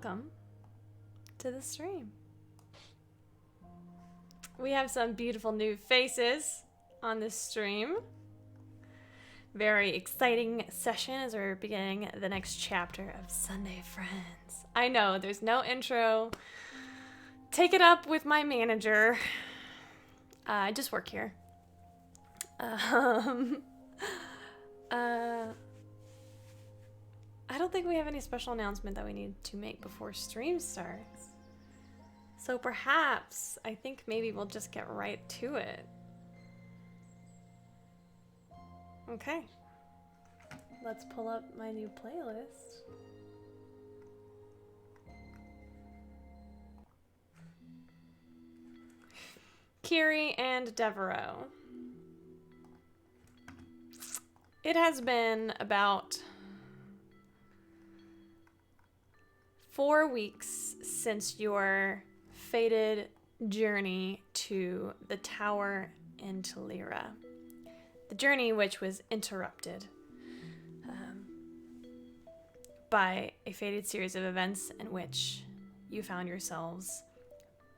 welcome to the stream. We have some beautiful new faces on this stream. Very exciting session as we're beginning the next chapter of Sunday Friends. I know, there's no intro. Take it up with my manager. I just work here. I don't think we have any special announcement that we need to make before stream starts. So perhaps, I think maybe we'll just get right to it. Okay. Let's pull up my new playlist. Kiri and Devereaux. It has been about 4 weeks since your fated journey to the tower in Talira. The journey which was interrupted by a fated series of events in which you found yourselves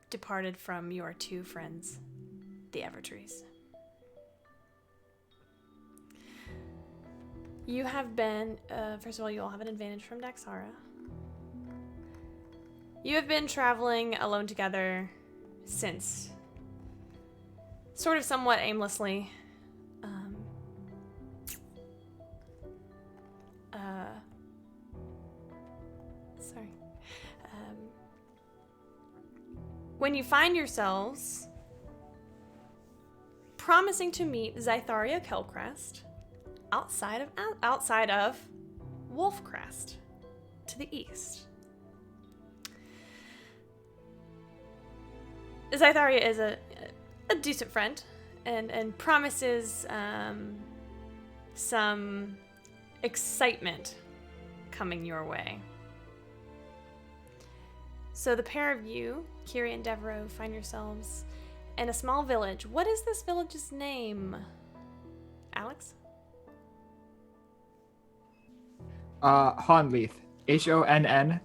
departed from your two friends, the Evertrees. You have been, first of all, you all have an advantage from Daxara. You have been traveling alone together since, sort of somewhat aimlessly. Sorry. When you find yourselves promising to meet Zytharia Kelcrest outside of Wolfcrest to the east. Zytharia is a decent friend and promises some excitement coming your way. So the pair of you, Kiri and Devereaux, find yourselves in a small village. What is this village's name? Alex? Honleath. Honnleath.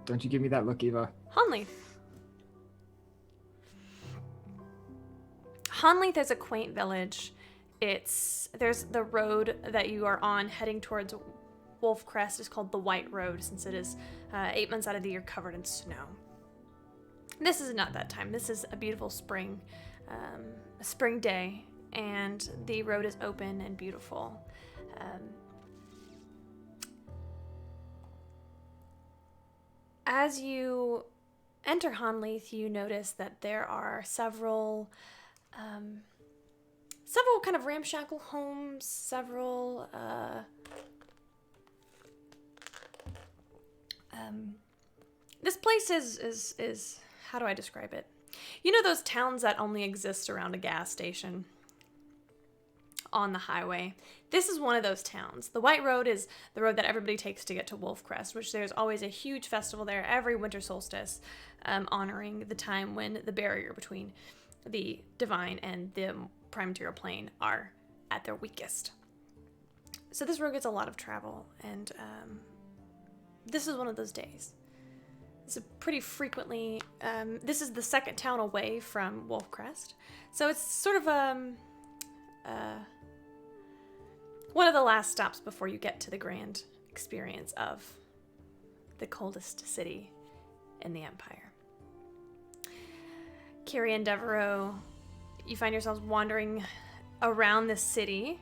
Don't you give me that look, Eva. Honleath. Honleath is a quaint village. There's the road that you are on heading towards Wolfcrest is called the White Road, since it is 8 months out of the year covered in snow. This is not that time. This is a beautiful spring day, and the road is open and beautiful. As you enter Honleath, you notice that there are several kind of ramshackle homes, several this place is how do I describe it? You know those towns that only exist around a gas station on the highway? This is one of those towns. The White Road is the road that everybody takes to get to Wolfcrest, which there's always a huge festival there every winter solstice, honoring the time when the barrier between the divine and the prime material plane are at their weakest. So this road gets a lot of travel, and this is one of those days. It's pretty frequently, this is the second town away from Wolfcrest, so it's sort of one of the last stops before you get to the grand experience of the coldest city in the Empire. Kiri and Devereaux, you find yourselves wandering around the city.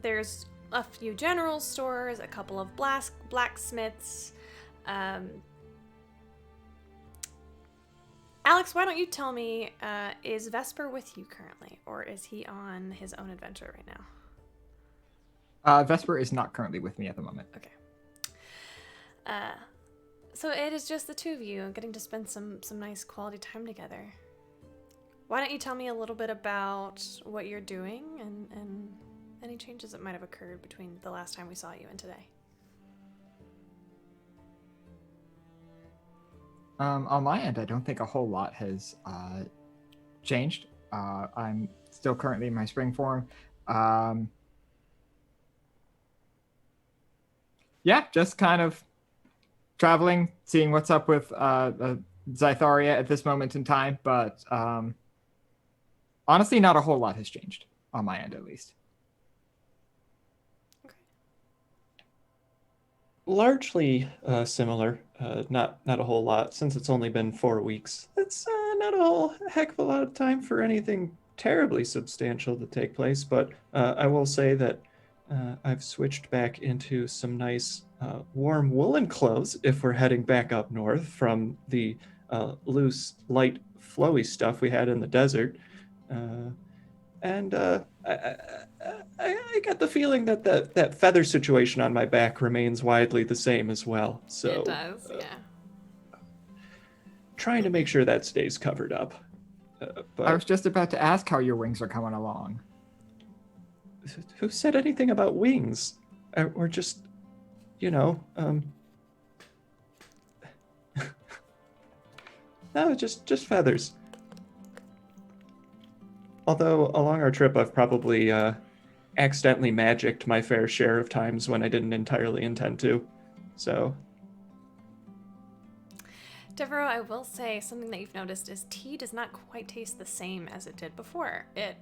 There's a few general stores, a couple of blacksmiths. Alex, why don't you tell me, is Vesper with you currently, or is he on his own adventure right now? Vesper is not currently with me at the moment. Okay. So it is just the two of you getting to spend some nice quality time together. Why don't you tell me a little bit about what you're doing and any changes that might have occurred between the last time we saw you and today? On my end, I don't think a whole lot has changed. I'm still currently in my spring form. Yeah, just kind of traveling, seeing what's up with Zytharia at this moment in time. But honestly, not a whole lot has changed on my end, at least. Okay. Largely similar. Not a whole lot since it's only been 4 weeks. It's not a whole heck of a lot of time for anything terribly substantial to take place. But I will say that I've switched back into some nice warm woolen clothes if we're heading back up north from the loose, light, flowy stuff we had in the desert. Uh, and I get the feeling that that feather situation on my back remains widely the same as well. So It does, yeah. trying to make sure that stays covered up. But I was just about to ask how your wings are coming along. who said anything about wings? Or just, you know, no, just feathers. Although along our trip, I've probably accidentally magicked my fair share of times when I didn't entirely intend to. So, Devereaux, I will say something that you've noticed is tea does not quite taste the same as it did before. It,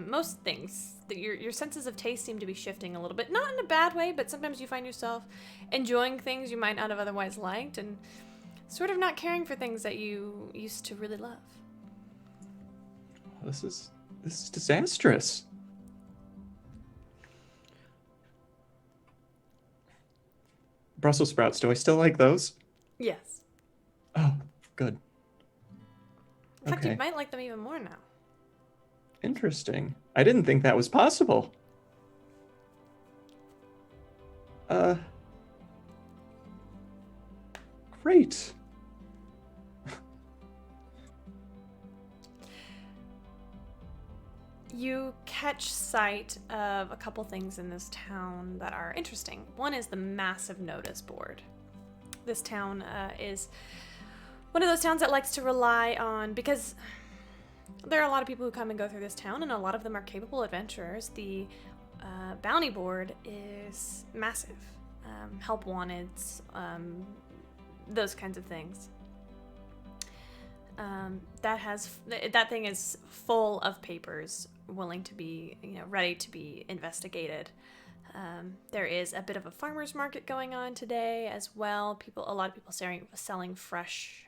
most things, your senses of taste seem to be shifting a little bit. Not in a bad way, but sometimes you find yourself enjoying things you might not have otherwise liked and sort of not caring for things that you used to really love. this is disastrous. Brussels sprouts, do I still like those? Yes. Oh, good. In fact, you Okay. might like them even more now. Interesting. I didn't think that was possible. Great. You catch sight of a couple things in this town that are interesting. One is the massive notice board. This town is one of those towns that likes to rely on, because there are a lot of people who come and go through this town, and a lot of them are capable adventurers. The bounty board is massive. Help wanteds, those kinds of things. That thing is full of papers willing to be, ready to be investigated. There is a bit of a farmer's market going on today as well. A lot of people selling fresh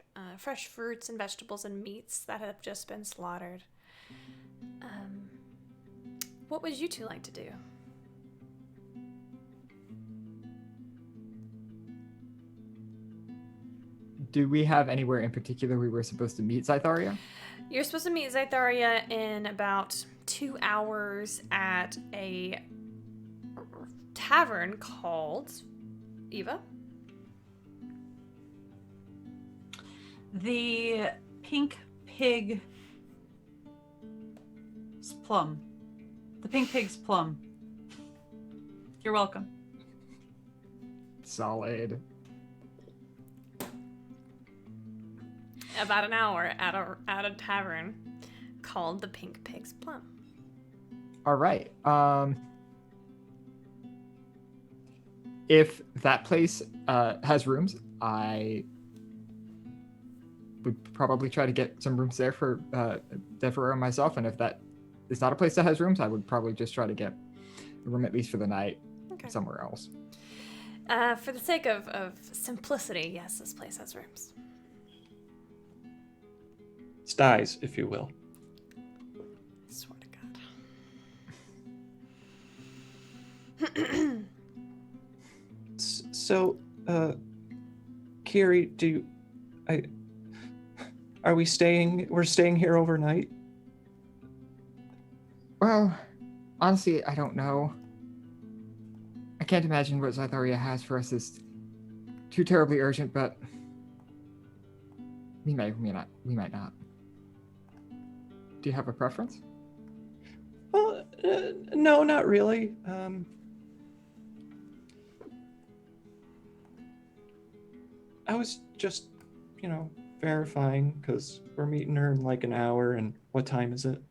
fruits and vegetables and meats that have just been slaughtered. What would you two like to do? Do we have anywhere in particular we were supposed to meet Zytharia? You're supposed to meet Zytharia in about 2 hours at a tavern called Eva. The Pink Pig's Plum. The Pink Pig's Plum. You're welcome. Solid. About an hour at a tavern called the Pink Pig's Plum. All right. If that place has rooms, I would probably try to get some rooms there for Devereaux and myself. And if that is not a place that has rooms, I would probably just try to get a room at least for the night somewhere else. For the sake of simplicity, yes, this place has rooms. Styes, if you will. Swear to God. So, Kiri, are we staying? We're staying here overnight? Well, honestly, I don't know. I can't imagine what Zytharia has for us is too terribly urgent, but we might not. Do you have a preference? Well, no, not really. I was just, verifying because we're meeting her in like an hour. And what time is it?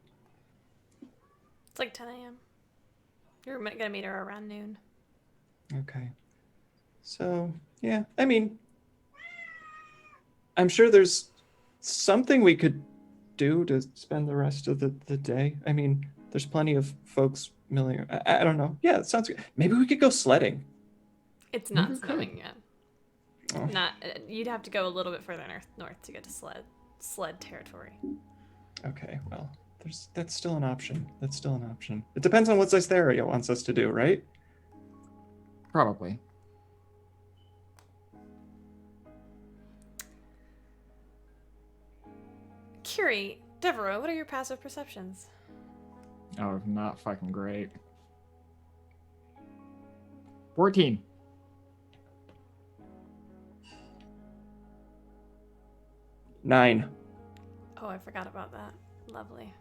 It's like 10 a.m. You're gonna meet her around noon. Okay. So, yeah, I mean, I'm sure there's something we could do to spend the rest of the day. I mean, there's plenty of folks milling. I don't know. Yeah, it sounds good. Maybe we could go sledding. It's Maybe not we could. snowing yet. Oh. Not. You'd have to go a little bit further north to get to sled territory. Okay, well, that's still an option. That's still an option. It depends on what Zytheria wants us to do, right? Probably. Curie, Devereaux, what are your passive perceptions? Oh, not fucking great. 14. Nine. Oh, I forgot about that. Lovely.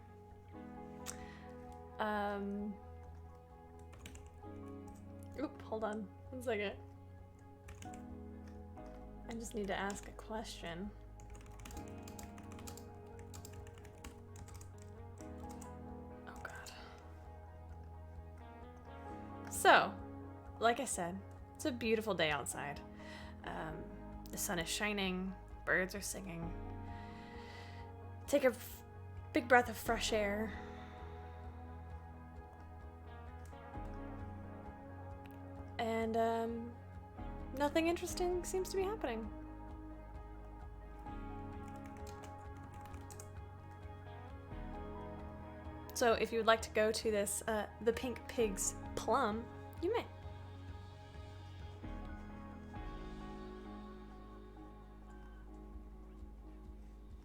Oop, hold on. 1 second. I just need to ask a question. Oh god. So, like I said, it's a beautiful day outside. The sun is shining, birds are singing. Take a big breath of fresh air. And nothing interesting seems to be happening. So if you would like to go to this, the Pink Pig's Plum, you may.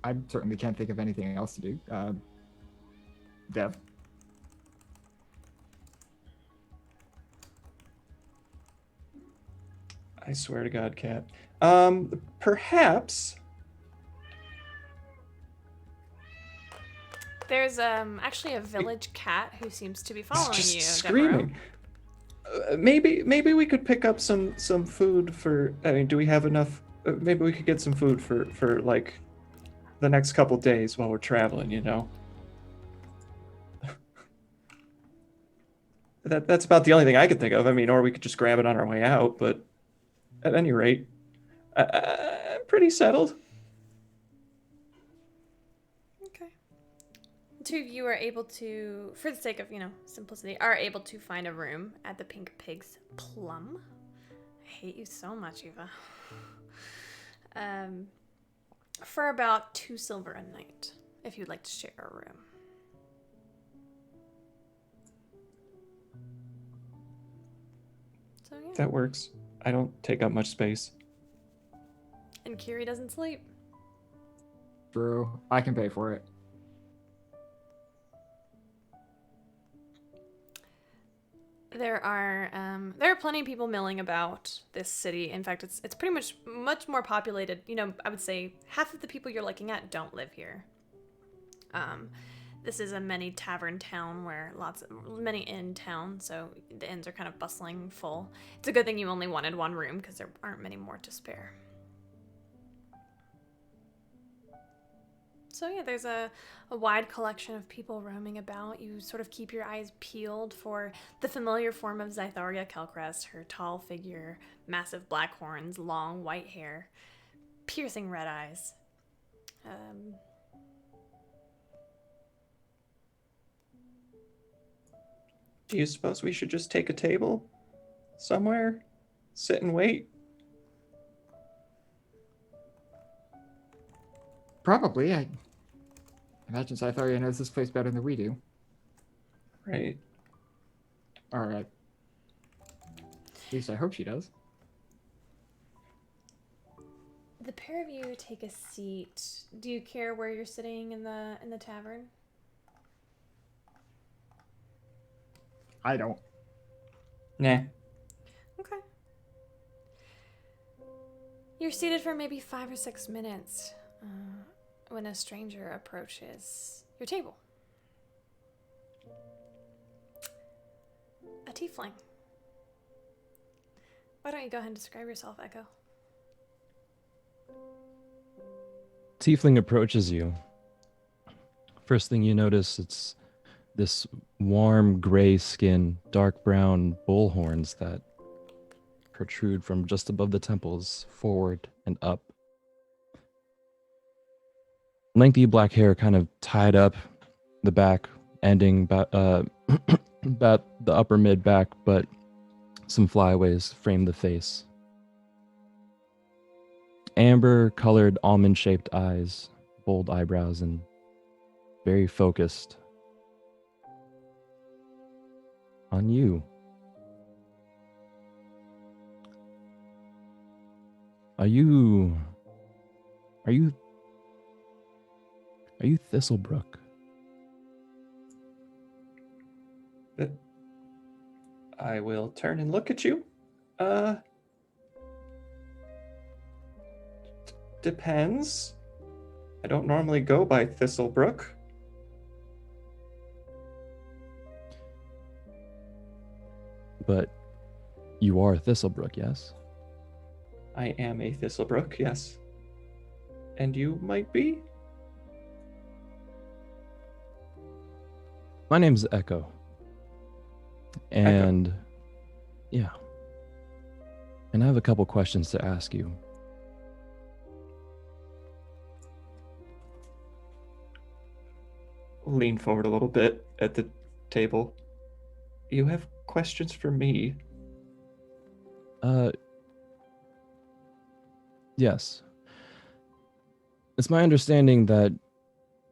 I certainly can't think of anything else to do. Dev. I swear to God, Cat. Perhaps. There's actually a village cat who seems to be following just you, screaming. Maybe we could pick up some food for. I mean, do we have enough? Maybe we could get some food for like the next couple days while we're traveling. You know. That's about the only thing I could think of. I mean, or we could just grab it on our way out. But at any rate, I'm pretty settled. Okay. The two of you are able to, for the sake of, simplicity, are able to find a room at the Pink Pig's Plum. I hate you so much, Eva. For about 2 silver a night, if you'd like to share a room. So yeah. That works. I don't take up much space. And Kiri doesn't sleep. True. I can pay for it. There are plenty of people milling about this city. In fact, it's pretty much more populated. I would say half of the people you're looking at don't live here. This is a many tavern town where many inn town, so the inns are kind of bustling full. It's a good thing you only wanted one room because there aren't many more to spare. So yeah, there's a wide collection of people roaming about. You sort of keep your eyes peeled for the familiar form of Zytheria Kelcrest, her tall figure, massive black horns, long white hair, piercing red eyes. Do you suppose we should just take a table somewhere, sit and wait? Probably. I imagine Zytheria knows this place better than we do. Right. All right. At least I hope she does. The pair of you take a seat. Do you care where you're sitting in the tavern? I don't. Nah. Okay. You're seated for maybe 5 or 6 minutes when a stranger approaches your table. A tiefling. Why don't you go ahead and describe yourself, Echo? Tiefling approaches you. First thing you notice, it's this warm gray skin, dark brown bull horns that protrude from just above the temples, forward and up. Lengthy black hair kind of tied up the back, ending about the upper mid back, but some flyaways frame the face. Amber colored almond shaped eyes, bold eyebrows, and very focused on you. Are you Thistlebrook? I will turn and look at you. Depends. I don't normally go by Thistlebrook. But you are Thistlebrook, yes? I am a Thistlebrook, yes. And you might be? My name's Echo. And yeah. And I have a couple questions to ask you. Lean forward a little bit at the table. You have questions for me? Yes. It's my understanding that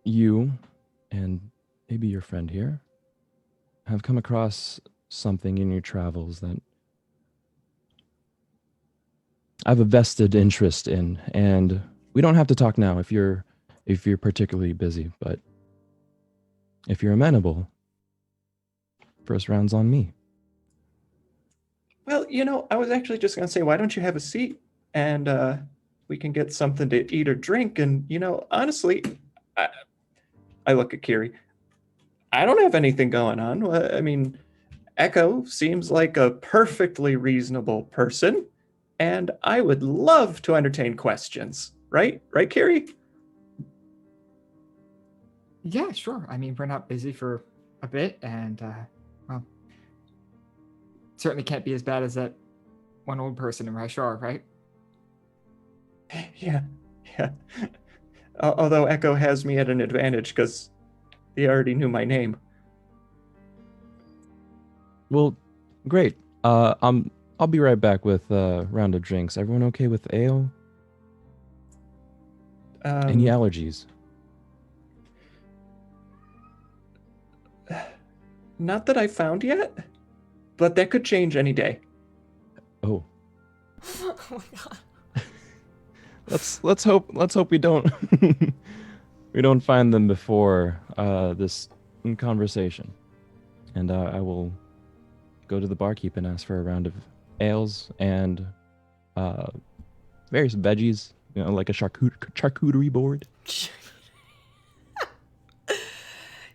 you and maybe your friend here have come across something in your travels that I have a vested interest in, and we don't have to talk now if you're particularly busy, but if you're amenable, first round's on me. Well, I was actually just going to say, why don't you have a seat and we can get something to eat or drink? And, honestly, I look at Kiri. I don't have anything going on. I mean, Echo seems like a perfectly reasonable person, and I would love to entertain questions. Right? Right, Kiri? Yeah, sure. I mean, we're not busy for a bit, and well, certainly can't be as bad as that one old person in Raishar, right? Yeah. Although Echo has me at an advantage because he already knew my name. Well, great. I'll be right back with a round of drinks. Everyone okay with ale? Any allergies? Not that I found yet, but that could change any day. Oh. Oh my god. Let's hope we don't we don't find them before this conversation. And I will go to the barkeep and ask for a round of ales and various veggies, like a charcuterie board.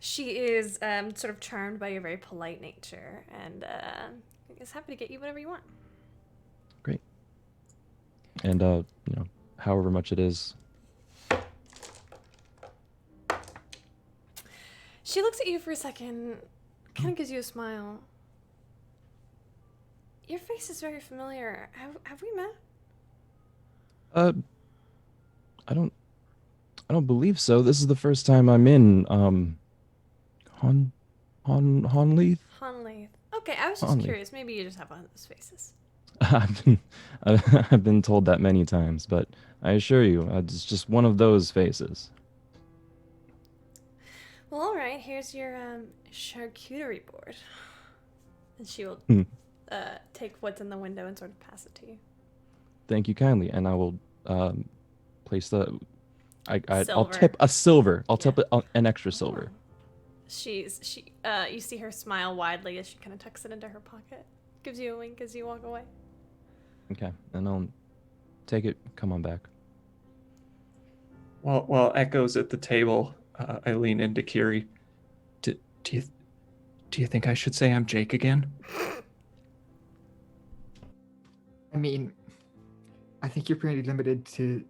She is sort of charmed by your very polite nature and is happy to get you whatever you want. Great. And however much it is. She looks at you for a second, kind of gives you a smile. Your face is very familiar. Have we met? I don't believe so. This is the first time I'm in Honleith. Honleith. Okay, I was just Honleith. curious. Maybe you just have one of those faces. I've been told that many times, but I assure you, it's just one of those faces. Well, all right. Here's your charcuterie board, and she will take what's in the window and sort of pass it to you. Thank you kindly, and I will place the. I'll Silver. tip a silver. I'll tip an extra silver. You see her smile widely as she kind of tucks it into her pocket, gives you a wink as you walk away. Okay, and I'll take it. Come on back. While Echo's at the table, I lean into Kiri. Do you think I should say I'm Jake again? I mean, I think you're pretty limited to.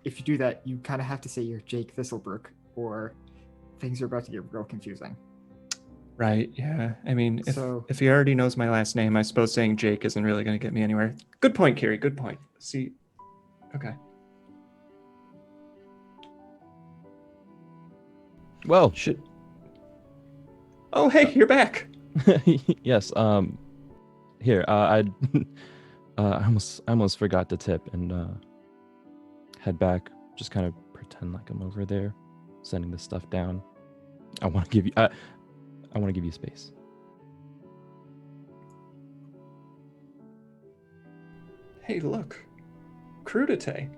If you do that, you kind of have to say you're Jake Thistlebrook, or things are about to get real confusing. Right, yeah. I mean, So- if he already knows my last name, I suppose saying Jake isn't really going to get me anywhere. Good point, Kiri. Good point. See, okay. Well, Should. Oh, hey, you're back. yes. Here, I almost forgot to tip and head back. Just kind of pretend like I'm over there, sending this stuff down. I want to give you space. Hey, look, crudité.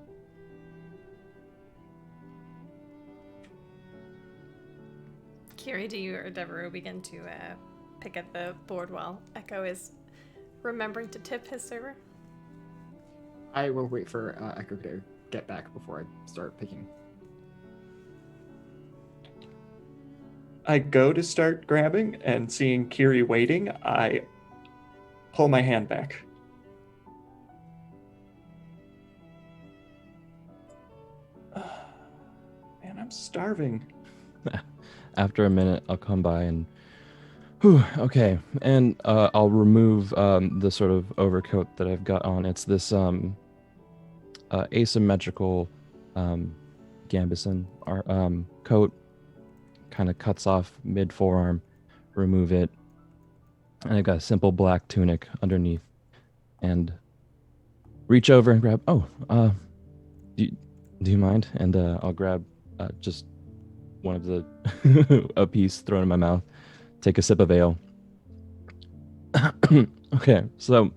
Kiri, do you or Devereaux begin to pick at the board while Echo is remembering to tip his server? I will wait for Echo to get back before I start picking. I go to start grabbing, and seeing Kiri waiting, I pull my hand back. Man, I'm starving. After a minute, I'll come by and, whew, okay, and I'll remove the sort of overcoat that I've got on. It's this asymmetrical gambeson coat, kind of cuts off mid forearm. Remove it, and I've got a simple black tunic underneath, and reach over and grab. Oh, do you mind? And I'll grab just one of the a piece, throw it in my mouth, take a sip of ale. Okay, so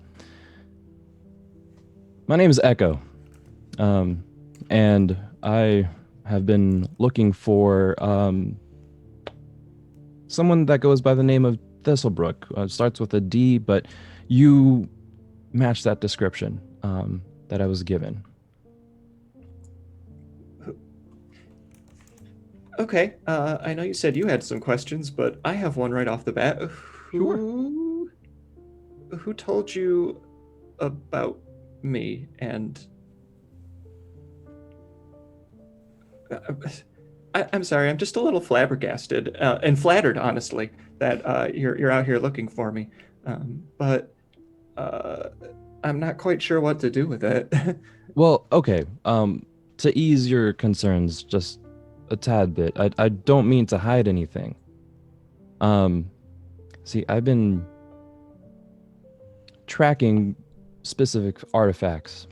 my name is Echo, and I have been looking for someone that goes by the name of Thistlebrook. Starts with a D, but you match that description that I was given. Okay, I know you said you had some questions, but I have one right off the bat. Who told you about me? And I'm sorry, I'm just a little flabbergasted and flattered, honestly, that you're out here looking for me. But I'm not quite sure what to do with it. Well, okay. To ease your concerns just a tad bit, I don't mean to hide anything. See, I've been tracking specific artifacts,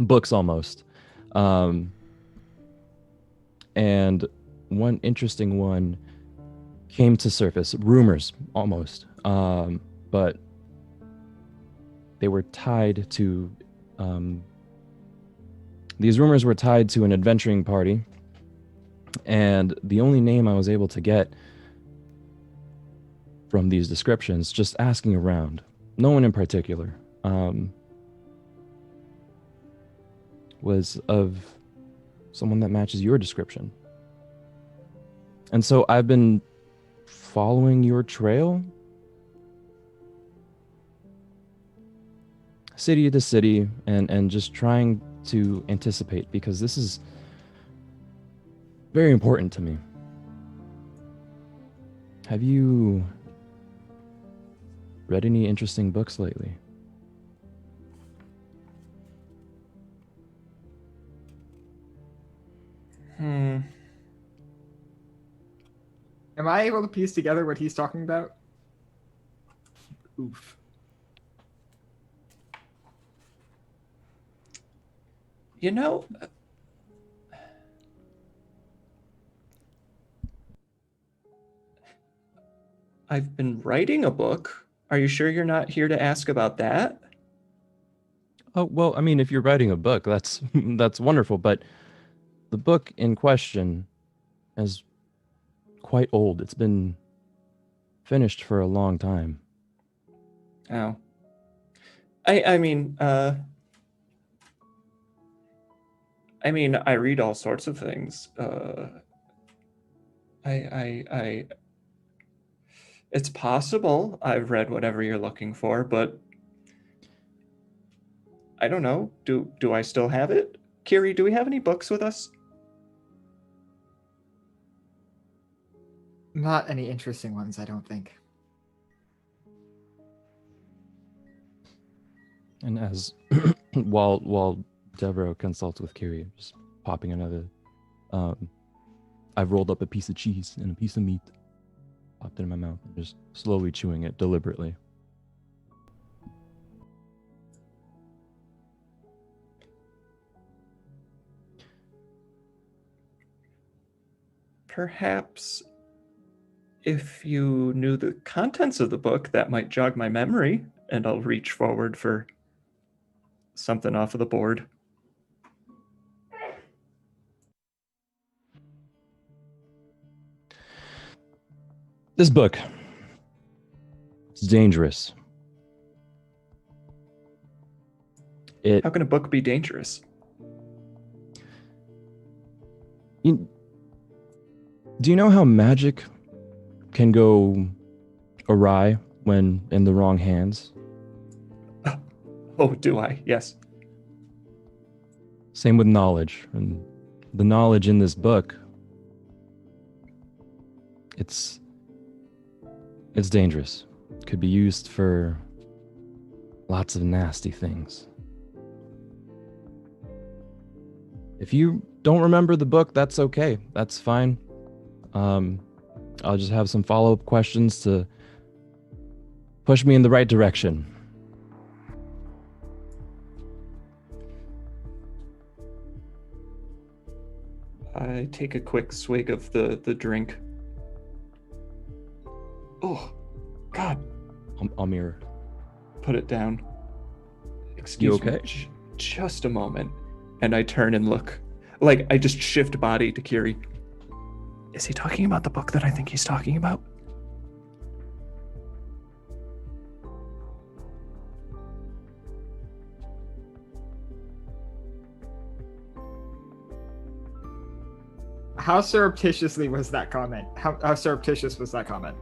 books almost, and one interesting one came to surface. Rumors, almost, but they were tied to. These rumors were tied to an adventuring party, and the only name I was able to get from these descriptions, just asking around, no one in particular, was of someone that matches your description. And so I've been following your trail, city to city, and just trying to anticipate, because this is very important to me. Have you read any interesting books lately? Am I able to piece together what he's talking about? Oof. You know, I've been writing a book. Are you sure you're not here to ask about that? Oh, well, I mean, if you're writing a book, that's that's wonderful, but the book in question is quite old. It's been finished for a long time. Oh. I read all sorts of things. It's possible I've read whatever you're looking for, but I don't know. Do I still have it? Kiri, do we have any books with us? Not any interesting ones, I don't think. And as while Devereaux consults with Kiri, just popping another, I've rolled up a piece of cheese and a piece of meat, popped it in my mouth, and just slowly chewing it deliberately. Perhaps if you knew the contents of the book, that might jog my memory, and I'll reach forward for something off of the board. This book, it's dangerous. How can a book be dangerous? Do you know how magic can go awry when in the wrong hands? Oh, do I? Yes. Same with knowledge. And the knowledge in this book, it's dangerous. It could be used for lots of nasty things. If you don't remember the book, that's okay. That's fine. I'll just have some follow-up questions to push me in the right direction. I take a quick swig of the drink. Oh, God. I'll mirror. Put it down. Excuse okay? me. Just a moment. And I turn and look. Like, I just shift body to Kiri. Is he talking about the book that I think he's talking about? How surreptitiously was that comment? How surreptitious was that comment?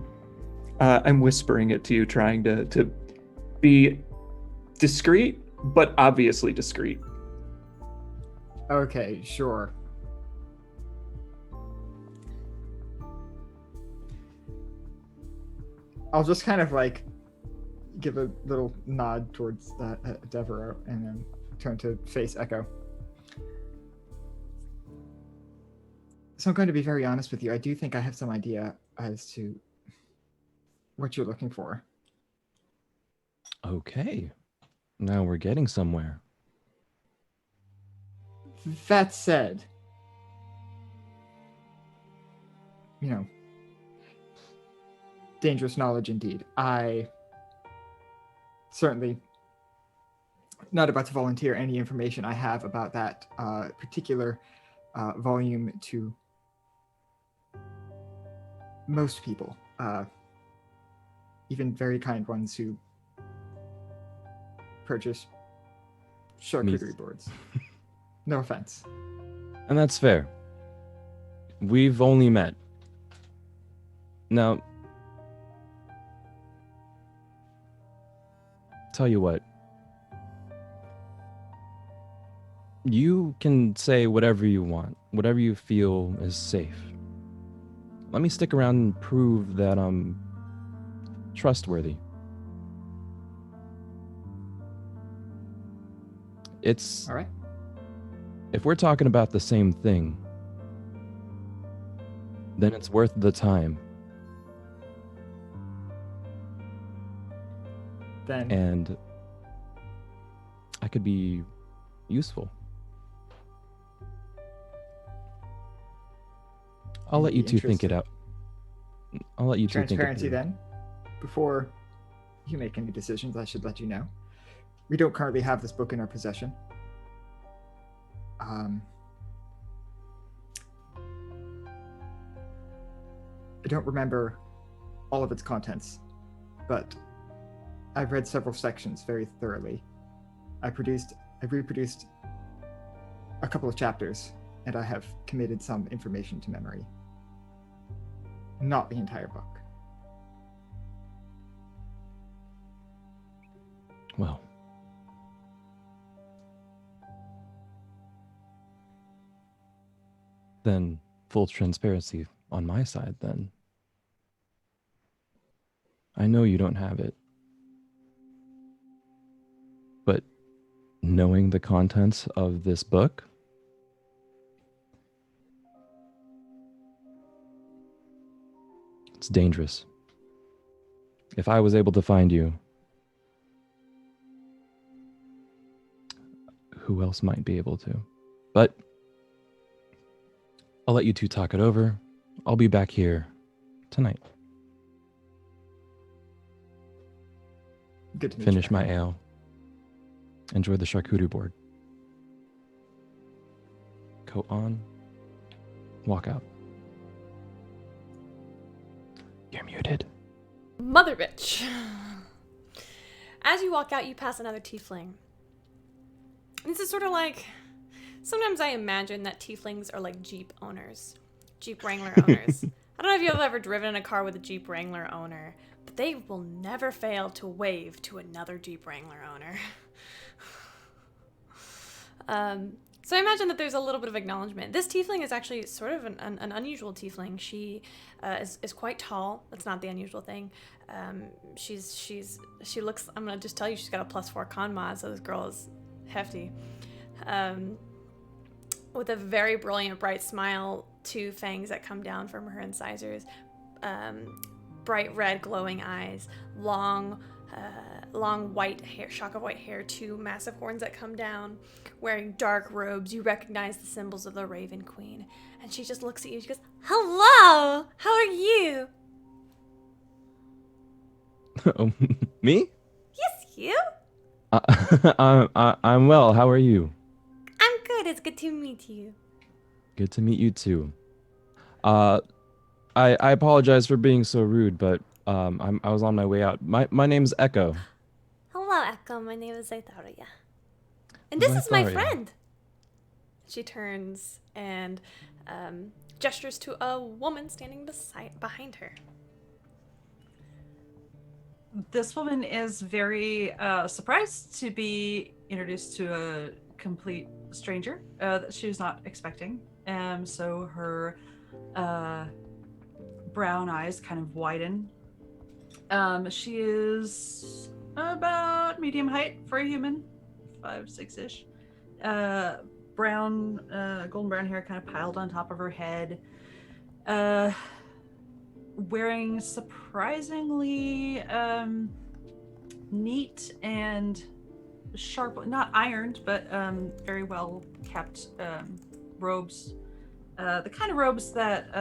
I'm whispering it to you, trying to be discreet, but obviously discreet. Okay, sure. I'll just kind of like give a little nod towards Devereaux and then turn to face Echo. So I'm going to be very honest with you. I do think I have some idea as to what you're looking for. Okay. Now we're getting somewhere. That said, dangerous knowledge indeed. I certainly not about to volunteer any information I have about that particular volume to most people, even very kind ones who purchase charcuterie boards. No offense. And that's fair. We've only met. Now, tell you what. You can say whatever you want, whatever you feel is safe. Let me stick around and prove that I'm trustworthy. It's all right. If we're talking about the same thing, then it's worth the time. Then and I could be useful. I'll let you two think it out. I'll let you two think it transparency through. then. Before you make any decisions, I should let you know. We don't currently have this book in our possession. I don't remember all of its contents, but I've read several sections very thoroughly. I reproduced a couple of chapters, and I have committed some information to memory. Not the entire book. Well, then full transparency on my side then. I know you don't have it. But knowing the contents of this book, it's dangerous. If I was able to find you, who else might be able to? But I'll let you two talk it over. I'll be back here tonight. Good to meet Finish you. my ale. Enjoy the charcuterie board. Coat on. Walk out. You're muted. Mother bitch. As you walk out, you pass another tiefling. And this is sort of like, sometimes I imagine that tieflings are like Jeep owners, Jeep Wrangler owners. I don't know if you've ever driven in a car with a Jeep Wrangler owner, but they will never fail to wave to another Jeep Wrangler owner. So I imagine that there's a little bit of acknowledgement. This tiefling is actually sort of an unusual tiefling. She is quite tall. That's not the unusual thing. She looks, I'm going to just tell you, she's got a +4 con mod, so this girl is hefty. With a very brilliant, bright smile, 2 fangs that come down from her incisors, bright red glowing eyes, long white hair, shock of white hair, 2 massive horns that come down, wearing dark robes. You recognize the symbols of the Raven Queen. And she just looks at you. She goes, "Hello! How are you?" Oh, me? "Yes, you?" I'm well. How are you? "I'm good. It's good to meet you." Good to meet you too. I apologize for being so rude, but I was on my way out. My name's Echo. "Hello, Echo. My name is Zaitharia. And this is my Zaitharia. friend." She turns and gestures to a woman standing behind her. This woman is very surprised to be introduced to a complete stranger that she was not expecting. So her brown eyes kind of widen. She is about medium height for a human, 5'6" ish. Brown, golden brown hair kind of piled on top of her head. Wearing surprisingly neat and sharp, not ironed, but very well kept robes. The kind of robes that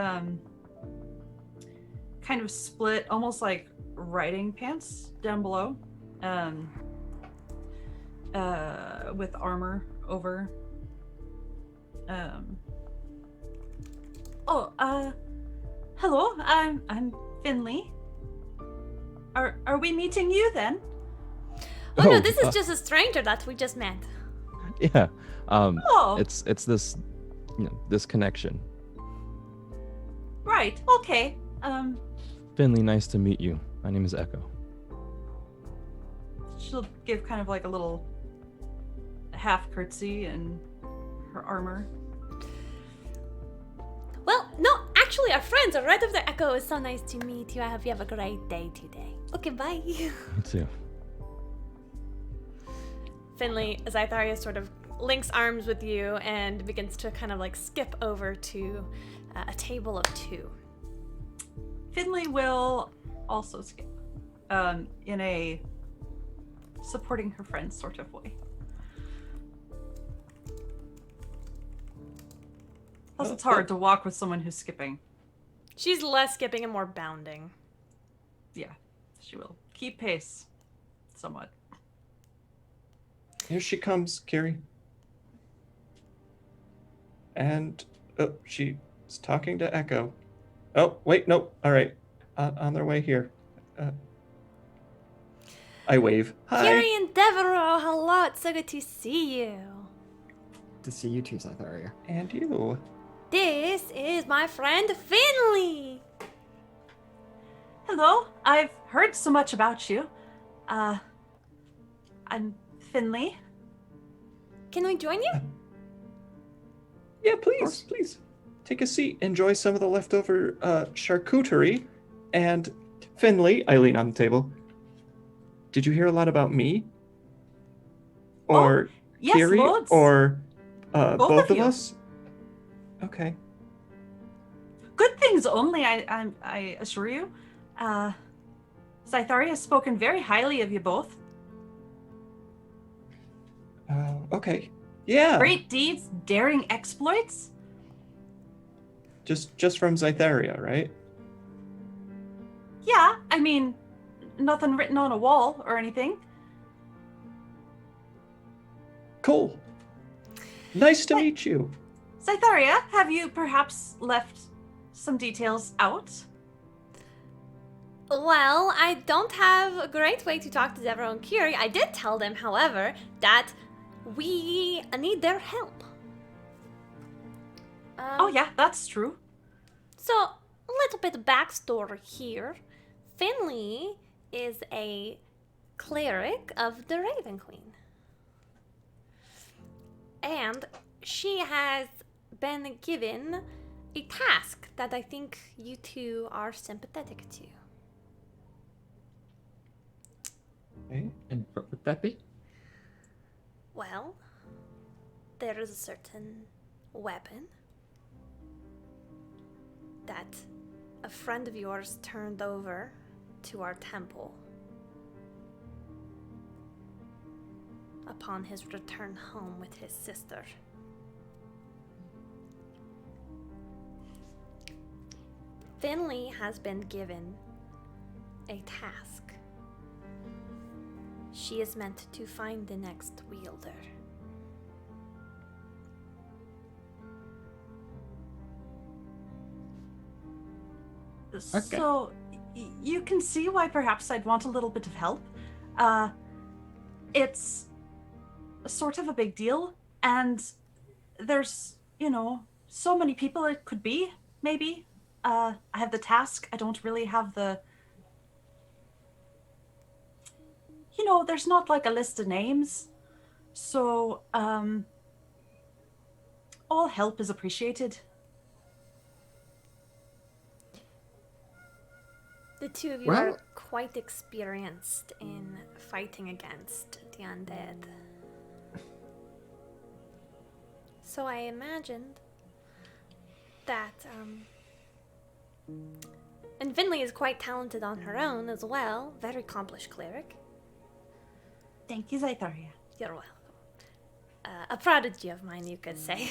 kind of split, almost like riding pants down below, with armor over. Hello, I'm Finley. Are we meeting you then? Oh, no, this is just a stranger that we just met. Yeah. Oh, It's this, this connection. right. Okay. Finley, nice to meet you. My name is Echo. She'll give kind of like a little half curtsy in her armor. Well, no, actually, our friends are right over there. Echo, it's so nice to meet you. I hope you have a great day today. Okay, bye. Me too. Finley, Zaitharia sort of links arms with you and begins to kind of like skip over to a table of 2. Finley will also skip in a supporting her friend sort of way. Plus, it's hard to walk with someone who's skipping. She's less skipping and more bounding. Yeah, she will keep pace somewhat. Here she comes, Carrie. And she's talking to Echo. Oh, wait, no. All right. On their way here. I wave. Hi. Fury and Devereaux, hello. It's so good to see you. To see you too, Zaitharia. And you. This is my friend Finley. Hello, I've heard so much about you. I'm Finley. Can we join you? Yeah, please, please. Take a seat. Enjoy some of the leftover charcuterie. And Finley, I lean on the table. Did you hear a lot about me? Or yes, Kiri? loads. Or both of of you. us? Okay. Good things only, I assure you. Scytharia has spoken very highly of you both. Okay. Yeah. Great deeds, daring exploits. Just from Zytheria, right? Yeah, I mean, nothing written on a wall or anything. Cool. Nice to Hey. meet you. Scytharia, have you perhaps left some details out? Well, I don't have a great way to talk to Devereaux and Kiri. I did tell them, however, that we need their help. Oh yeah, that's true. So, a little bit of backstory here. Finley is a cleric of the Raven Queen. And she has been given a task that I think you two are sympathetic to. Okay. And what would that be? Well, there is a certain weapon that a friend of yours turned over to our temple upon his return home with his sister. Finley has been given a task. She is meant to find the next wielder. So, you can see why perhaps I'd want a little bit of help. It's sort of a big deal, and there's, so many people it could be, maybe. I have the task. I don't really have the... there's not like a list of names. So, all help is appreciated. The two of you Well- are quite experienced in fighting against the undead. So I imagined that, and Finley is quite talented on her own as well, very accomplished cleric. Thank you, Zytharia. You're welcome. A prodigy of mine, you could say.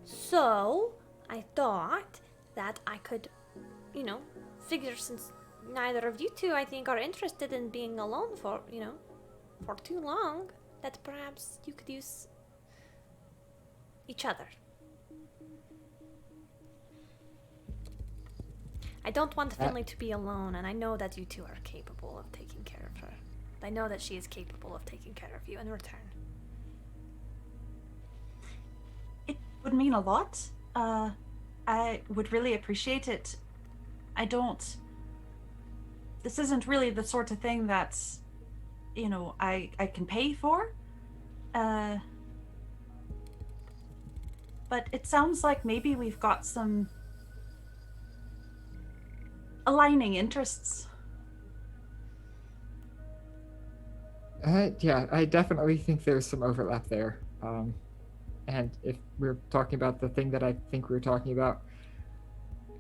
So, I thought that I could, figure since neither of you two, I think, are interested in being alone for too long, that perhaps you could use each other. I don't want Finley to be alone, and I know that you two are capable of taking care of her. I know that she is capable of taking care of you in return. It would mean a lot. I would really appreciate it. This isn't really the sort of thing that's, I can pay for. But it sounds like maybe we've got some aligning interests. Yeah, I definitely think there's some overlap there. And if we're talking about the thing that I think we're talking about,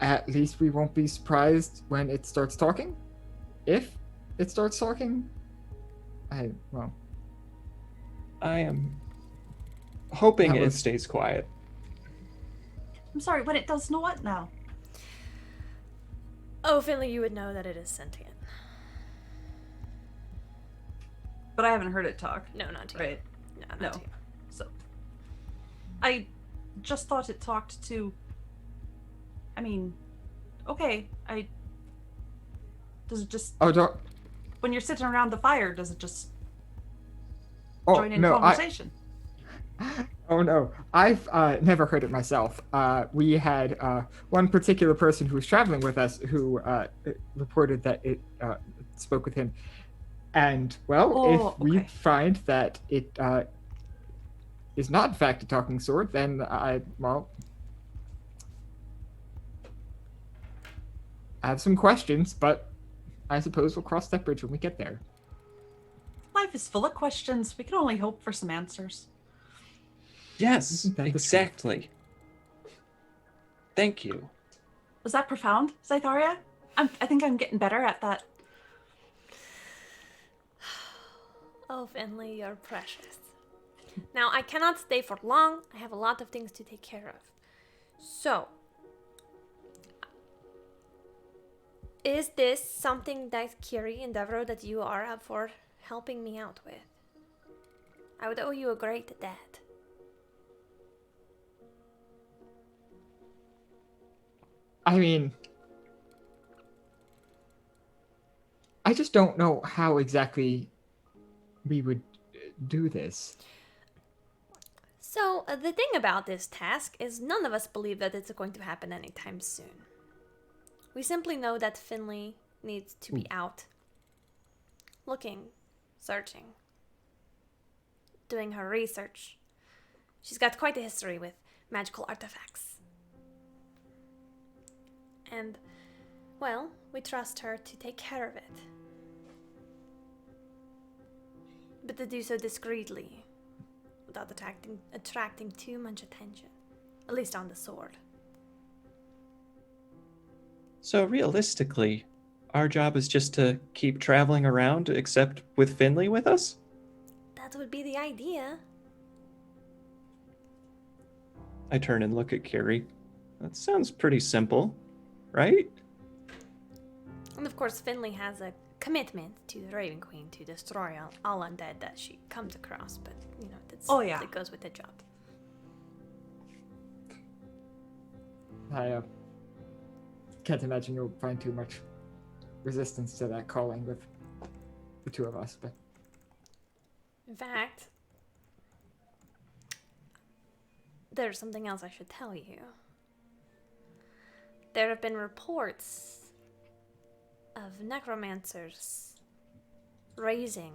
at least we won't be surprised when it starts talking. If it starts talking, I am hoping That it was- stays quiet. I'm sorry, when it does what now? Oh, Finley, you would know that it is sentient. But I haven't heard it talk. No, not to Right. you. No, not No. to you. So I just thought it talked to... okay, does it just... oh, don't. When you're sitting around the fire, does it just Oh join in no, conversation? Oh no, I've never heard it myself. We had one particular person who was traveling with us who reported that it spoke with him. And, well, Oh, if we okay. find that it is not, in fact, a talking sword, then I have some questions, but I suppose we'll cross that bridge when we get there. Life is full of questions. We can only hope for some answers. Yes, Isn't that the truth? exactly. Thank you. Was that profound, Zytharia? I think I'm getting better at that. Oh, Finley, you're precious. Now, I cannot stay for long. I have a lot of things to take care of. So, is this something that Kiri and Devereaux that you are up for helping me out with? I would owe you a great debt. I mean, I just don't know how exactly we would do this. So, the thing about this task is none of us believe that it's going to happen anytime soon. We simply know that Finley needs to be out, looking, searching, doing her research. She's got quite a history with magical artifacts. And, well, we trust her to take care of it. But to do so discreetly, without attracting too much attention. At least on the sword. So realistically, our job is just to keep traveling around, except with Finley with us? That would be the idea. I turn and look at Kiri. That sounds pretty simple, right? And of course, Finley has a commitment to the Raven Queen to destroy all undead that she comes across, but, you know, that goes with the job. I can't imagine you'll find too much resistance to that calling with the two of us, but In fact, there's something else I should tell you. There have been reports of necromancers raising...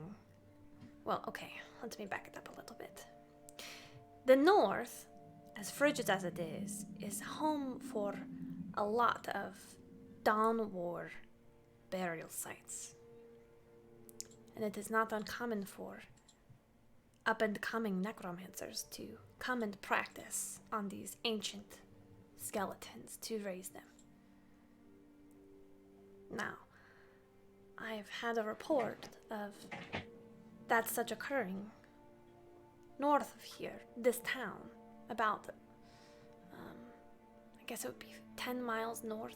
Well, okay, let me back it up a little bit. The North, as frigid as it is home for a lot of Dawn War burial sites. And it is not uncommon for up-and-coming necromancers to come and practice on these ancient skeletons to raise them. Now, I've had a report of that such occurring north of here, this town, about, I guess it would be 10 miles north.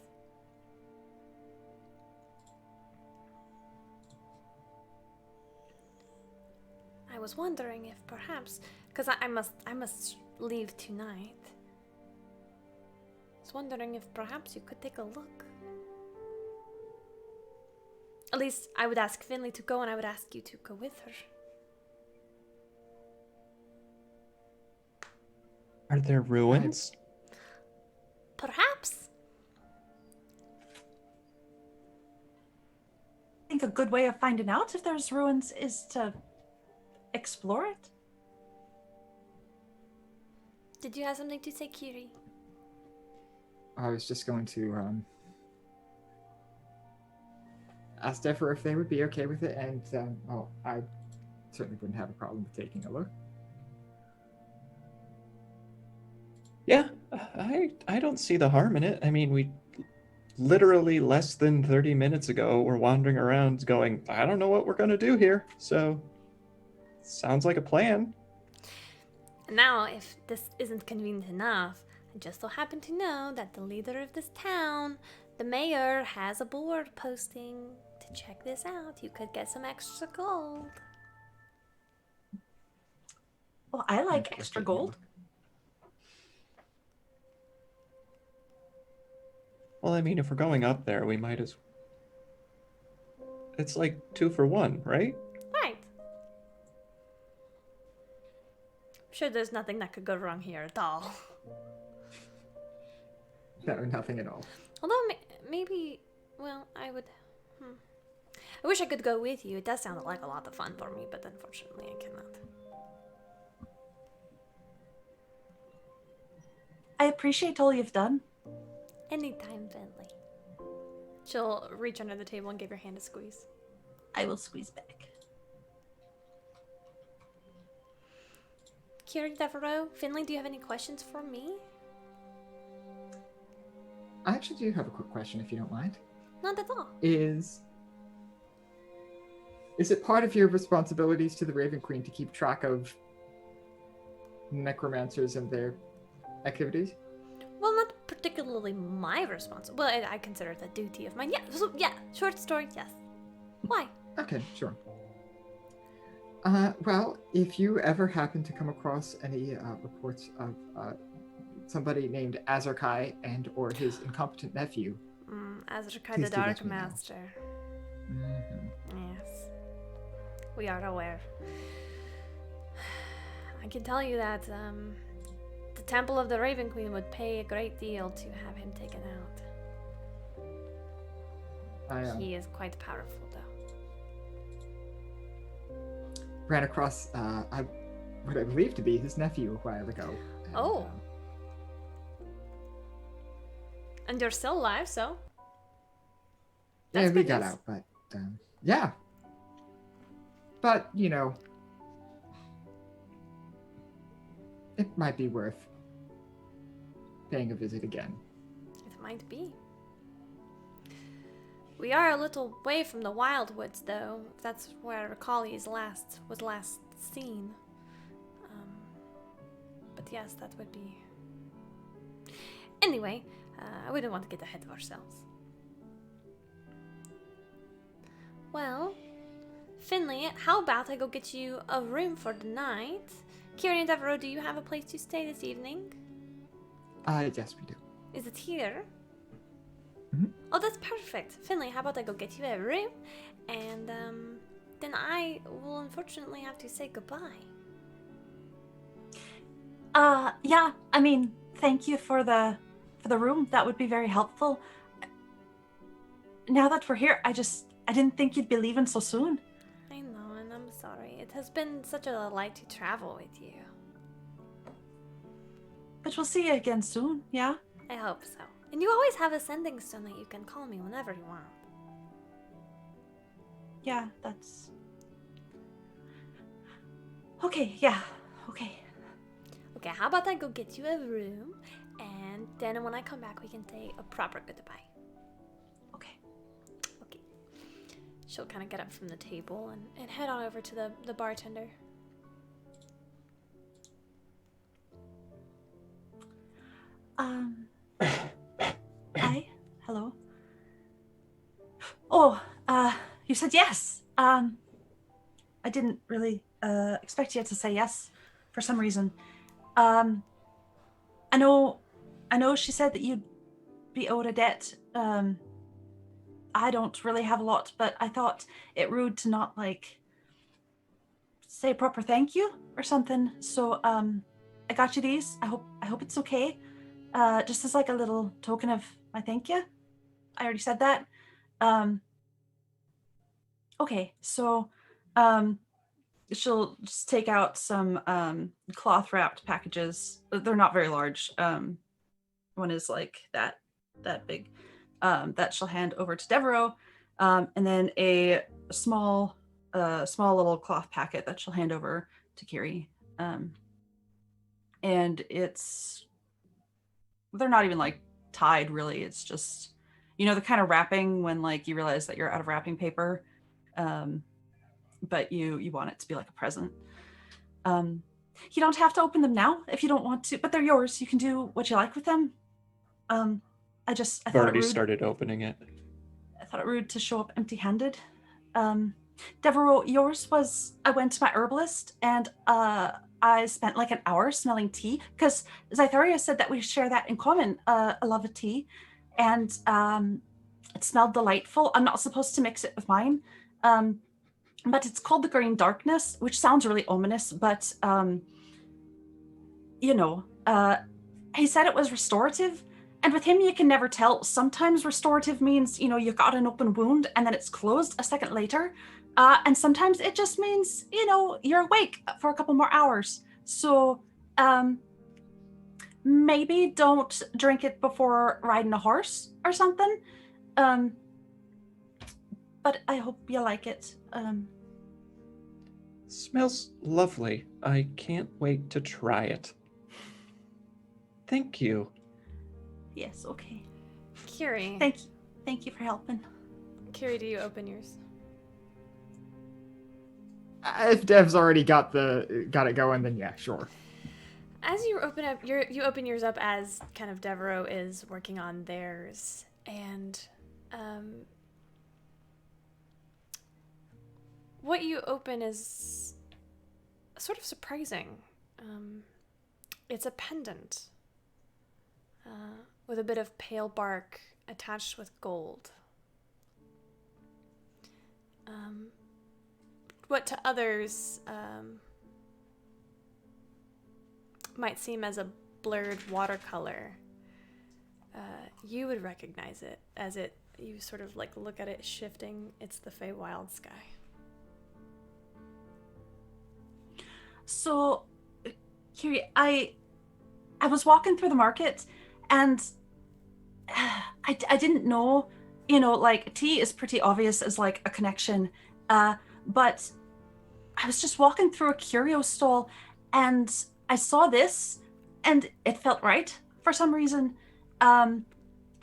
I was wondering if perhaps, because I must leave tonight. I was wondering if perhaps you could take a look. At least I would ask Finley to go, and I would ask you to go with her. Are there ruins? Perhaps. I think a good way of finding out if there's ruins is to explore it. Did you have something to say, Kiri? I was just going to ask Deborah if they would be okay with it, and I certainly wouldn't have a problem with taking a look. Yeah, I don't see the harm in it. I mean, we literally less than 30 minutes ago were wandering around going, I don't know what we're going to do here. So, sounds like a plan. Now, if this isn't convenient enough, I just so happen to know that the leader of this town, the mayor, has a board posting to check this out. You could get some extra gold. Well, I like extra gold. Well, I mean, if we're going up there, we might as... It's like 2 for 1, right? Right. I'm sure there's nothing that could go wrong here at all. No, nothing at all. Although, maybe... Well, I would... I wish I could go with you. It does sound like a lot of fun for me, but unfortunately I cannot. I appreciate all you've done. Anytime, Bentley. She'll reach under the table and give your hand a squeeze. I will squeeze back. Kieran Devereaux, Finley, do you have any questions for me? I actually do have a quick question, if you don't mind. Not at all. Is it part of your responsibilities to the Raven Queen to keep track of necromancers and their activities? Well, not particularly my responsibility. Well, I consider it a duty of mine. Yeah, so, yeah, short story, yes. Why? Okay, sure. Well, if you ever happen to come across any reports of somebody named Azarkai and or his incompetent nephew, Azarkai Please the do let Dark me know. Master. mhm, Yes. We are aware. I can tell you that the Temple of the Raven Queen would pay a great deal to have him taken out. He is quite powerful, though. ran across what I believe to be his nephew a while ago. And, Oh. And you're still alive, so. yeah, That's we good got news. out, but yeah. But it might be worth paying a visit again. It might be. We are a little way from the Wildwoods, though. That's where Collie was last seen. But yes, that would be. Anyway, we don't want to get ahead of ourselves. Well, Finley, how about I go get you a room for the night? Kieran Devereaux, do you have a place to stay this evening? Yes, we do. Is it here? Mhm. Oh, that's perfect. Finley, how about I go get you a room? And then I will unfortunately have to say goodbye. Yeah, I mean, thank you for the room. That would be very helpful. Now that we're here, I didn't think you'd be leaving so soon. I know, and I'm sorry. It has been such a delight to travel with you. But we'll see you again soon, yeah? I hope so. And you always have a sending stone that you can call me whenever you want. Yeah, that's... Okay, yeah, okay. Okay, how about I go get you a room, and then when I come back, we can say a proper goodbye. Okay. Okay. She'll kind of get up from the table and head on over to the bartender. Hi? Hello? Oh, you said yes. I didn't really expect you to say yes for some reason. I know she said that you'd be owed a debt. I don't really have a lot, but I thought it rude to not say a proper thank you or something. So I got you these. I hope it's okay. Just as a little token of my thank you. I already said that. Okay, so she'll just take out some cloth wrapped packages. They're not very large. One is that big. That she'll hand over to Devereaux, and then a small little cloth packet that she'll hand over to Kiri. And they're not even tied really. It's just, the kind of wrapping when you realize that you're out of wrapping paper, but you want it to be like a present. You don't have to open them now if you don't want to, but they're yours. You can do what you like with them. I I've thought it already rude. started opening it. I thought it rude to show up empty-handed. Devereaux, yours was, I went to my herbalist and I spent an hour smelling tea because Zytheria said that we share that in common, a love of tea, and it smelled delightful. I'm not supposed to mix it with mine, but it's called the Green Darkness, which sounds really ominous, but he said it was restorative. And with him, you can never tell. Sometimes restorative means, you've got an open wound and then it's closed a second later. And sometimes it just means, you're awake for a couple more hours. So maybe don't drink it before riding a horse or something. but I hope you like it. Smells lovely. I can't wait to try it. Thank you. Yes, okay. Curie. Thank you for helping. Curie, do you open yours? If Dev's already got it going, then yeah, sure. As you open yours up as kind of Devereaux is working on theirs, and what you open is sort of surprising. It's a pendant with a bit of pale bark attached with gold. What to others might seem as a blurred watercolor, you would recognize it as you sort of like look at it shifting. It's the Feywild sky. So, Kiri, I was walking through the market, and I didn't know, like tea is pretty obvious as like a connection, but I was just walking through a curio stall, and I saw this, and it felt right for some reason, and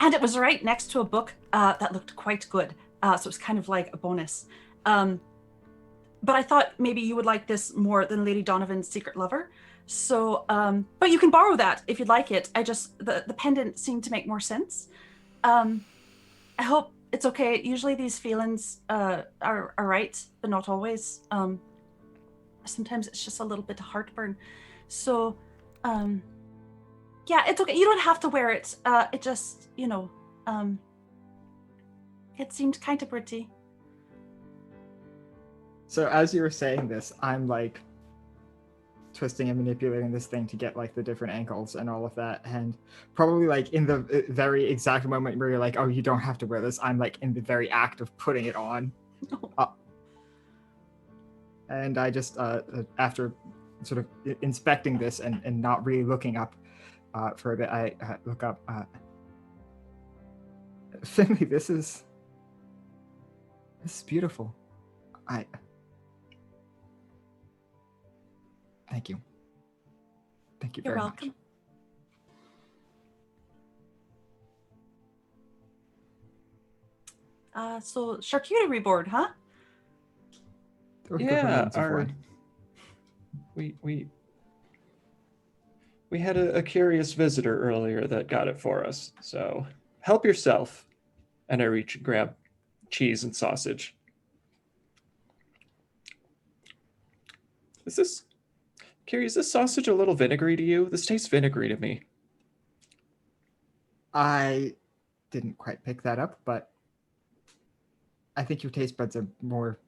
it was right next to a book that looked quite good, so it was kind of like a bonus. But I thought maybe you would like this more than Lady Donovan's Secret Lover. So, but you can borrow that if you'd like it. The pendant seemed to make more sense. I hope it's okay. Usually these feelings are right, but not always. Sometimes it's just a little bit of heartburn. So, yeah, it's okay. You don't have to wear it. It just, it seemed kind of pretty. So as you were saying this, I'm like twisting and manipulating this thing to get like the different angles and all of that, and probably like in the very exact moment where you're like, oh, you don't have to wear this, I'm like in the very act of putting it on. And I just after sort of inspecting this and not really looking up for a bit, I look up, Finley, this is beautiful. Thank you. Thank you You're very welcome. much. So charcuterie board, huh? Yeah, we had a curious visitor earlier that got it for us. So help yourself. And I reach and grab cheese and sausage. Carrie, is this sausage a little vinegary to you? This tastes vinegary to me. I didn't quite pick that up, but I think your taste buds are more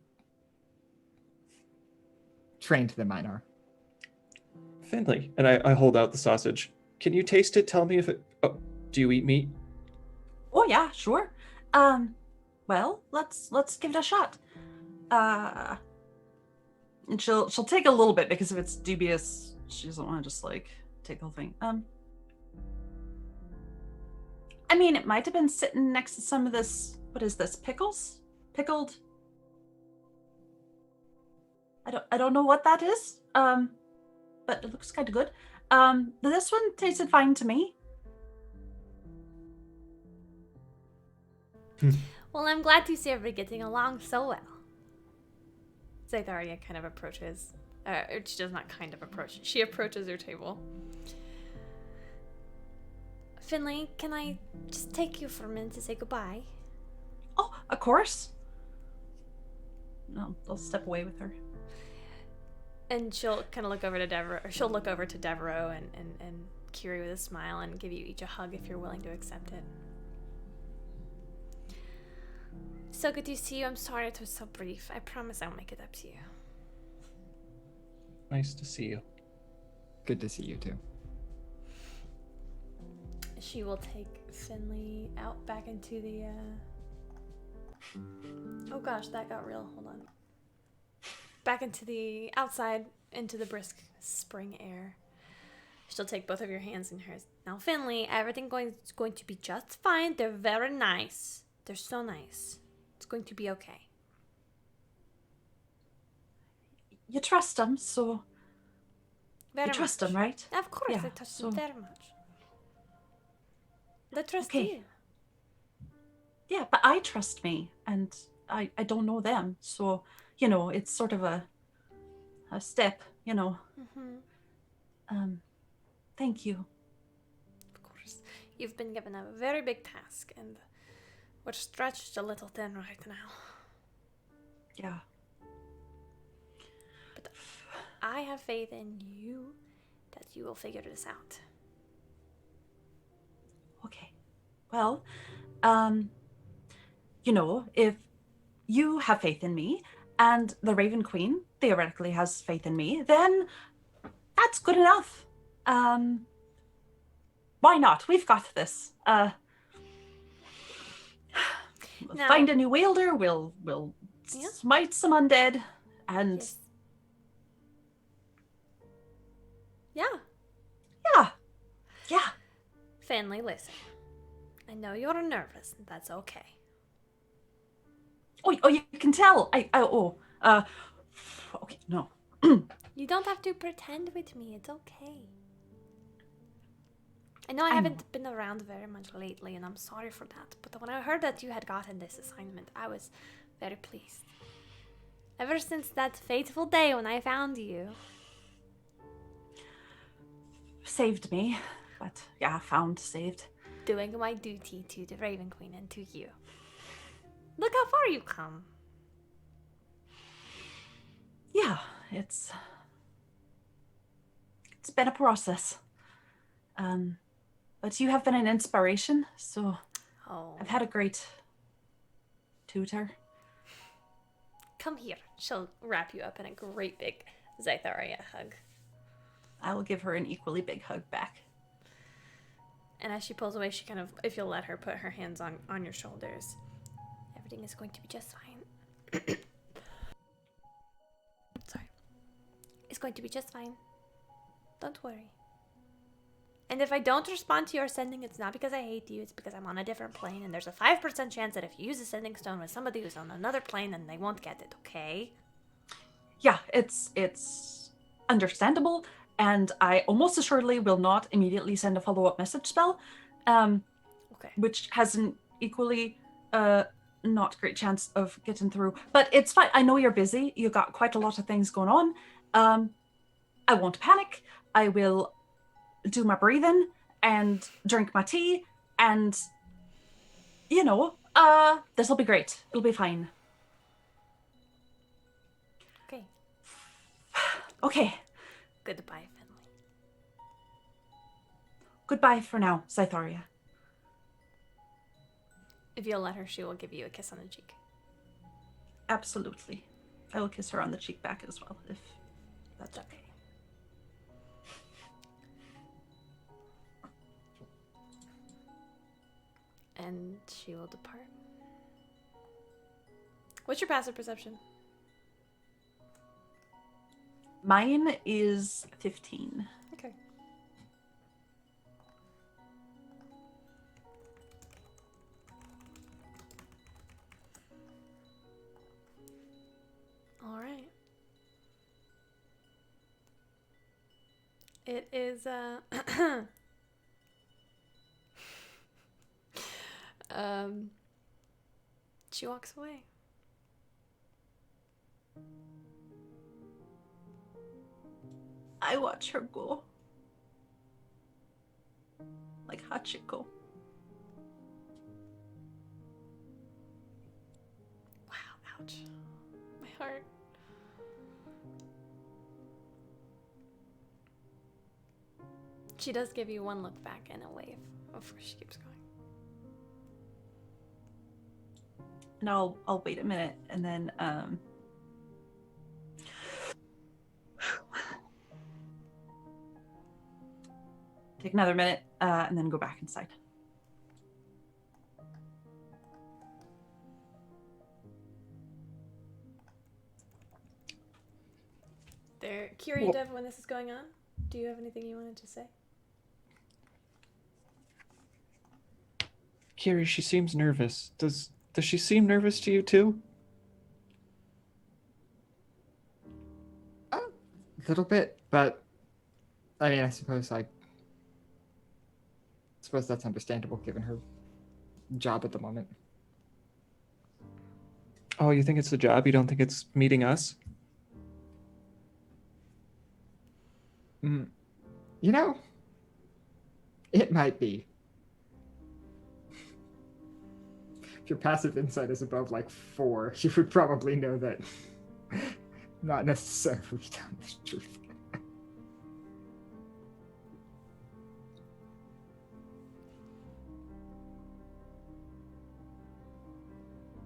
trained than mine are. Finley, and I hold out the sausage. Can you taste it? Tell me if it... Oh, do you eat meat? Oh yeah, sure. Well, let's give it a shot. And she'll take a little bit because if it's dubious, she doesn't want to just like take the whole thing. I mean, it might have been sitting next to some of this. What is this? Pickles? Pickled? I don't know what that is. But it looks kind of good. This one tasted fine to me. Well, I'm glad to see everybody getting along so well. Zaitharia kind of approaches, or she does not kind of approach, she approaches her table. Finley, can I just take you for a minute to say goodbye? Oh, of course. No, I'll step away with her. And she'll kind of look over to Devereaux, or she'll look over to Devereaux and Curie with a smile and give you each a hug if you're willing to accept it. So good to see you. I'm sorry it was so brief. I promise I'll make it up to you. Nice to see you. Good to see you too. She will take Finley out back into the, Oh gosh, that got real. Hold on. Back into the outside, into the brisk spring air. She'll take both of your hands in hers. Now, Finley, everything is going to be just fine. They're very nice. They're so nice. It's going to be okay. You trust him, so Very you trust much. him, right? Of course, Yeah, I trust so- him very much. They trust Okay. you. Yeah, but I trust me, and I don't know them, so you know it's sort of a step, you know. Thank you. Of course. You've been given a very big task, and we're stretched a little thin right now. Yeah. I have faith in you that you will figure this out. Okay. Well, you know, if you have faith in me and the Raven Queen theoretically has faith in me, then that's good enough. Why not? We've got this. Now- Find a new wielder, we'll Yeah. smite some undead, and Yes. Yeah. yeah. Finley, listen. I know you're nervous, and that's okay. Oh, you can tell. Okay, no. You don't have to pretend with me. It's okay. I know I I haven't know. been around very much lately, and I'm sorry for that. But when I heard that you had gotten this assignment, I was very pleased. Ever since that fateful day when I found you. Saved me, but yeah, saved. Doing my duty to the Raven Queen and to you. Look how far you've come. Yeah, it's been a process. But you have been an inspiration, so Oh, I've had a great tutor. come here. She'll wrap you up in a great big Zytharia hug. I will give her an equally big hug back. And as she pulls away, she kind of, if you'll let her, put her hands on your shoulders. Everything is going to be just fine. Sorry. It's going to be just fine. Don't worry. And if I don't respond to your sending, it's not because I hate you, it's because I'm on a different plane, and there's a 5% chance that if you use a sending stone with somebody who's on another plane, then they won't get it, okay? Yeah, it's understandable, and I almost assuredly will not immediately send a follow-up message spell, Okay. which has an equally not great chance of getting through. But it's fine. I know you're busy. You got quite a lot of things going on. I won't panic. I will do my breathing and drink my tea, and you know, this'll be great. It'll be fine. Okay. Okay. Goodbye, Finley. Goodbye for now, Scytharia. If you'll let her, she will give you a kiss on the cheek. Absolutely. I will kiss her on the cheek back as well, if that's okay. And she will depart. What's your passive perception? Mine is 15. Okay. All right. It is she walks away. I watch her go. Like Hachiko. Wow, ouch. My heart. She does give you one look back and a wave before she keeps going. And I'll wait a minute and then take another minute and then go back inside. There, Kiri and Dev, when this is going on, do you have anything you wanted to say? Kiri, she seems nervous. Does Does she seem nervous to you too? A little bit, but I mean, I suppose that's understandable given her job at the moment. Oh, you think it's the job? You don't think it's meeting us? Mm, you know, it might be. If your passive insight is above like 4, you would probably know that. Not necessarily telling the truth.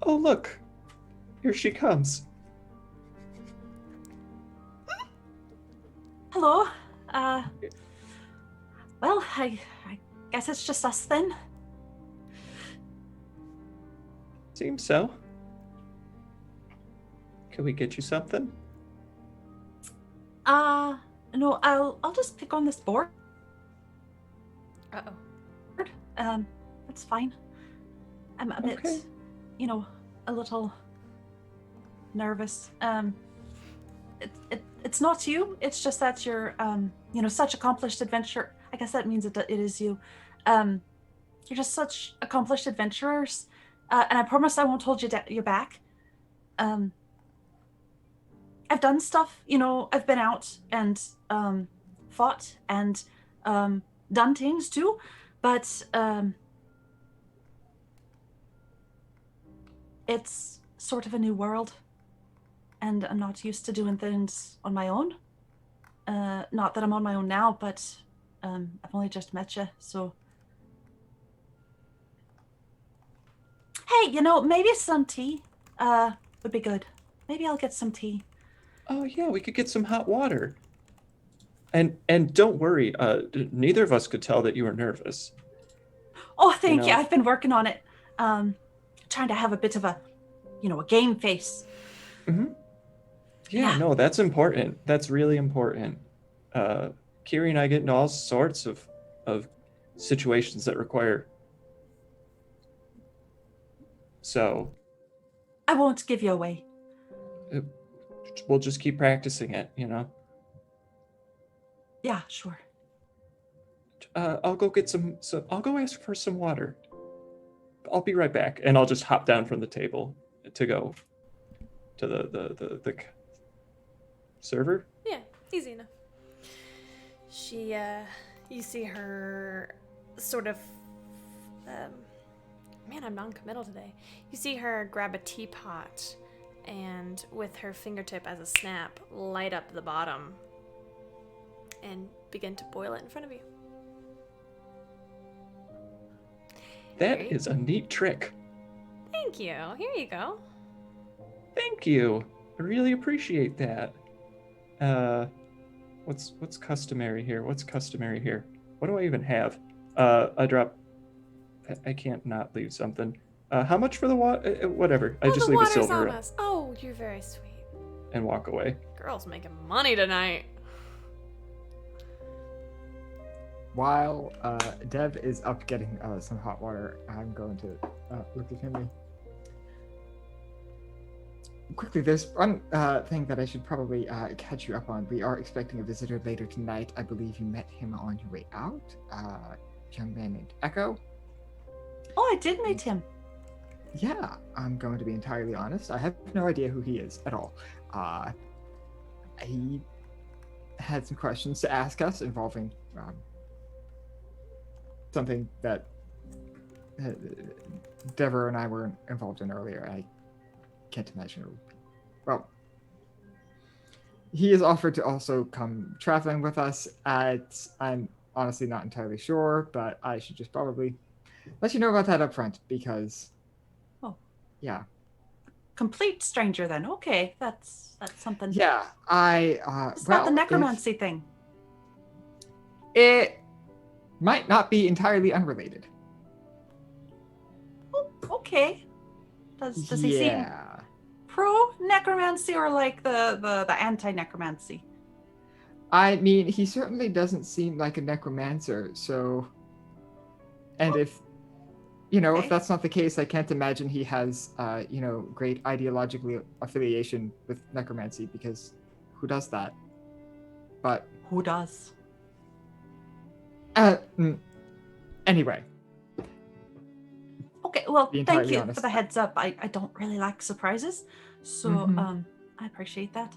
Oh, look. Here she comes. Hello. Well, I guess it's just us then. Seems so. Can we get you something? No, I'll just pick on this board. Uh-oh. That's fine. I'm a bit, Okay. A little nervous. It's not you. It's just that you're, such accomplished adventurer. I guess that means it is you. You're just such accomplished adventurers. And I promise I won't hold you back. I've done stuff, I've been out and fought and done things too, but it's sort of a new world, and I'm not used to doing things on my own. Not that I'm on my own now, but I've only just met you, so. Hey, maybe some tea would be good. Maybe I'll get some tea. Oh yeah, we could get some hot water. And don't worry, neither of us could tell that you were nervous. Oh, thank you. know. I've been working on it. Trying to have a bit of a game face. Mm-hmm. Yeah. Yeah, no, that's important. That's really important. Kiri and I get in all sorts of situations that require. So I won't give you away. we'll just keep practicing it, Yeah, sure. I'll go get some. So I'll go ask for some water. I'll be right back, and I'll just hop down from the table to go to the server. Yeah, easy enough. She, you see her sort of, man, I'm non-committal today. You see her grab a teapot and with her fingertip as a snap, light up the bottom and begin to boil it in front of you. That Great. is a neat trick. Thank you. Here you go. Thank you. I really appreciate that. What's customary here? What's customary here? What do I even have? I can't not leave something. How much for the water? Whatever. I Oh, just the leave a water's silver on us. Oh, you're very sweet. and walk away. Girl's making money tonight. While Dev is up getting some hot water, I'm going to look at Henry. Quickly, there's one thing that I should probably catch you up on. We are expecting a visitor later tonight. I believe you met him on your way out. Young man named Echo. Oh, I did meet him. Yeah, I'm going to be entirely honest. I have no idea who he is at all. He had some questions to ask us involving something that Deborah and I were involved in earlier. I can't imagine it would be. Well, he has offered to also come traveling with us. I'm honestly not entirely sure, but I should just probably let you know about that up front because, yeah. Complete stranger then. Okay, that's something. Yeah, It's not the necromancy thing. It might not be entirely unrelated. Oh, okay. Does he seem Yeah. pro necromancy or like the anti necromancy? I mean, he certainly doesn't seem like a necromancer, so... And if You know, Okay. if that's not the case, I can't imagine he has, great ideological affiliation with necromancy, because who does that? But, Who does? uh, mm, anyway, Okay, well, be thank entirely you honest, for the heads up. I don't really like surprises, so Mhm. I appreciate that.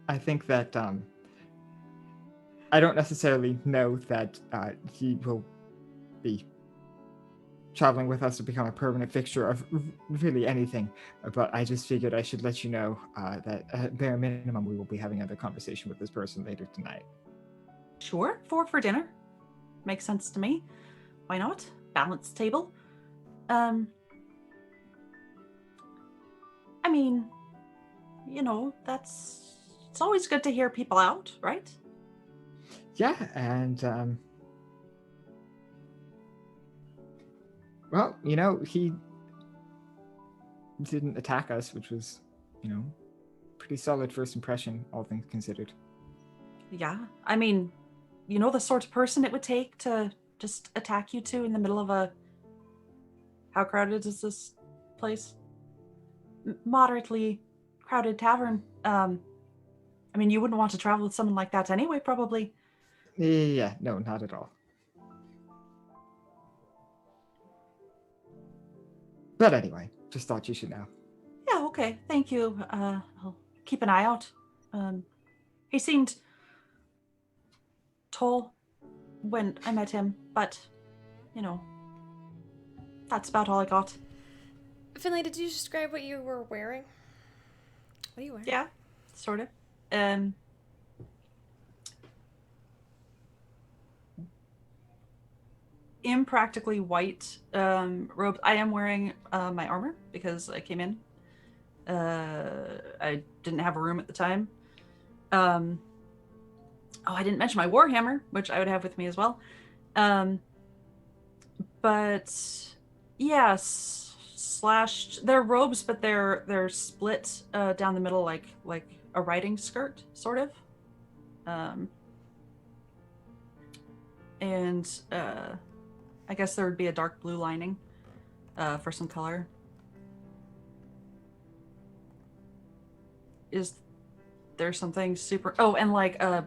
I think that, I don't necessarily know that he will be traveling with us to become a permanent fixture of really anything, but I just figured I should let you know that at bare minimum we will be having another conversation with this person later tonight. Sure, for dinner. Makes sense to me. Why not? Balanced table. I mean, it's always good to hear people out, right? Yeah, and well, he didn't attack us, which was, pretty solid first impression, all things considered. Yeah. I mean, the sort of person it would take to just attack you two in the middle of a. How crowded is this place? Moderately crowded tavern. I mean, you wouldn't want to travel with someone like that anyway, probably. Yeah, no, not at all. But anyway, just thought you should know. Yeah, okay. Thank you. I'll keep an eye out. He seemed tall when I met him, but, that's about all I got. Finley, did you describe what you were wearing? What are you wearing? Yeah, sort of. Impractically white robe. I am wearing my armor because I came in. I didn't have a room at the time. I didn't mention my warhammer, which I would have with me as well. But yes, slashed. They're robes, but they're split down the middle, like a riding skirt, sort of. And I guess there would be a dark blue lining for some color. Is there something super? Oh, and like a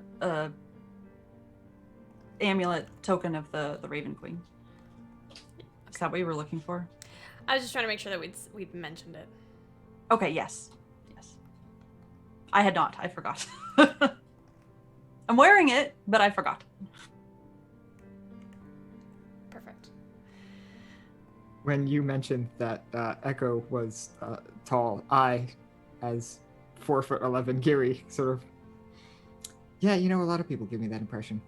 amulet token of the Raven Queen. Is that what you were looking for? I was just trying to make sure that we'd mentioned it. Okay, yes. I had not. I forgot. I'm wearing it, but I forgot. Perfect. When you mentioned that Echo was tall, I, as 4'11" Giri, sort of. Yeah, a lot of people give me that impression.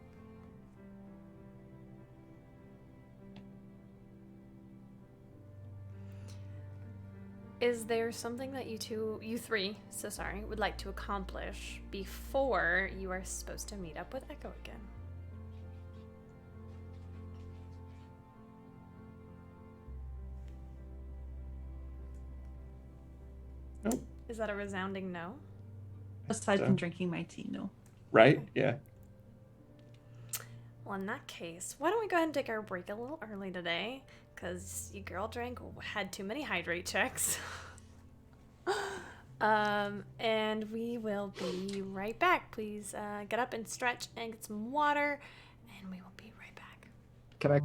Is there something that you three, would like to accomplish before you are supposed to meet up with Echo again? Nope. Is that a resounding no? Aside So- from drinking my tea, no. Right? Yeah. Well, in that case, why don't we go ahead and take our break a little early today? Because you girl had too many hydrate checks. And we will be right back. Please get up and stretch and get some water, and we will be right back. Can I?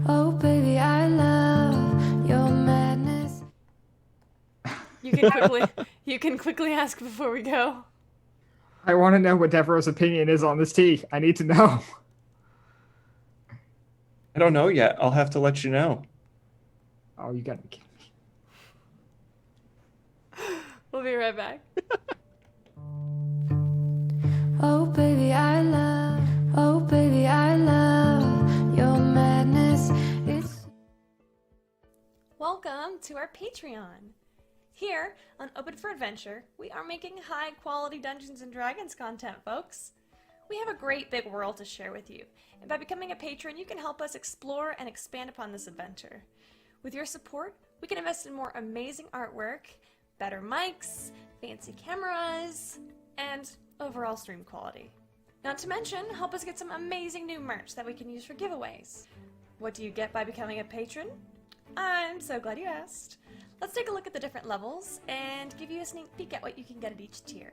Oh, baby, I love your madness. You can quickly ask before we go. I want to know what Devereaux's opinion is on this tea. I need to know. I don't know yet. I'll have to let you know. Oh, you gotta be kidding me. We'll be right back. Oh, baby, I love your madness. It's Welcome to our Patreon. Here on Open for Adventure, we are making high quality Dungeons and Dragons content, folks. We have a great big world to share with you, and by becoming a patron, you can help us explore and expand upon this adventure. With your support, we can invest in more amazing artwork, better mics, fancy cameras, and overall stream quality. Not to mention, help us get some amazing new merch that we can use for giveaways. What do you get by becoming a patron? I'm so glad you asked. Let's take a look at the different levels and give you a sneak peek at what you can get at each tier.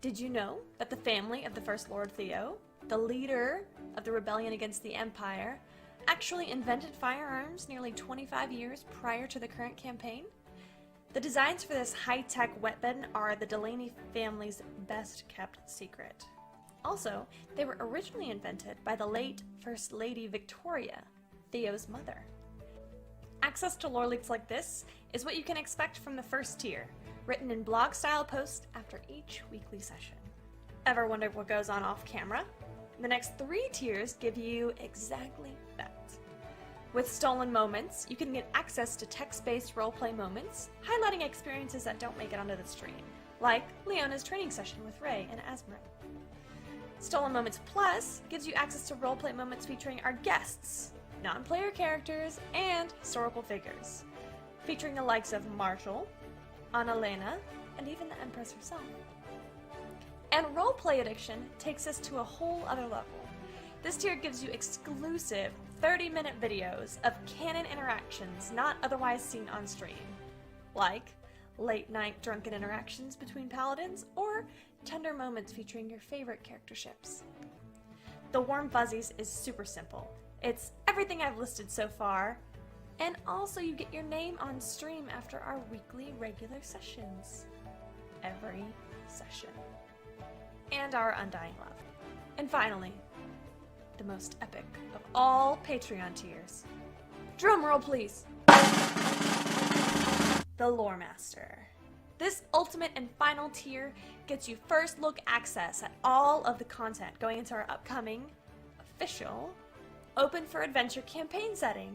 Did you know that the family of the First Lord Theo, the leader of the rebellion against the Empire, actually invented firearms nearly 25 years prior to the current campaign? The designs for this high-tech weapon are the Delaney family's best-kept secret. Also, they were originally invented by the late First Lady Victoria, Theo's mother. Access to lore leaks like this is what you can expect from the first tier, written in blog-style posts after each weekly session. Ever wondered what goes on off-camera? The next 3 tiers give you exactly that. With Stolen Moments, you can get access to text-based roleplay moments, highlighting experiences that don't make it onto the stream, like Leona's training session with Ray and Asmar. Stolen Moments Plus gives you access to roleplay moments featuring our guests, non-player characters, and historical figures, featuring the likes of Marshall, Annalena, and even the Empress herself. And Roleplay Addiction takes us to a whole other level. This tier gives you exclusive 30-minute videos of canon interactions not otherwise seen on stream, like late-night drunken interactions between paladins or tender moments featuring your favorite character ships. The Warm Fuzzies is super simple. It's everything I've listed so far, and also you get your name on stream after our weekly regular sessions. Every session. And our undying love. And finally, the most epic of all Patreon tiers. Drum roll, please. The Lore Master. This ultimate and final tier gets you first look access at all of the content going into our upcoming, official, open for adventure campaign setting.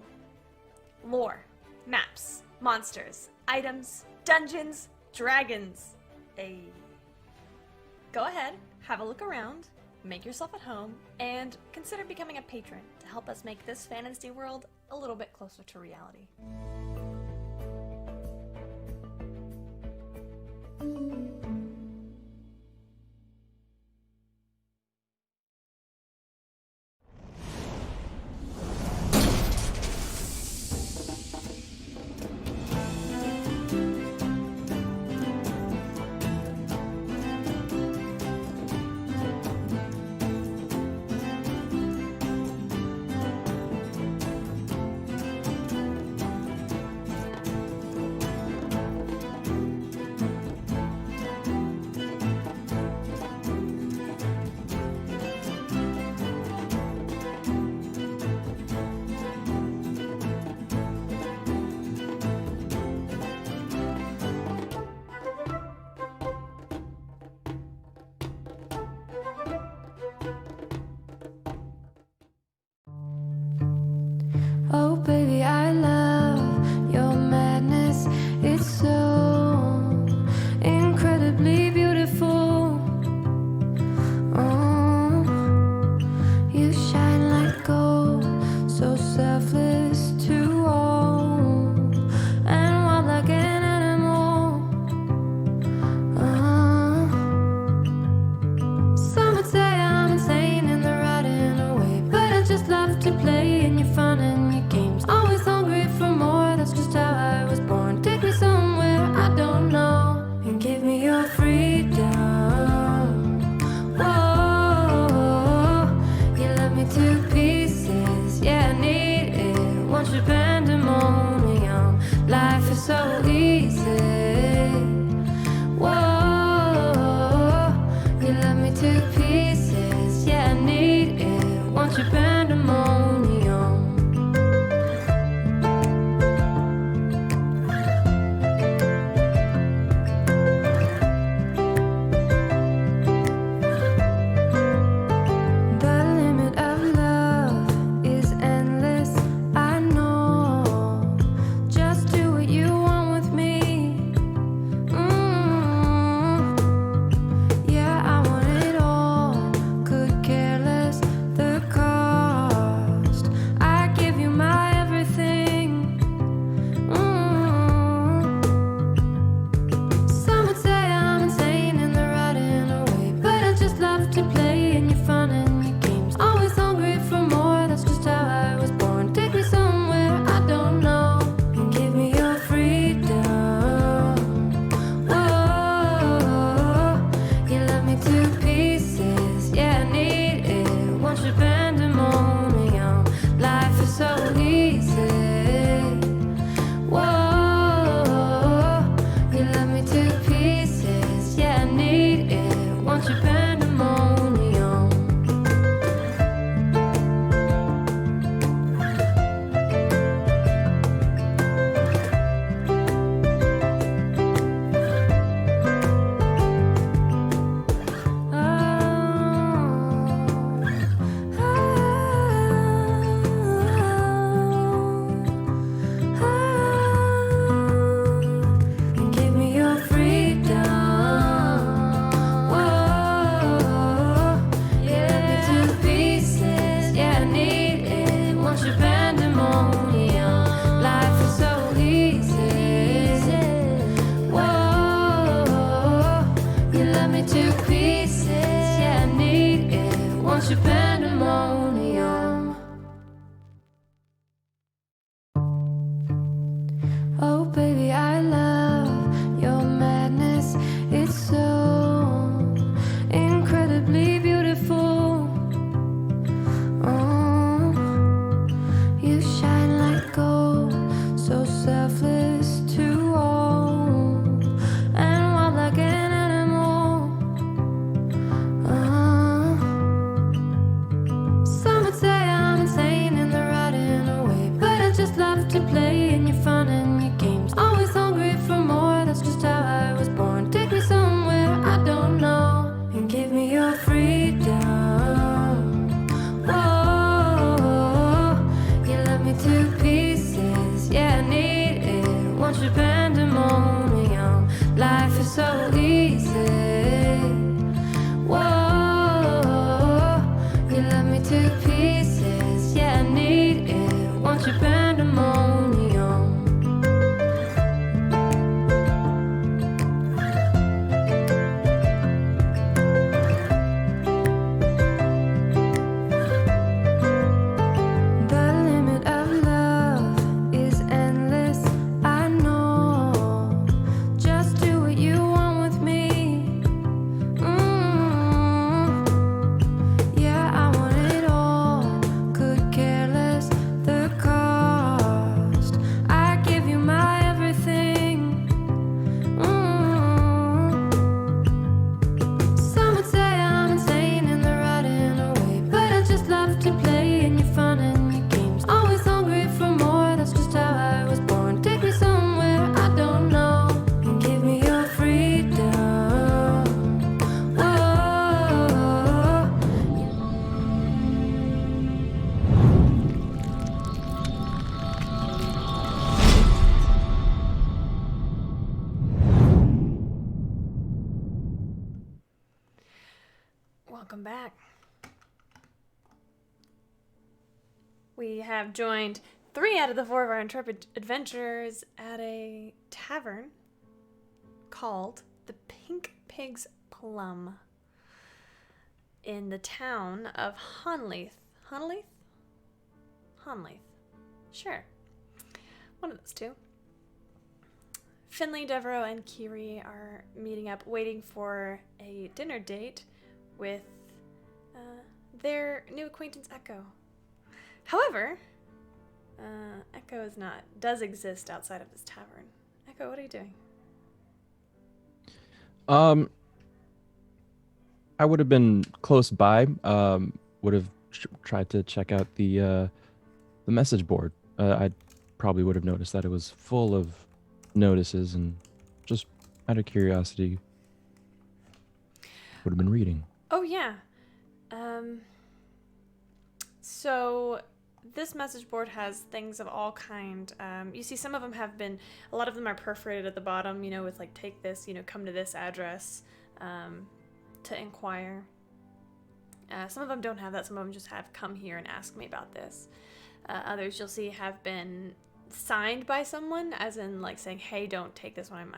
Lore, maps, monsters, items, dungeons, dragons. Go ahead, have a look around, make yourself at home, and consider becoming a patron to help us make this fantasy world a little bit closer to reality. pandemonium. Oh, baby, I love your madness. It's so incredibly beautiful. Oh, you shine like gold, so selfless to all, and wild like an animal. Some would say I'm insane in the right in a way, but I just love to play in your fun and your games. Always hungry for more, that's just how I was born. Take me somewhere I don't know, and give me your freedom. Whoa, you love me to pieces, yeah, I need it. Want your pandemonium, life is so easy. Whoa, you love me to pieces, yeah, I need it. Want your pandemonium. The limit of love is endless, I know. Just do what you want with me. Yeah, I want it all. Could care less the cost. I give you my everything. Some would say I'm insane in the right in a way, but I just love to play in your fun and your games. Always hungry for more, that's just how I was born. Take me somewhere I don't know, and give me your freedom. Whoa. Welcome back. We have joined 3 out of the 4 of our intrepid adventurers at a tavern called the Pink Pig's Plum in the town of Honleith. Honleith? Honleith. Sure. One of those two. Finley, Devereaux, and Kiri are meeting up, waiting for a dinner date with their new acquaintance Echo. However, Echo does exist outside of this tavern. Echo, what are you doing? I would have been close by. Would have tried to check out the message board. I probably would have noticed that it was full of notices, and just out of curiosity, would have been reading. Oh, yeah. So this message board has things of all kind. You see some of them a lot of them are perforated at the bottom, with like, take this, come to this address to inquire. Some of them don't have that. Some of them just have come here and ask me about this. Others you'll see have been signed by someone, as in like saying, hey, don't take this one,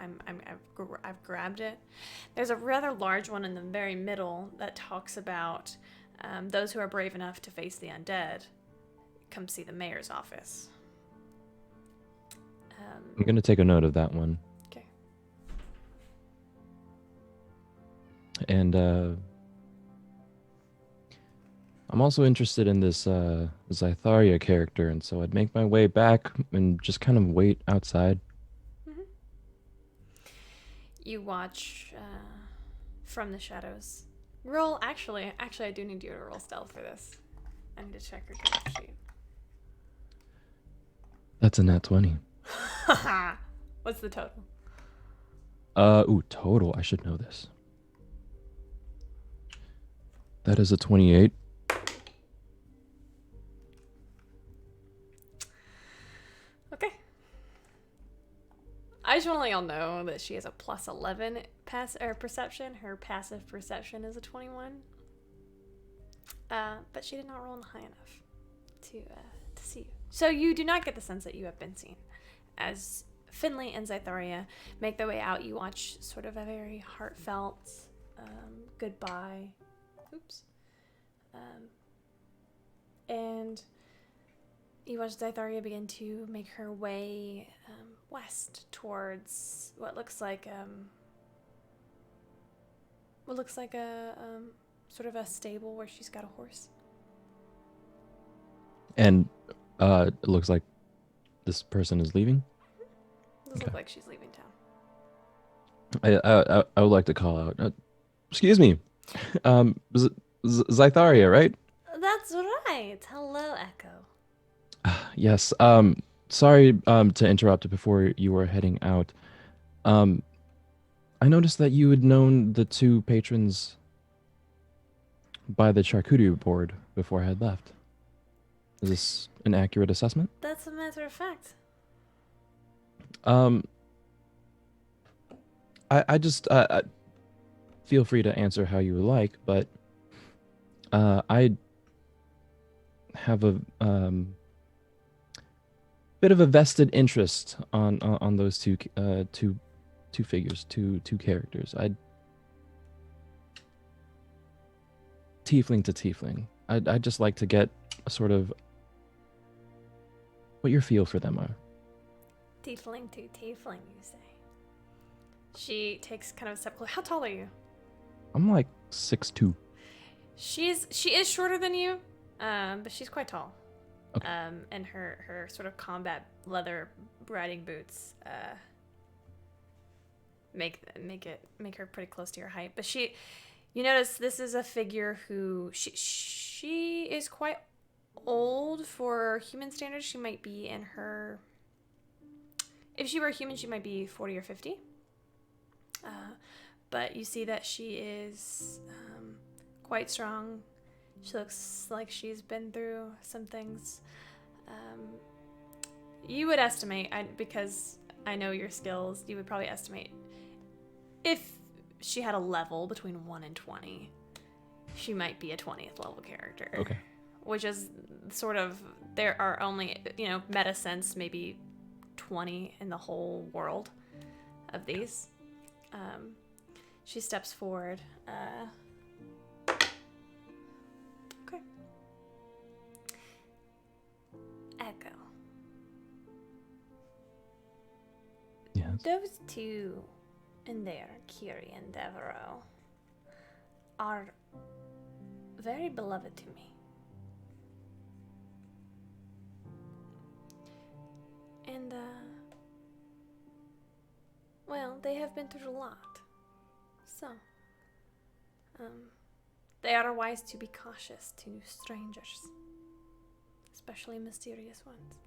I've grabbed it. There's a rather large one in the very middle that talks about those who are brave enough to face the undead, come see the mayor's office. I'm going to take a note of that one. Okay. And I'm also interested in this Zytharia character, and so I'd make my way back and just kind of wait outside. Mm-hmm. You watch from the shadows. Roll, actually, I do need you to roll stealth for this. I need to check your character sheet. That's a nat 20. What's the total? Total. I should know this. That is a 28. Okay. I just want to let y'all know that she has a plus 11 perception. Her passive perception is a 21. But she did not roll high enough to see you. So you do not get the sense that you have been seen. As Finley and Zytharia make their way out, you watch sort of a very heartfelt goodbye. You watch Zytharia begin to make her way west towards what looks like a sort of a stable where she's got a horse. And it looks like this person is leaving. Does Okay. look like she's leaving town. I would like to call out. Excuse me, Zytharia, right? That's right. Hello, Echo. Yes. Sorry to interrupt before you were heading out. I noticed that you had known the two patrons by the charcuterie board before I had left. Is this an accurate assessment? That's a matter of fact. I just feel free to answer how you would like, but I have a bit of a vested interest on those two figures, two characters. Tiefling to tiefling. I'd just like to get a sort of what your feel for them are. Tiefling to tiefling, you say. She takes kind of a step closer. How tall are you? I'm like 6'2". She is shorter than you, but she's quite tall. Okay. And her sort of combat leather riding boots make her pretty close to your height. But you notice this is a figure who she is quite old for human standards. She might be in her, if she were a human, she might be 40 or 50. But you see that she is quite strong. She looks like she's been through some things. You would estimate, because I know your skills, you would probably estimate if she had a level between 1 and 20, she might be a 20th level character. Okay. Which is sort of, there are only, meta sense, maybe 20 in the whole world of these. She steps forward. Okay. Echo. Yes. Those two in there, Kiri and Devereaux, are very beloved to me. And, well, they have been through a lot. So, they are wise to be cautious to strangers, especially mysterious ones,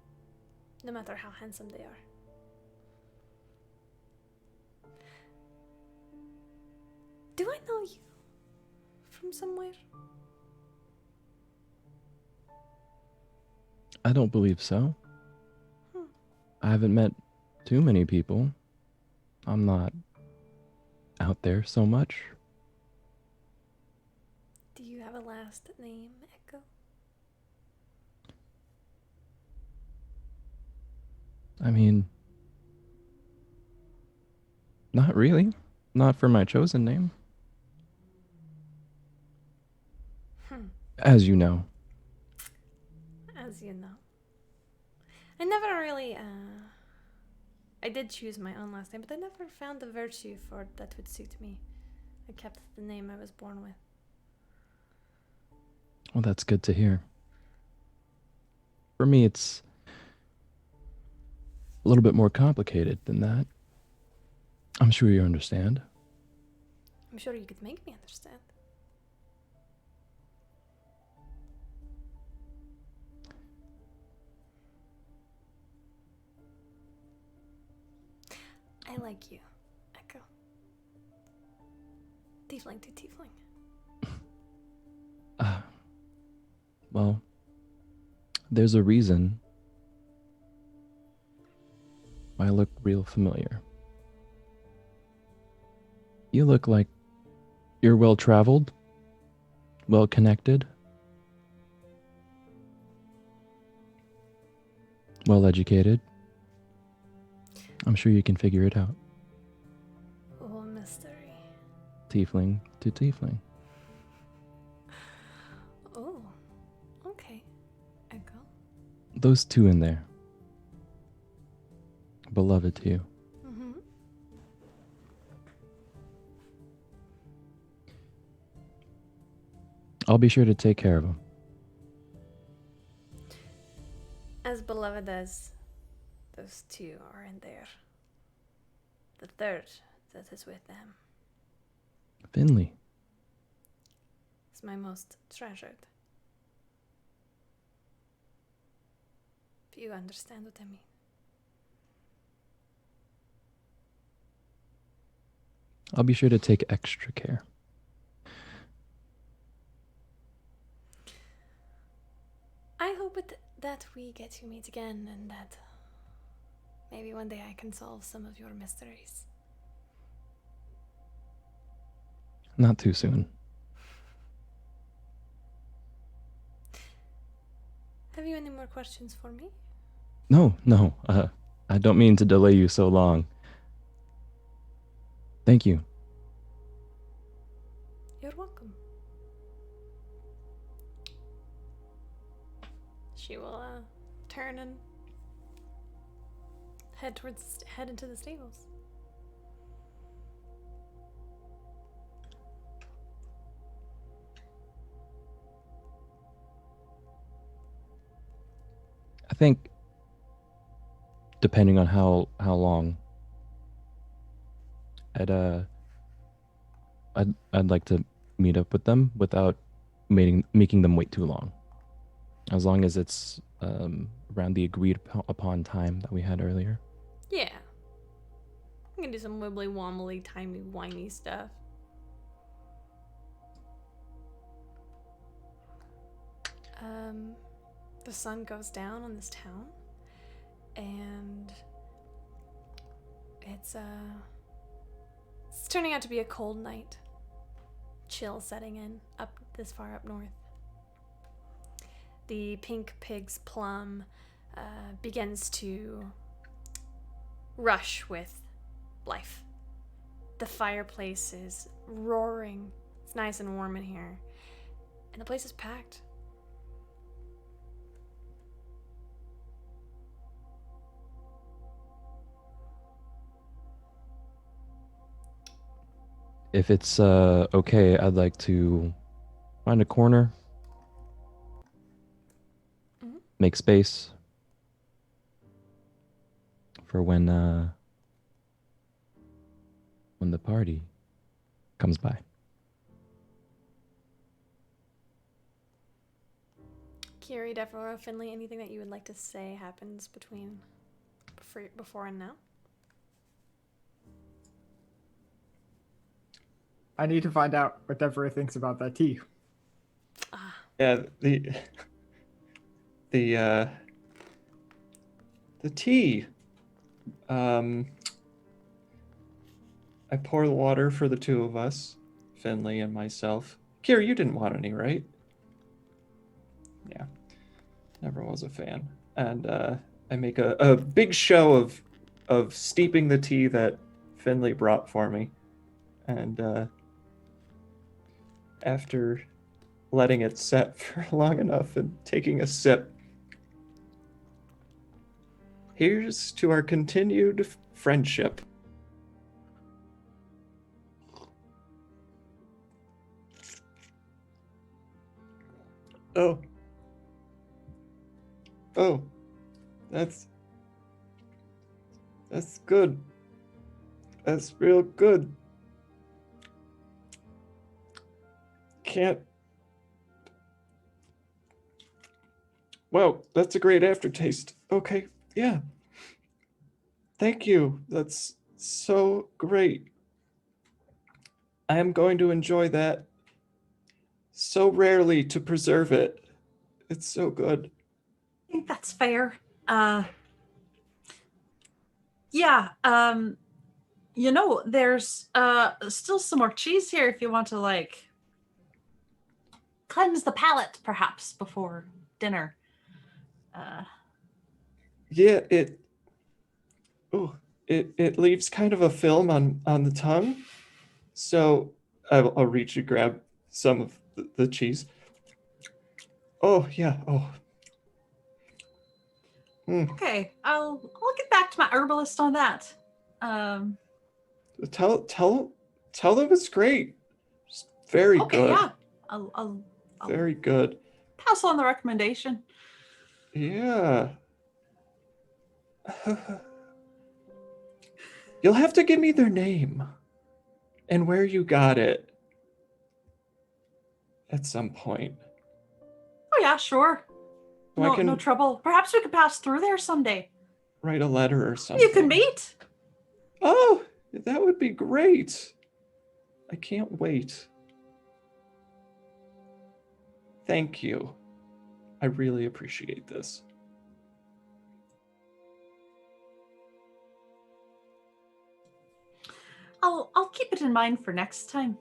no matter how handsome they are. Do I know you from somewhere? I don't believe so. I haven't met too many people. I'm not out there so much. Do you have a last name, Echo? I mean, not really. Not for my chosen name. As you know. As you know. I never really, I did choose my own last name, but I never found the virtue for that would suit me. I kept the name I was born with. Well, that's good to hear. For me, it's a little bit more complicated than that. I'm sure you understand. I'm sure you could make me understand. I like you, Echo. Tiefling to tiefling. Well, there's a reason why I look real familiar. You look like you're well-traveled, well-connected, well-educated. I'm sure you can figure it out. Oh, mystery. Tiefling to tiefling. Oh, okay, Echo. those two in there. Beloved to you. Mm-hmm. I'll be sure to take care of them. As beloved as those two are in there, the third that is with them Finley. is my most treasured. If you understand what I mean. I'll be sure to take extra care. I hope that we get to meet again and that maybe one day I can solve some of your mysteries. Not too soon. Have you any more questions for me? No. I don't mean to delay you so long. Thank you. You're welcome. She will turn and head into the stables. I think, depending on how long, I'd like to meet up with them without making them wait too long. As long as it's around the agreed upon time that we had earlier. Yeah. I can do some wibbly wobbly, timey wimey stuff. The sun goes down on this town, and it's turning out to be a cold night. Chill setting in up this far up north. The pink pig's plum begins to rush with life. The fireplace is roaring. It's nice and warm in here, and the place is packed. If it's okay, I'd like to find a corner, make space for when the party comes by. Kiri, Devereaux, Finley, anything that you would like to say happens before and now? I need to find out what Deborah thinks about that tea. Yeah, the tea. I pour the water for the two of us, Finley and myself. Kira, you didn't want any, right? Yeah, never was a fan. And I make a big show of steeping the tea that Finley brought for me. And after letting it set for long enough and taking a sip, here's to our continued friendship. Oh, that's good. That's real good. Can't. Wow, that's a great aftertaste. Okay, yeah. Thank you. That's so great. I am going to enjoy that so rarely to preserve it. It's so good. I think that's fair. Yeah, there's still some more cheese here if you want to like cleanse the palate perhaps before dinner. Yeah, it leaves kind of a film on the tongue. So I'll reach and grab some of the cheese. Oh, yeah. Oh. Okay, I'll get back to my herbalist on that. Tell them it's great. It's very Okay, good. yeah. I'll Very good. pass on the recommendation. Yeah. You'll have to give me their name and where you got it at some point. Oh yeah, sure. So I No, can no trouble. Perhaps we could pass through there someday. write a letter or something. You can meet. Oh, that would be great. I can't wait. Thank you. I really appreciate this. I'll keep it in mind for next time.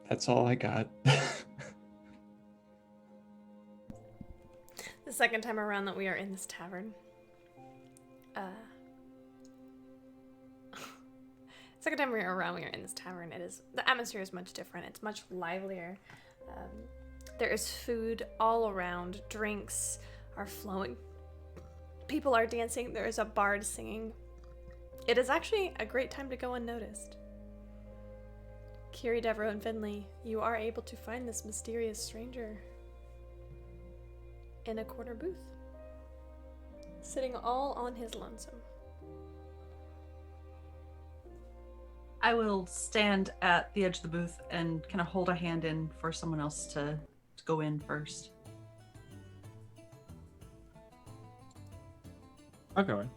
That's all I got. The second time around that we are in this tavern. Second time around we are in this tavern, the atmosphere is much different. It's much livelier. There is food all around. Drinks are flowing. People are dancing. There is a bard singing. It is actually a great time to go unnoticed. Kiri, Devereaux, and Finley, you are able to find this mysterious stranger in a corner booth, sitting all on his lonesome. I will stand at the edge of the booth and kind of hold a hand in for someone else to go in first. I'll go in.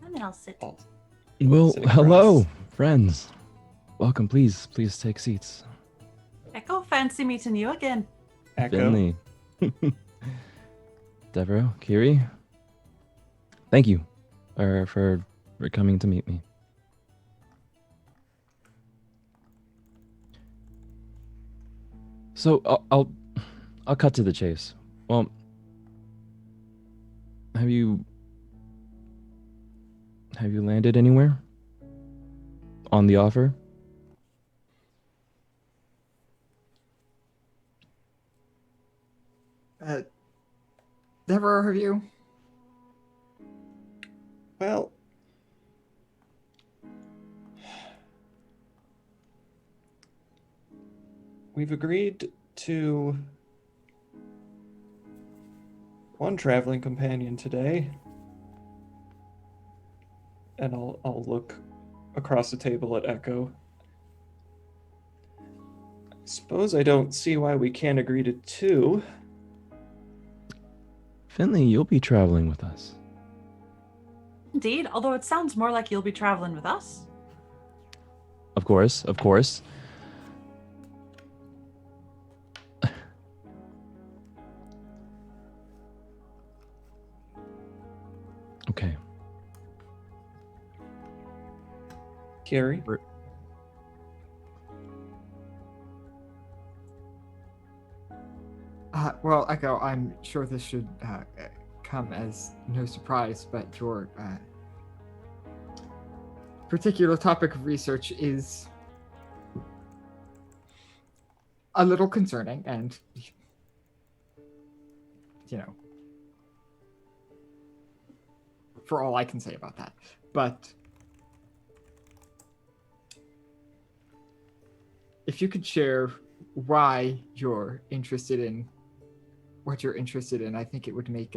And then I'll sit. Oh, Well, Sitting hello, across. friends. Welcome, please take seats. Echo, fancy meeting you again. Echo. Finley. Devereaux, Kiri. Thank you for coming to meet me. So I'll cut to the chase. Well, have you landed anywhere on the offer? Devereaux, have you? Well, we've agreed to one traveling companion today. And I'll look across the table at Echo. I suppose I don't see why we can't agree to two. Finley, you'll be traveling with us. Indeed, although it sounds more like you'll be traveling with us. Of course, of course. Okay. Kiri? Well, Echo, I'm sure this should come as no surprise, but your particular topic of research is a little concerning, and for all I can say about that. But if you could share why you're interested in what you're interested in, I think it would make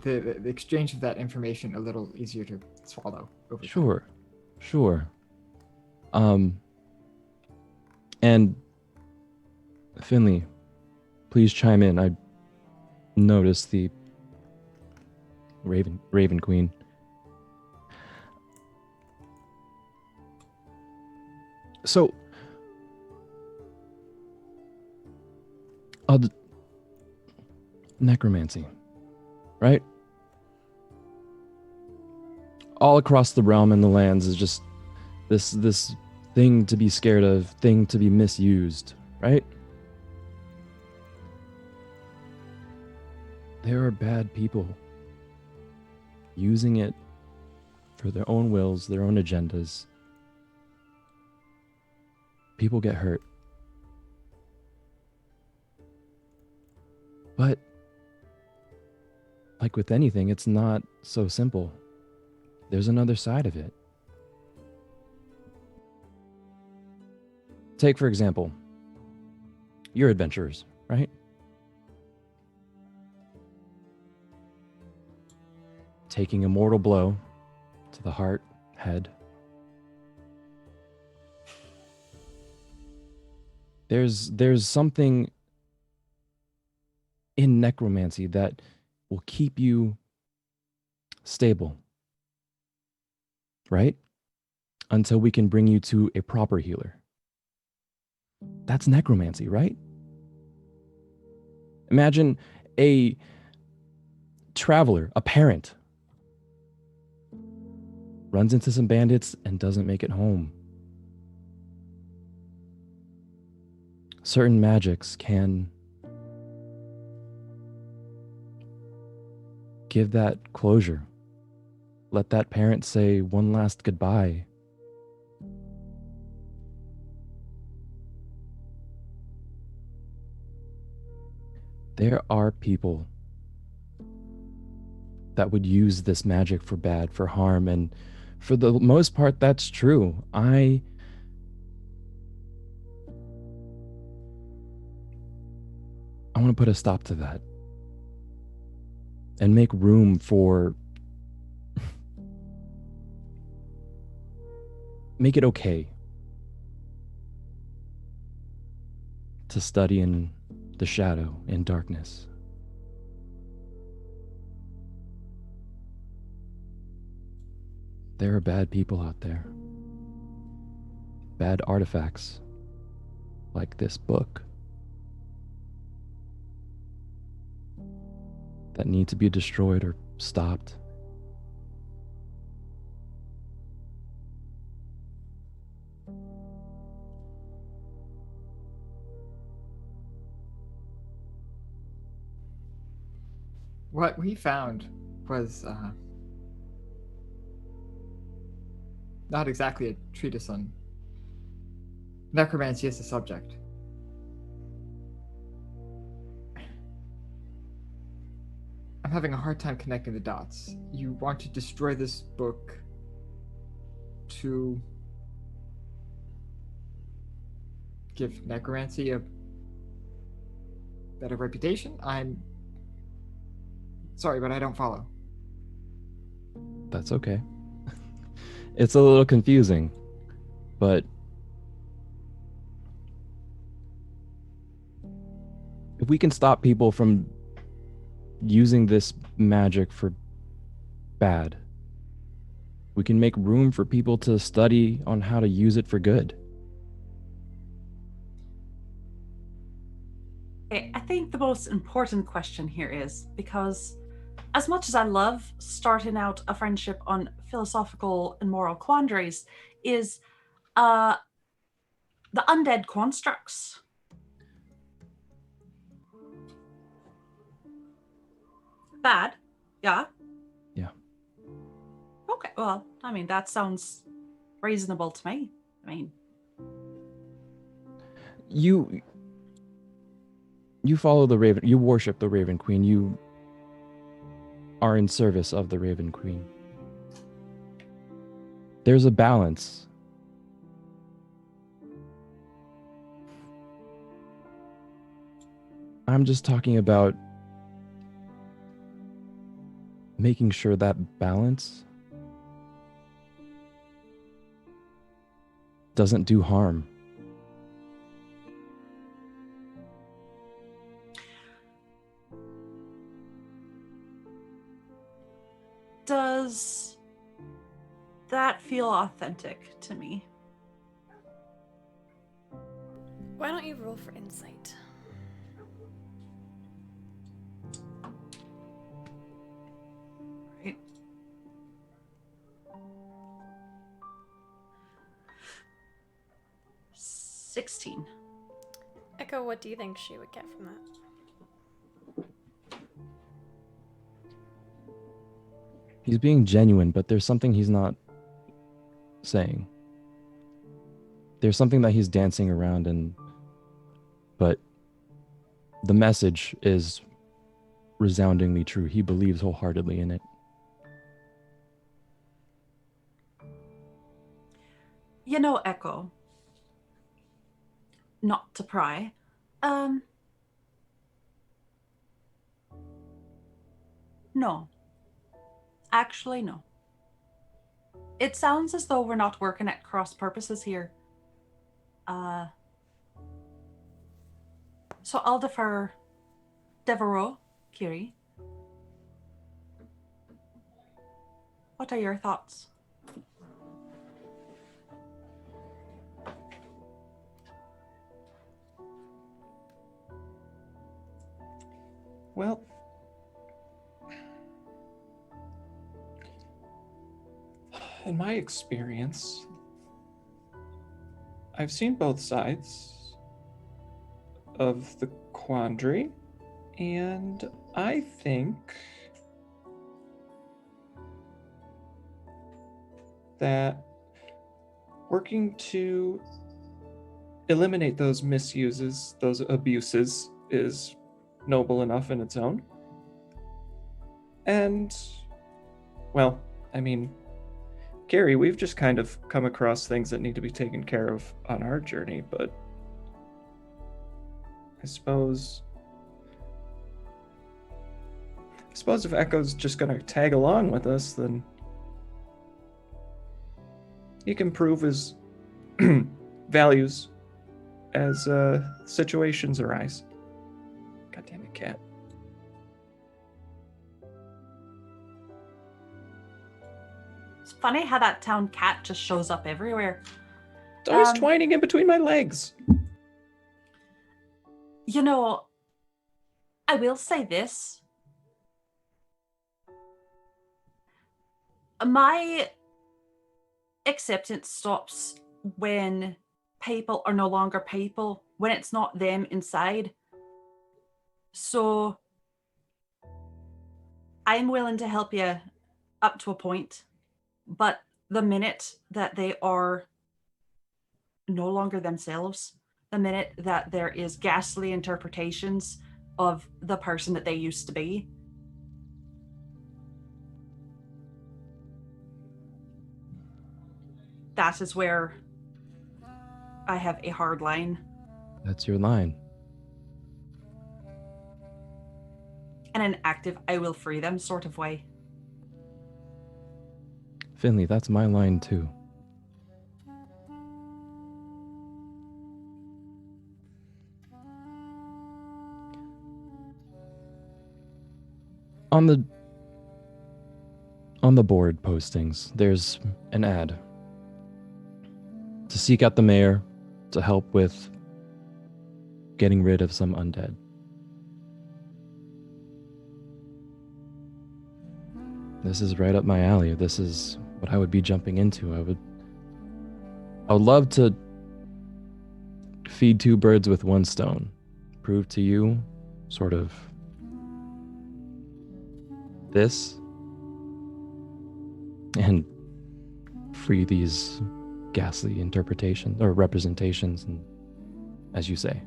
the exchange of that information a little easier to swallow over time. Sure. And Finley, please chime in. I noticed the Raven Queen. So, necromancy, right? All across the realm and the lands is just this thing to be scared of, thing to be misused, right? There are bad people using it for their own wills, their own agendas. People get hurt. But like with anything, it's not so simple. There's another side of it. Take, for example, you're adventurers, right? Taking a mortal blow to the heart, head. There's something in necromancy that will keep you stable, right? Until we can bring you to a proper healer. That's necromancy, right? Imagine a traveler, a parent, runs into some bandits and doesn't make it home. Certain magics can give that closure. Let that parent say one last goodbye. There are people that would use this magic for bad, for harm, and for the most part, that's true. I want to put a stop to that and make room for make it okay to study in the shadow, in darkness. There are bad people out there. Bad artifacts, like this book, that need to be destroyed or stopped. What we found was not exactly a treatise on necromancy as a subject. I'm having a hard time connecting the dots. You want to destroy this book to give necromancy a better reputation? I'm sorry, but I don't follow. That's okay. It's a little confusing, but if we can stop people from using this magic for bad, we can make room for people to study on how to use it for good. Okay, I think the most important question here is, because as much as I love starting out a friendship on philosophical and moral quandaries, is the undead constructs. Bad? Yeah? Yeah. Okay, well, I mean, that sounds reasonable to me. I mean, You follow the Raven, you worship the Raven Queen, you are in service of the Raven Queen. There's a balance. I'm just talking about making sure that balance doesn't do harm. does that feel authentic to me? Why don't you roll for insight? Right. $16. Echo, what do you think she would get from that? He's being genuine, but there's something he's not saying. There's something that he's dancing around, but the message is resoundingly true. He believes wholeheartedly in it. You know, Echo, not to pry, no. Actually, no. It sounds as though we're not working at cross purposes here. So I'll defer. Devereaux, Kiri. What are your thoughts? Well, in my experience, I've seen both sides of the quandary, and I think that working to eliminate those misuses, those abuses, is noble enough in its own. And, well, I mean, Gary, we've just kind of come across things that need to be taken care of on our journey, but I suppose if Echo's just gonna tag along with us, then he can prove his values as situations arise. God damn it, cat. It's funny how that town cat just shows up everywhere. It's always twining in between my legs. You know, I will say this. My acceptance stops when people are no longer people, when it's not them inside. So I'm willing to help you up to a point, but the minute that they are no longer themselves, the minute that there is ghastly interpretations of the person that they used to be, that is where I have a hard line. That's your line. And an active I will free them sort of way. Finley, that's my line too. On the board postings, there's an ad to seek out the mayor to help with getting rid of some undead. This is right up my alley. This is what I would be jumping into. I would love to feed two birds with one stone. Prove to you sort of this and free these ghastly interpretations or representations, and as you say.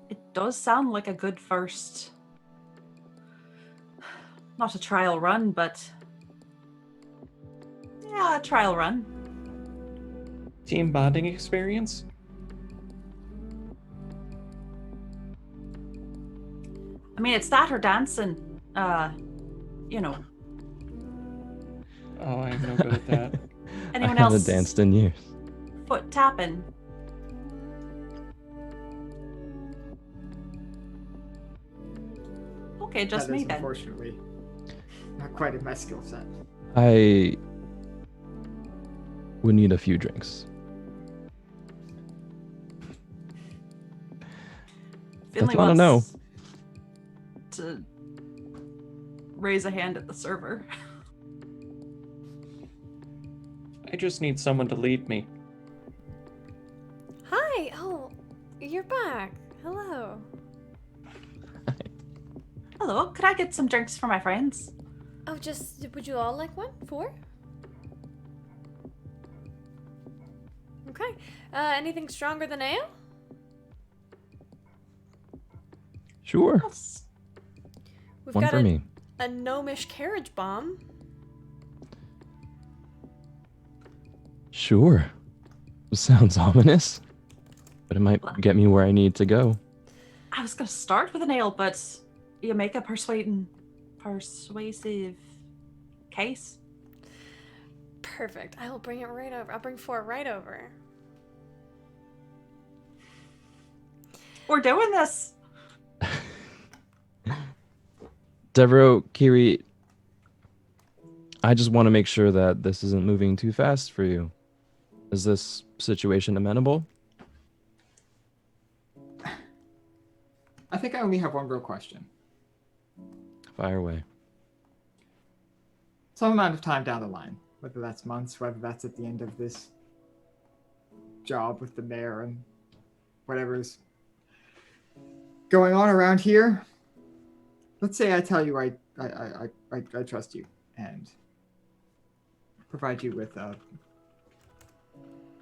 It does sound like a good first, not a trial run, but yeah, a trial run. Team bonding experience? I mean, it's that or dancing, you know. Oh, I'm no good at that. Anyone I haven't else? danced in years. Foot tapping. Okay, just That me is then. unfortunately not quite in my skill set. I would need a few drinks. Finley That's what I know. wants to raise a hand at the server. I just need someone to lead me. Hi. Oh, you're back. Hello. Hello, could I get some drinks for my friends? Oh, would you all like one? 4? Okay. Anything stronger than ale? Sure. Yes. We've One got for me. a gnomish carriage bomb. Sure. Sounds ominous, but it might get me where I need to go. I was gonna start with an ale, but you make a persuasive case. Perfect. I will bring it right over. I'll bring 4 right over. We're doing this. Devereaux, Kiri, I just want to make sure that this isn't moving too fast for you. Is this situation amenable? I think I only have one real question. Fire away. Some amount of time down the line, whether that's months, whether that's at the end of this job with the mayor and whatever's going on around here. Let's say I tell you I trust you and provide you with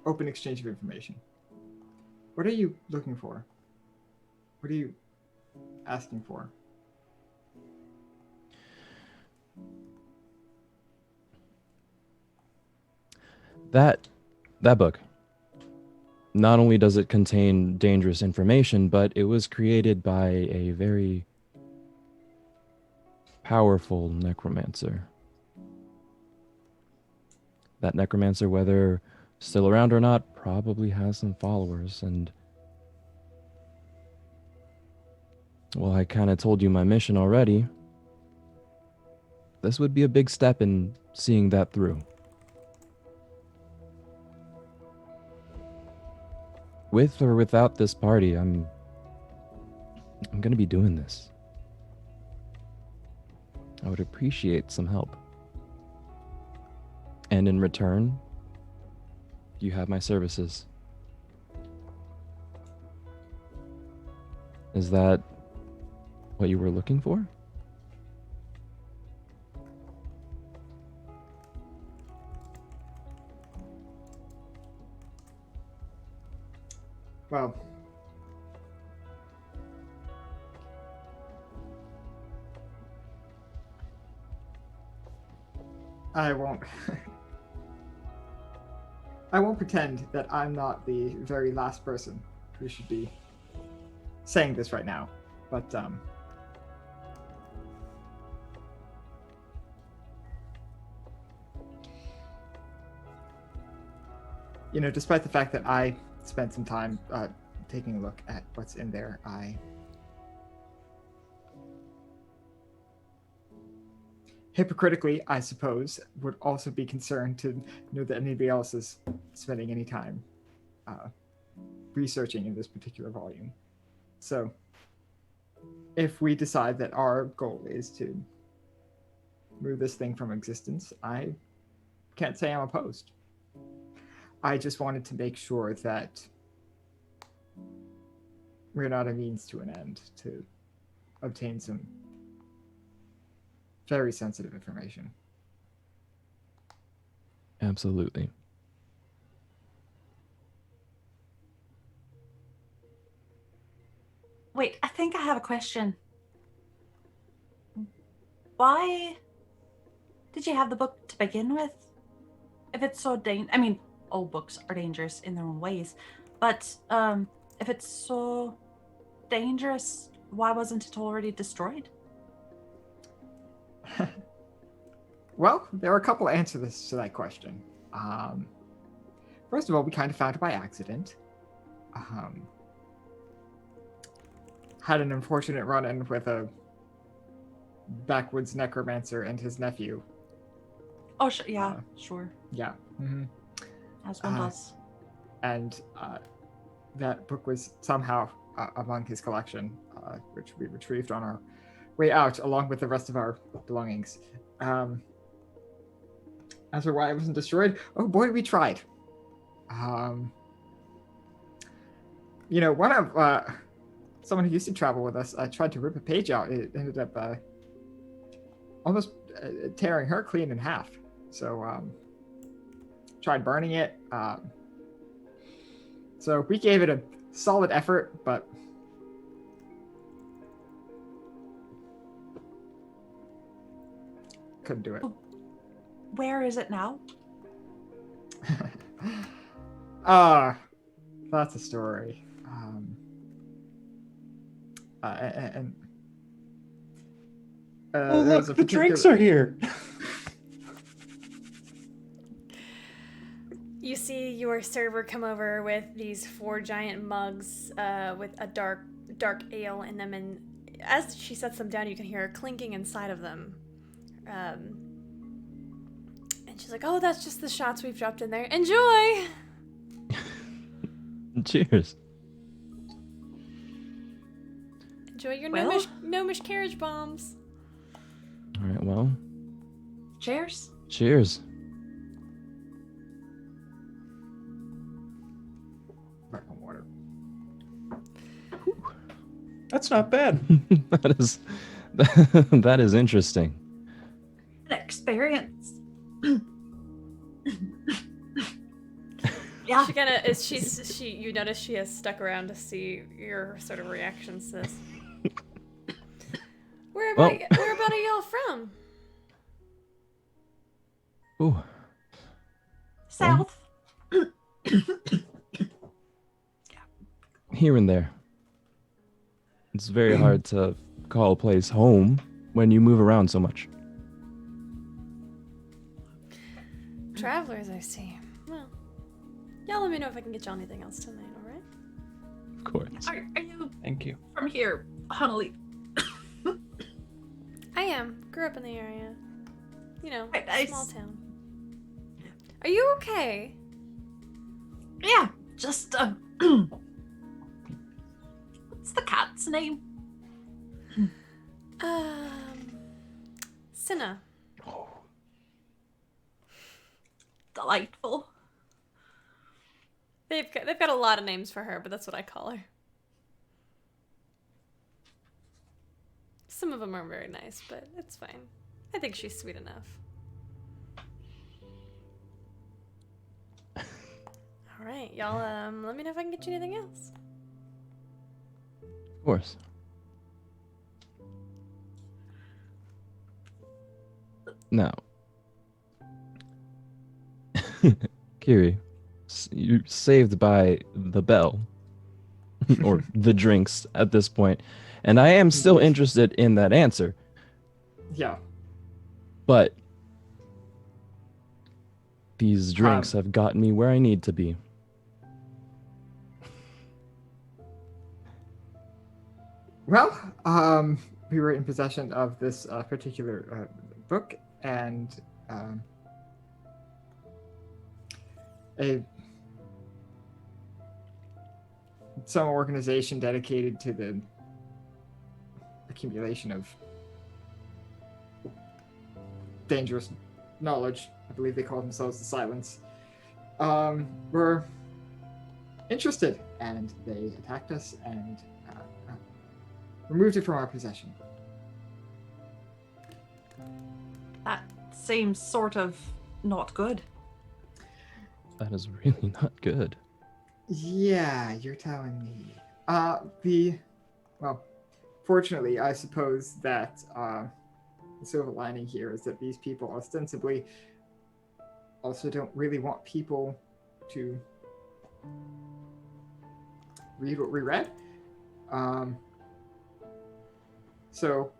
open exchange of information. What are you looking for? What are you asking for? That book. Not only does it contain dangerous information, but it was created by a very powerful necromancer. That necromancer, whether still around or not, probably has some followers, and well, I kind of told you my mission already. This would be a big step in seeing that through. With or without this party, I'm gonna be doing this. I would appreciate some help. And in return, you have my services. Is that what you were looking for? Well, I won't I won't pretend that I'm not the very last person who should be saying this right now. But despite the fact that I spent some time taking a look at what's in there, I hypocritically, I suppose, would also be concerned to know that anybody else is spending any time researching in this particular volume. So, if we decide that our goal is to remove this thing from existence, I can't say I'm opposed. I just wanted to make sure that we're not a means to an end to obtain some very sensitive information. Absolutely. Wait, I think I have a question. Why did you have the book to begin with? If it's so I mean, all books are dangerous in their own ways, but if it's so dangerous, why wasn't it already destroyed? Well, there are a couple answers to that question. First of all, we kind of found it by accident. Had an unfortunate run-in with a backwoods necromancer and his nephew. Oh, yeah, sure. Yeah. Mm-hmm. As one does. And that book was somehow among his collection, which we retrieved on our way out, along with the rest of our belongings. As for why it wasn't destroyed, oh boy, we tried. One of someone who used to travel with us tried to rip a page out. It ended up almost tearing her clean in half. So tried burning it. So we gave it a solid effort, but couldn't do it. Where is it now? That's a story. Oh, there was look, a the drinks particular- are here. You see your server come over with these 4 giant mugs with a dark ale in them, and as she sets them down, you can hear a clinking inside of them. And she's like, "Oh, that's just the shots we've dropped in there. Enjoy!" Cheers. Enjoy your Well- gnomish carriage bombs. All right. Well, Cheers. cheers. Sparkling water. That's not bad. That is that is interesting. An experience. Yeah. She kind of is. She. You notice she has stuck around to see your sort of reactions to this. Where about are y'all from? Ooh. South. Here and there. It's very hard to call a place home when you move around so much. Travelers, I see. Well, y'all let me know if I can get y'all anything else tonight. All right? Of course. Are you Thank you. from here, Honolulu? I am. Grew up in the area. You know, Quite nice. small town. Are you okay? Yeah. Just what's the cat's name? Cinna. Delightful. They've got a lot of names for her, but that's what I call her. Some of them are very nice, but it's fine. I think she's sweet enough. All right, y'all. Let me know if I can get you anything else. Of course. Now, Kiri, you're saved by the bell or the drinks at this point, and I am still interested in that answer, Yeah. but these drinks have gotten me where I need to be. Well, we were in possession of this particular book, and some organization dedicated to the accumulation of dangerous knowledge. I believe they call themselves the Silence. Were interested, and they attacked us and removed it from our possession. That seems sort of not good. That is really not good. Yeah, you're telling me. Well, fortunately, I suppose that the silver lining here is that these people ostensibly also don't really want people to read what we read. So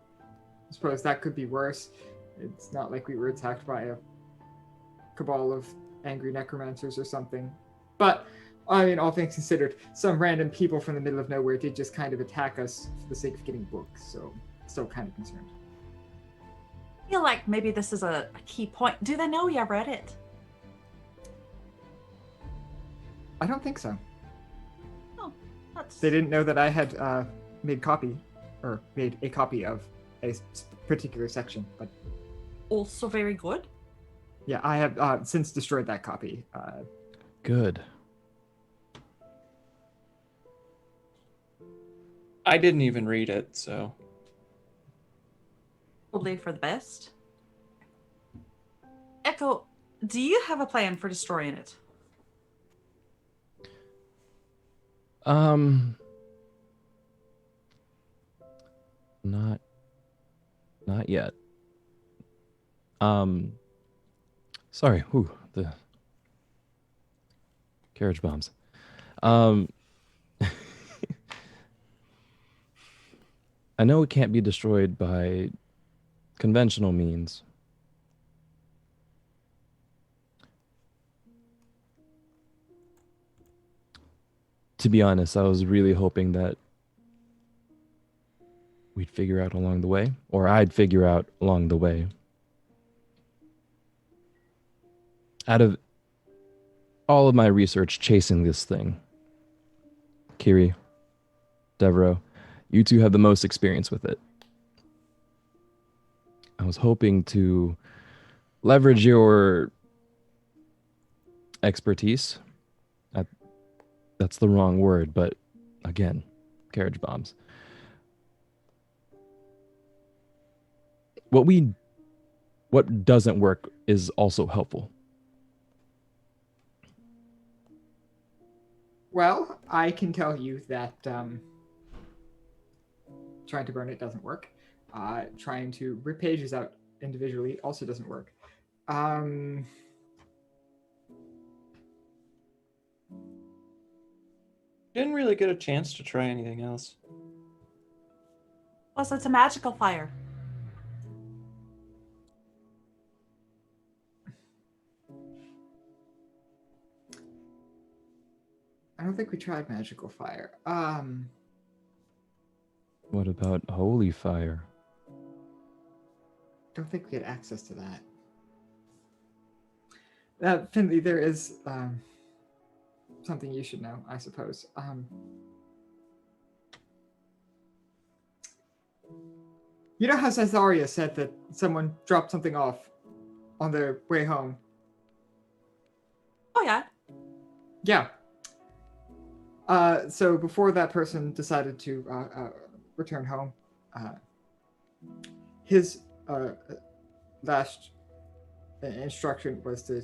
I suppose that could be worse. It's not like we were attacked by a cabal of angry necromancers or something. But, I mean, all things considered, some random people from the middle of nowhere did just kind of attack us for the sake of getting books, so still kind of concerned. I feel like maybe this is a key point. Do they know you read it? I don't think so. That's They didn't know that I had made a copy of a particular section, but also very good. yeah, I have since destroyed that copy. Good. I didn't even read it, so Probably for the best. Echo, do you have a plan for destroying it? Not yet. Sorry, whew, the carriage bombs. I know it can't be destroyed by conventional means. To be honest, I was really hoping that we'd figure out along the way, or I'd figure out along the way. Out of all of my research chasing this thing, Kiri, Devereaux, you two have the most experience with it. I was hoping to leverage your expertise. That's the wrong word, but again, carriage bombs. What doesn't work is also helpful. Well, I can tell you that trying to burn it doesn't work. Trying to rip pages out individually also doesn't work. didn't really get a chance to try anything else. Plus, it's a magical fire. I don't think we tried magical fire. What about holy fire? Don't think we had access to that. Finley, there is something you should know, I suppose. You know how Cytharia said that someone dropped something off on their way home? Oh, yeah. Yeah. So before that person decided to return home, his last instruction was to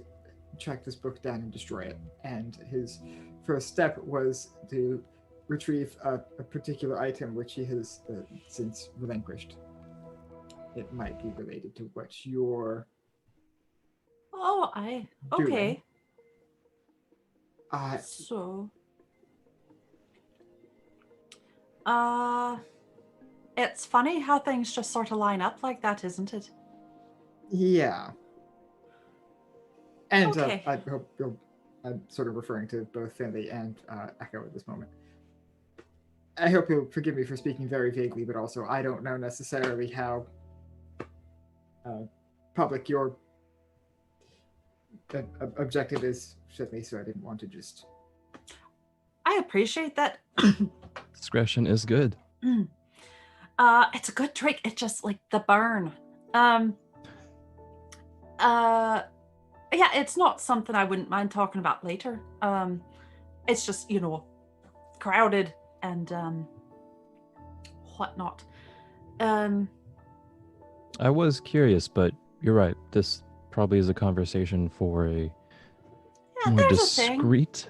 track this book down and destroy it. And his first step was to retrieve a particular item which he has since relinquished. It might be related to what you're Oh, okay. doing. So, it's funny how things just sort of line up like that, isn't it? Yeah. And Okay. I hope I'm sort of referring to both Finley and Echo at this moment. I hope you'll forgive me for speaking very vaguely, but also I don't know necessarily how public your objective is, Finley, so I didn't want to just... I appreciate that. Discretion is good. It's a good trick. It's just like the burn. Yeah, it's not something I wouldn't mind talking about later. It's just, crowded and whatnot. I was curious, but you're right. This probably is a conversation for a Yeah, more there's a thing. discreet.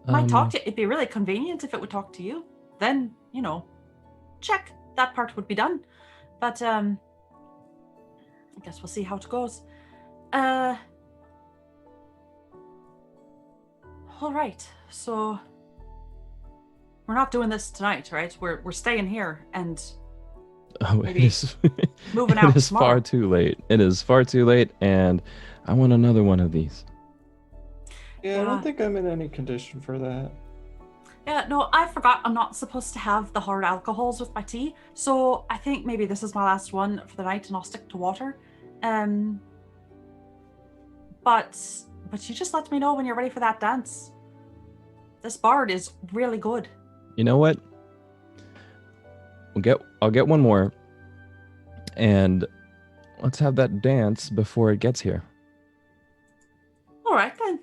Might talk to it'd be really convenient if it would talk to you. Then, check. That part would be done. But I guess we'll see how it goes. All right. So we're not doing this tonight, right? We're staying here and Oh, it maybe is, moving out it is tomorrow. far too late. It is far too late, and I want another one of these. Yeah, I Yeah. don't think I'm in any condition for that. Yeah, no, I forgot I'm not supposed to have the hard alcohols with my tea. So I think maybe this is my last one for the night and I'll stick to water. But you just let me know when you're ready for that dance. This bard is really good. You know what? I'll get one more, and let's have that dance before it gets here. All right then.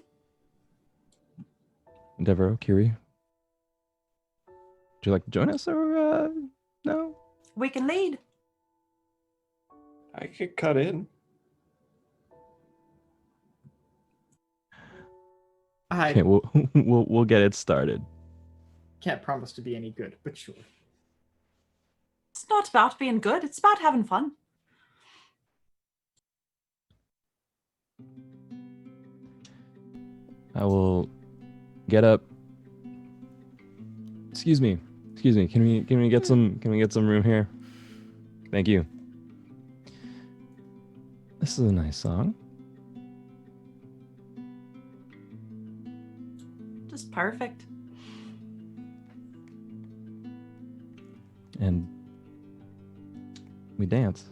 Devereaux, Kiri, you like to join us, or no? We can lead. I could cut in. I Okay, we'll get it started. can't promise to be any good, but sure. It's not about being good. It's about having fun. I will get up. Excuse me. Can we get some room here? Thank you. This is a nice song. Just perfect. And we dance.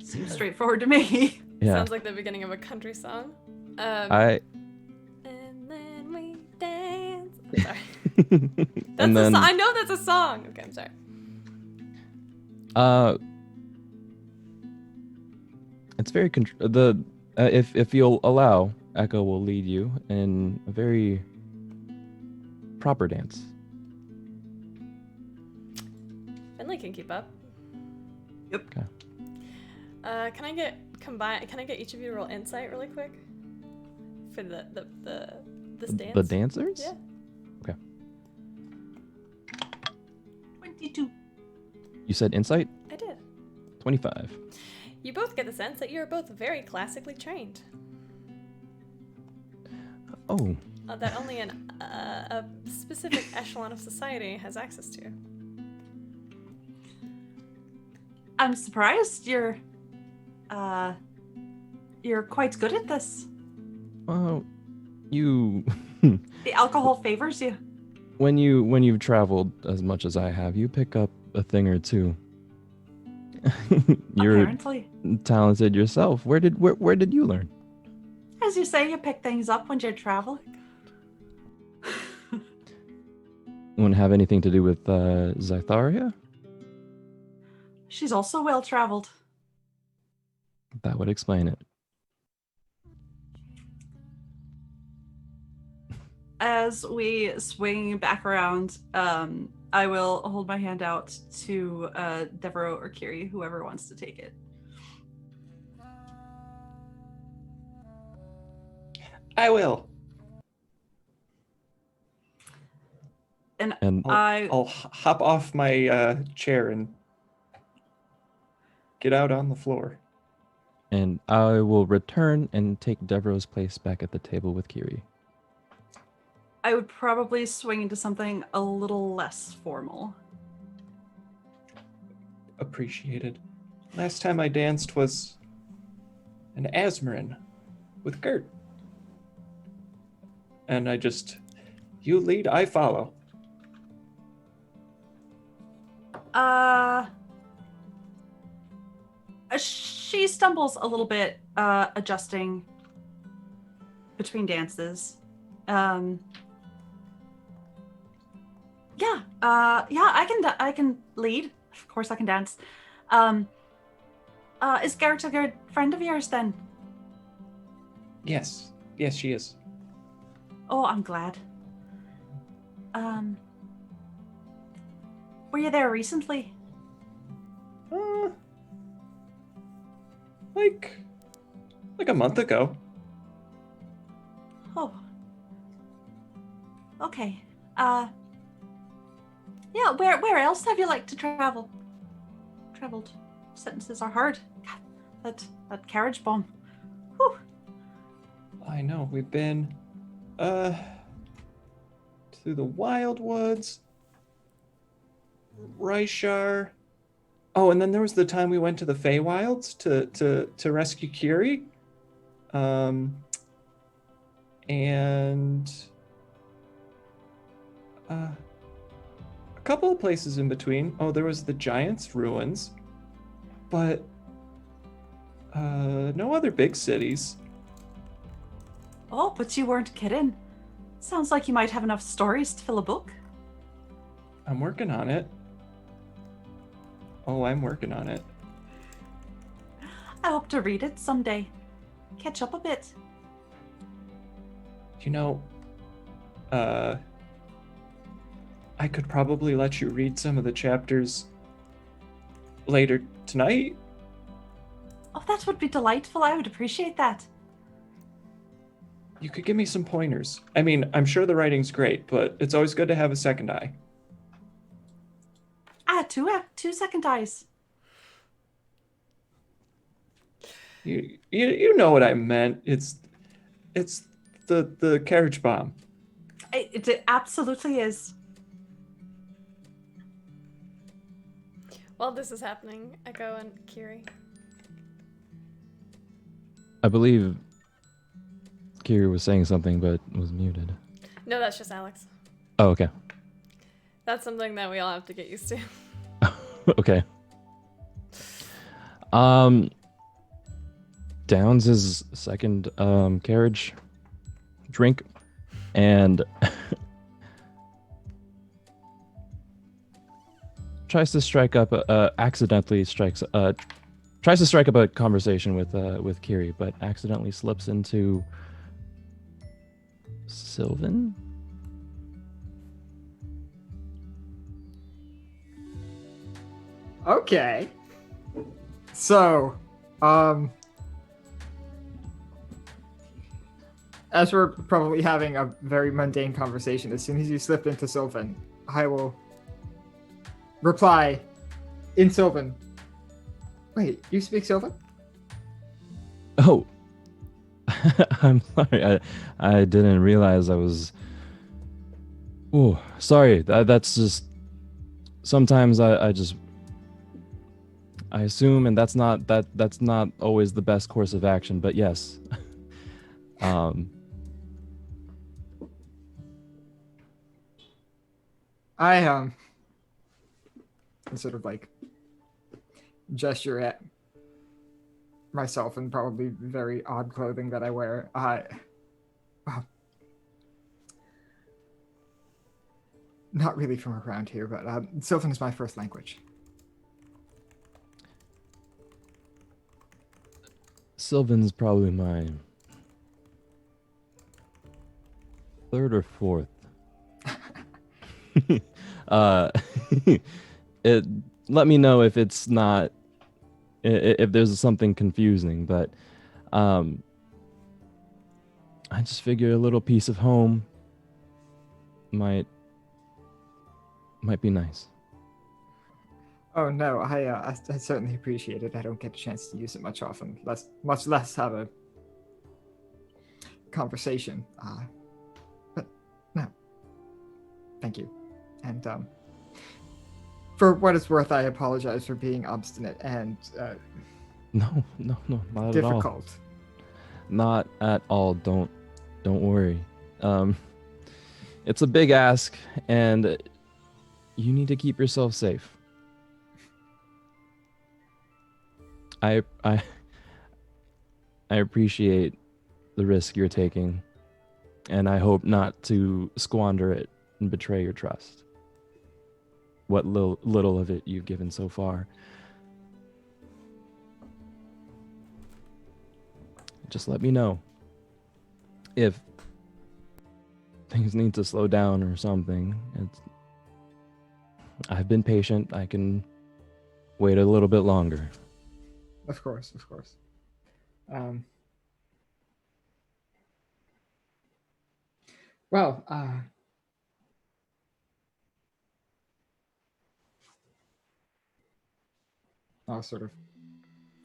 Seems straightforward to me. Yeah. Sounds like the beginning of a country song. I And then we dance. Sorry. That's and then I know that's a song. Okay, I'm sorry. it's very if you'll allow, Echo will lead you in a very proper dance. Finley can keep up. Yep. Okay. Can I get each of you to roll insight really quick for this dance? The dancers? Yeah. 22. You said insight? I did. 25. You both get the sense that you're both very classically trained. Oh, That only a specific echelon of society has access to. I'm surprised you're quite good at this. well, you The alcohol favors you. when you've traveled as much as I have, you pick up a thing or two. You're Apparently. talented yourself. Where did you learn? As you say, you pick things up when you travel. Wouldn't have anything to do with Zytharia? She's also well traveled. That would explain it. As we swing back around, I will hold my hand out to Devereaux or Kiri, whoever wants to take it. I will. And And I'll hop off my chair and get out on the floor. and I will return and take Devereaux's place back at the table with Kiri. I would probably swing into something a little less formal. Appreciated. Last time I danced was an Asmarin with Gert. And you lead, I follow. She stumbles a little bit, adjusting between dances. I can lead. Of course, I can dance. Is Garrett a good friend of yours then? Yes, she is. Oh, I'm glad. Were you there recently? Like a month ago. Oh. Okay. Yeah, where else have you liked to traveled? Sentences are hard. God, that carriage bomb. Whew. I know, we've been to the Wildwoods, Ryshar. Oh, and then there was the time we went to the Feywilds to rescue Kiri. And a couple of places in between. Oh, there was the Giants' Ruins, but no other big cities. Oh, but you weren't kidding. Sounds like you might have enough stories to fill a book. I'm working on it. Oh, I'm working on it. I hope to read it someday. Catch up a bit. You know, I could probably let you read some of the chapters later tonight. Oh, that would be delightful. I would appreciate that. You could give me some pointers. I mean, I'm sure the writing's great, but it's always good to have a second eye. Two second eyes. You know what I meant. It's the carriage bomb. It absolutely is. While this is happening, Echo and Kiri. I believe Kiri was saying something but was muted. No, that's just Alex. Oh, okay. That's something that we all have to get used to. Okay. Downs his second carriage drink and tries to strike up tries to strike up a conversation with Kiri, but accidentally slips into Sylvan. Okay. So, as we're probably having a very mundane conversation, as soon as you slip into Sylvan, I will reply in Sylvan. Wait, you speak Sylvan? Oh, I'm sorry. I didn't realize I was. Oh, sorry. That's just. Sometimes I assume, and that's not always the best course of action. But yes. I sort of like gesture at myself in probably very odd clothing that I wear. Not really from around here, but Sylvan is my first language. Sylvan's probably my third or fourth. Let me know if it's not, if there's something confusing, but I just figure a little piece of home might be nice. Oh no, I certainly appreciate it. I don't get a chance to use it much often, much less have a conversation. But no, thank you. And for what it's worth, I apologize for being obstinate and No, not at all. difficult. Not at all. Don't worry. It's a big ask, and you need to keep yourself safe. I appreciate the risk you're taking, and I hope not to squander it and betray your trust. What little of it you've given so far. Just let me know if things need to slow down or something. I've been patient. I can wait a little bit longer. Of course. Well, I'll sort of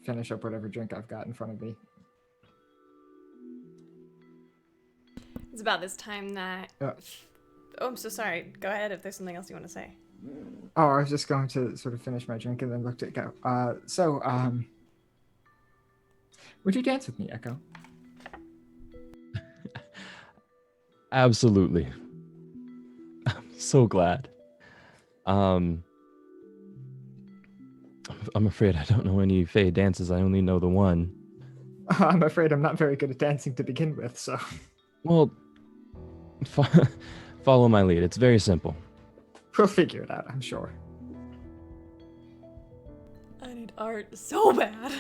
finish up whatever drink I've got in front of me. It's about this time that. Yeah. Oh, I'm so sorry. Go ahead if there's something else you want to say. Oh, I was just going to sort of finish my drink and then looked at go. Would you dance with me, Echo? Absolutely. I'm so glad. I'm afraid I don't know any Fae dances. I only know the one. I'm afraid I'm not very good at dancing to begin with, so. Well, follow my lead. It's very simple. We'll figure it out, I'm sure. I need art so bad.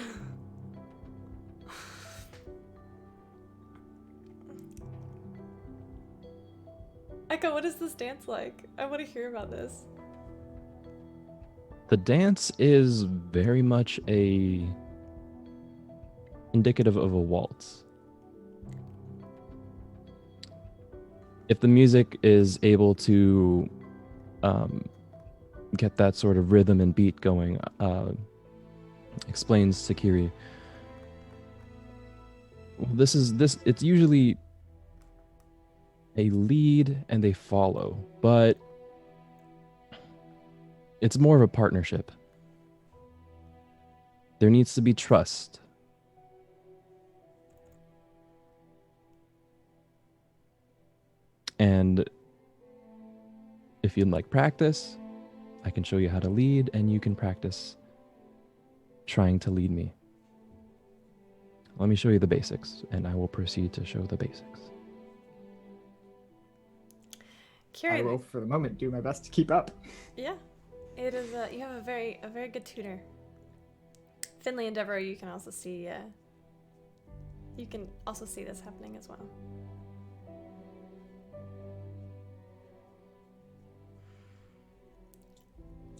Echo, what is this dance like? I want to hear about this. The dance is very much indicative of a waltz. If the music is able to get that sort of rhythm and beat going, explains Sakiri. Well, it's usually a lead and a follow, but it's more of a partnership. There needs to be trust. And if you'd like practice, I can show you how to lead, and you can practice trying to lead me. Let me show you the basics, and I will proceed to show the basics. Kiri, I will, for the moment, do my best to keep up. yeah, it is. You have a very good tutor. Finley and Deborah, you can also see. You can also see this happening as well.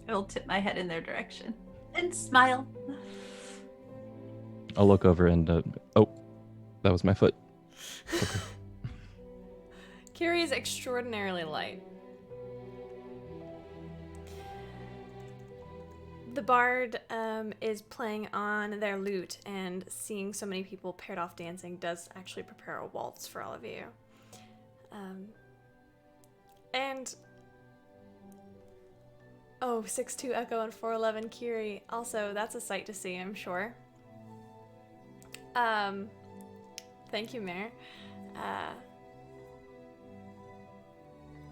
I will tip my head in their direction and smile. I'll look over and oh, that was my foot. Okay. Kiri is extraordinarily light. The bard is playing on their lute, and seeing so many people paired off dancing does actually prepare a waltz for all of you. And oh, 6'2" Echo and 4'11" Kiri. Also, that's a sight to see, I'm sure. Thank you, Mayor.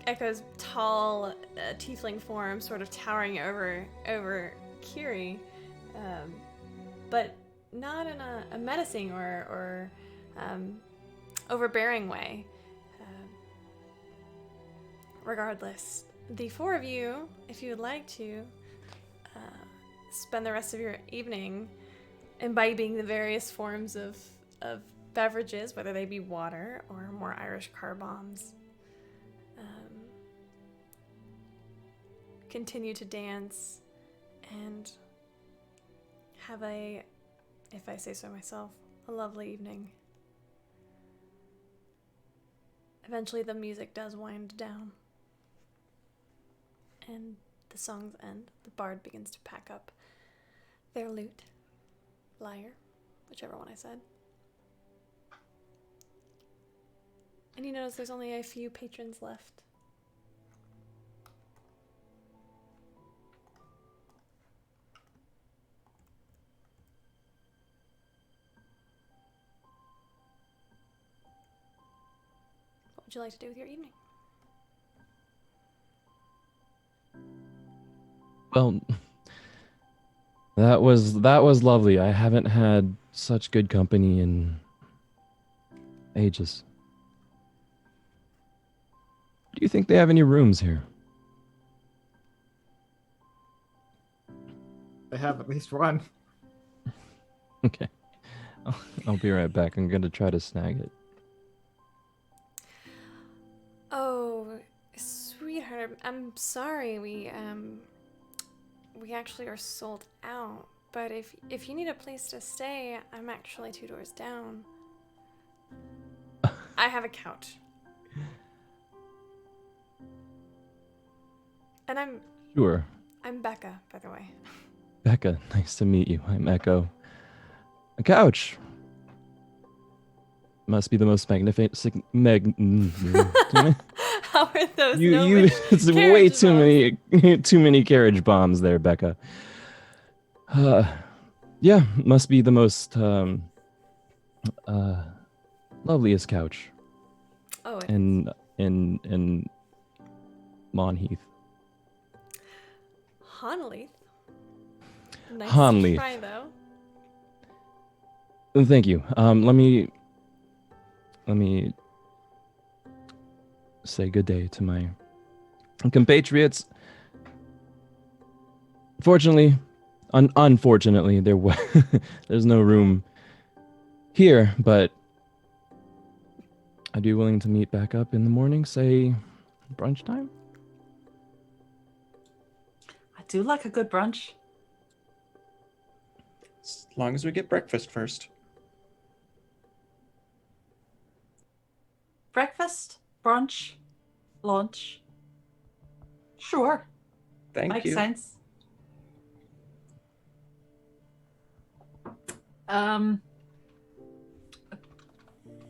Echo's tall tiefling form sort of towering over Kiri, but not in a menacing or overbearing way. Regardless, the four of you, if you would like to, spend the rest of your evening imbibing the various forms of beverages, whether they be water or more Irish car bombs. Continue to dance and have a, if I say so myself, a lovely evening. Eventually the music does wind down and the songs end. The bard begins to pack up their lute, lyre, whichever one I said. And you notice there's only a few patrons left. What would you like to do with your evening? Well, that was lovely. I haven't had such good company in ages. Do you think they have any rooms here? They have at least one. Okay. I'll be right back. I'm going to try to snag it. Oh, sweetheart, I'm sorry. We actually are sold out. But if you need a place to stay, I'm actually 2 doors down. I have a couch. And Sure. I'm Becca, by the way. Becca, nice to meet you. I'm Echo. A couch. Must be the most magnificent. How are those? It's way too many carriage bombs there, Becca. Yeah, must be the most loveliest couch Oh, in Monheath. Honleith. Nice Honleith. to try, though. Thank you. Let me say good day to my compatriots. Fortunately, unfortunately, there's no room here, but I'd be willing to meet back up in the morning, say brunch time? I do like a good brunch. As long as we get breakfast first. Breakfast, brunch, lunch. Sure, Thank makes you. sense.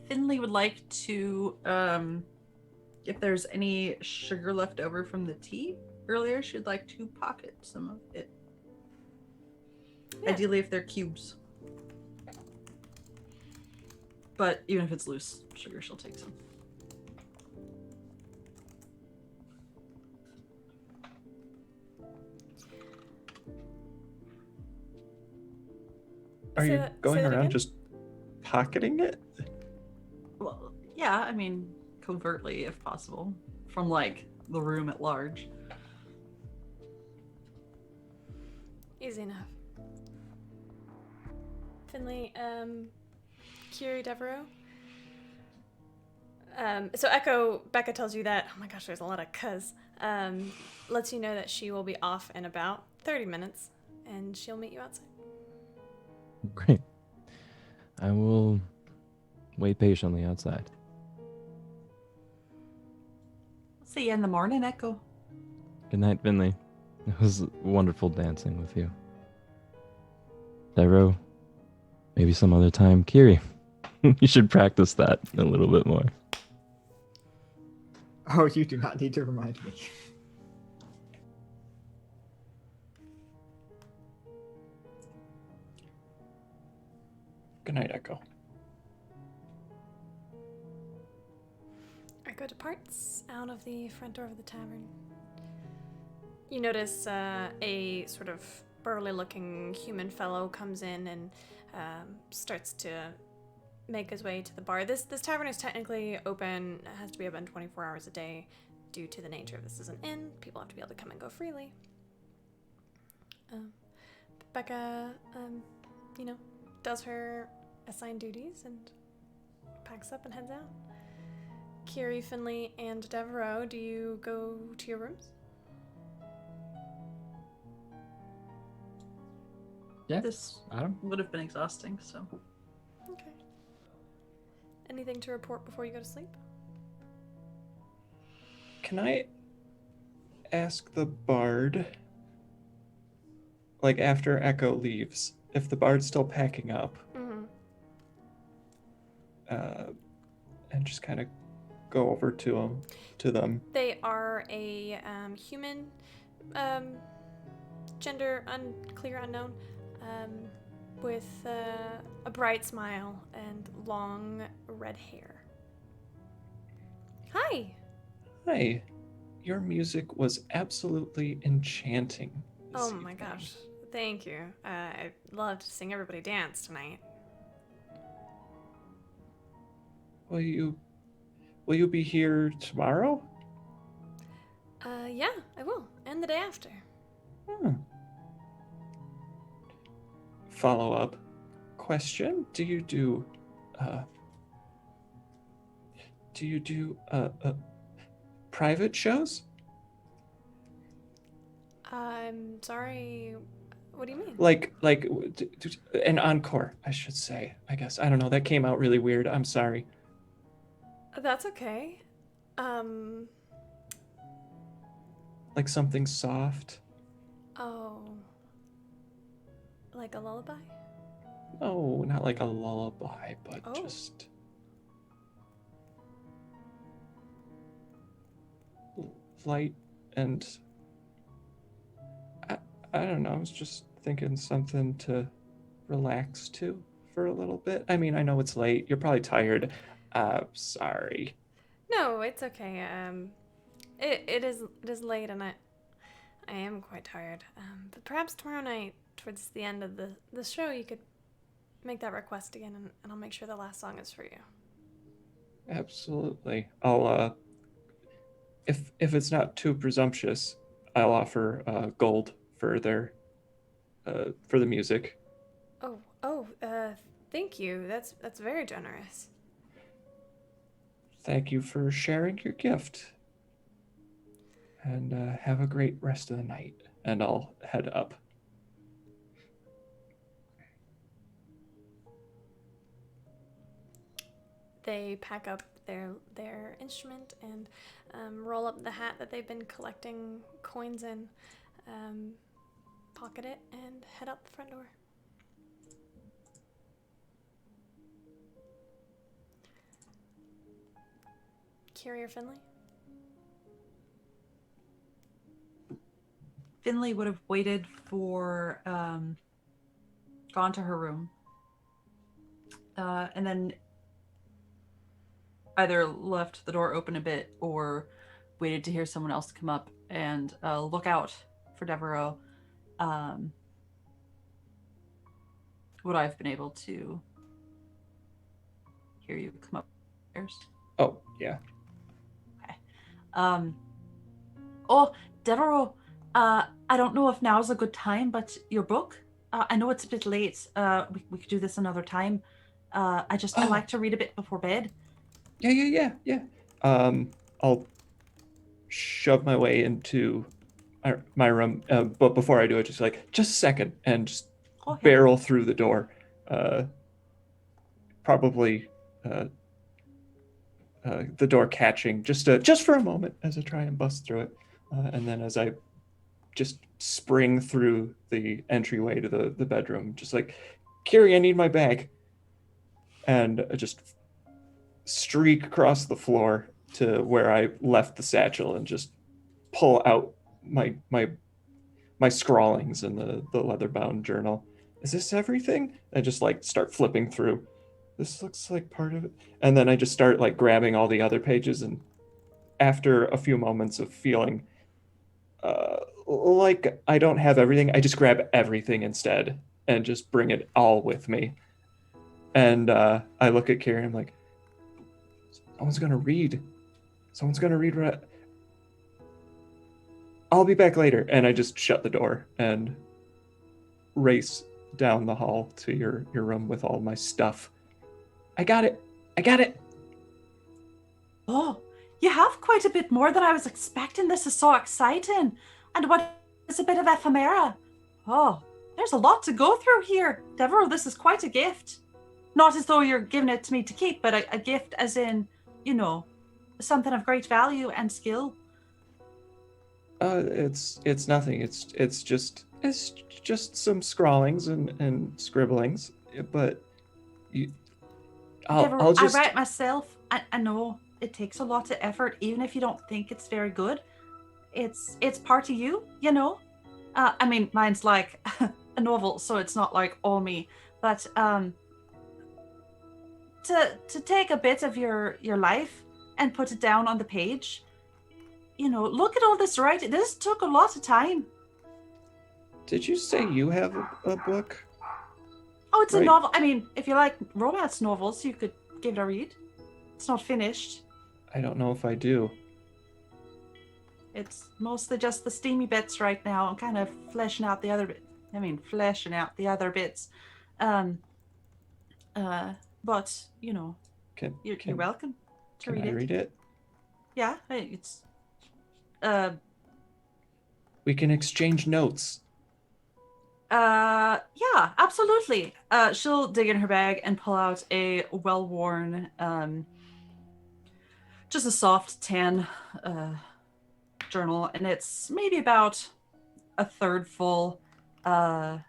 Finley would like to, if there's any sugar left over from the tea earlier, she'd like to pocket some of it. Yeah. Ideally, if they're cubes. But even if it's loose sugar, she'll take some. Are you Say going that around again? just pocketing it? Well, yeah, I mean, covertly if possible, from like the room at large. Easy enough. Finley, Kiri, Devereaux. So Becca tells you that, oh my gosh, there's a lot of cuz. Lets you know that she will be off in about 30 minutes, and she'll meet you outside. Great. I will wait patiently outside. See you in the morning, Echo. Good night, Finley. It was wonderful dancing with you. Devereaux, maybe some other time. Kiri, you should practice that a little bit more. Oh, you do not need to remind me. Good night, Echo. Echo departs out of the front door of the tavern. You notice a sort of burly-looking human fellow comes in and starts to make his way to the bar. This tavern is technically open. It has to be open 24 hours a day due to the nature of this is an inn. People have to be able to come and go freely. Becca, does her assigned duties and packs up and heads out. Kiri, Finley, and Devereaux, do you go to your rooms? Yeah, This Adam? would have been exhausting, so. Okay. Anything to report before you go to sleep? Can I ask the bard, like after Echo leaves, if the bard's still packing up, Mm-hmm. and just kind of go over to them. They are a human, gender unclear, unknown, with a bright smile and long red hair. Hi. Hi, your music was absolutely enchanting. this Oh my evening. gosh. Thank you. I'd love to sing everybody dance tonight. Will you be here tomorrow? Yeah, I will. And the day after. Follow-up question: Do you do private shows? I'm sorry. What do you mean? Like an encore, I should say. I guess I don't know. That came out really weird. I'm sorry. That's okay. Like something soft. Oh. Like a lullaby? No, not like a lullaby, but Oh. just light and I don't know. I was just thinking something to relax to for a little bit. I mean, I know it's late. You're probably tired. Sorry. No, it's okay. It is late and I am quite tired. But perhaps tomorrow night, towards the end of the show, you could make that request again, and I'll make sure the last song is for you. Absolutely. I'll if it's not too presumptuous, I'll offer gold for their for the music. Thank you. That's very generous. Thank you for sharing your gift. and have a great rest of the night. And I'll head up. They pack up their instrument and roll up the hat that they've been collecting coins in, pocket it, and head out the front door. Curie or Finley? Finley would have waited for, gone to her room, and then either left the door open a bit or waited to hear someone else come up and look out for Devereaux. Would I have been able to hear you come upstairs? Oh, yeah. Okay. Oh, Devereaux, I don't know if now's a good time, but your book, I know it's a bit late. We could do this another time. I like to read a bit before bed. Yeah. I'll shove my way into my room, but before I do it, just a second, and just barrel through the door. Probably the door catching just for a moment as I try and bust through it, and then as I just spring through the entryway to the bedroom, just like, Curie, I need my bag, and I just streak across the floor to where I left the satchel and just pull out my scrawlings in the leather-bound journal. Is this everything? I just start flipping through. This looks like part of it. And then I just start grabbing all the other pages, and after a few moments of feeling like I don't have everything, I just grab everything instead and just bring it all with me. And I look at Carrie and I'm like, someone's gonna read what I'll be back later. And I just shut the door and race down the hall to your room with all my stuff. I got it. Oh, you have quite a bit more than I was expecting. This is so exciting. And what is a bit of ephemera? Oh, there's a lot to go through here. Devereaux, this is quite a gift. Not as though you're giving it to me to keep, but a gift as in, something of great value and skill. It's nothing. It's just some scrawlings and scribblings. But I'll just. I write myself. I know it takes a lot of effort, even if you don't think it's very good. It's part of you, I mean, mine's like a novel, so it's not like all me. But to take a bit of your life and put it down on the page, look at all this writing. This took a lot of time. Did you say you have a book? Oh, it's a novel. I mean, if you like romance novels, you could give it a read. It's not finished. I don't know if I do. It's mostly just the steamy bits right now. I'm kind of fleshing out the other bits. But, you're welcome to read it. Can I read it? Yeah, it's... We can exchange notes. Yeah, absolutely. She'll dig in her bag and pull out a well-worn, just a soft tan journal, and it's maybe about a third full, written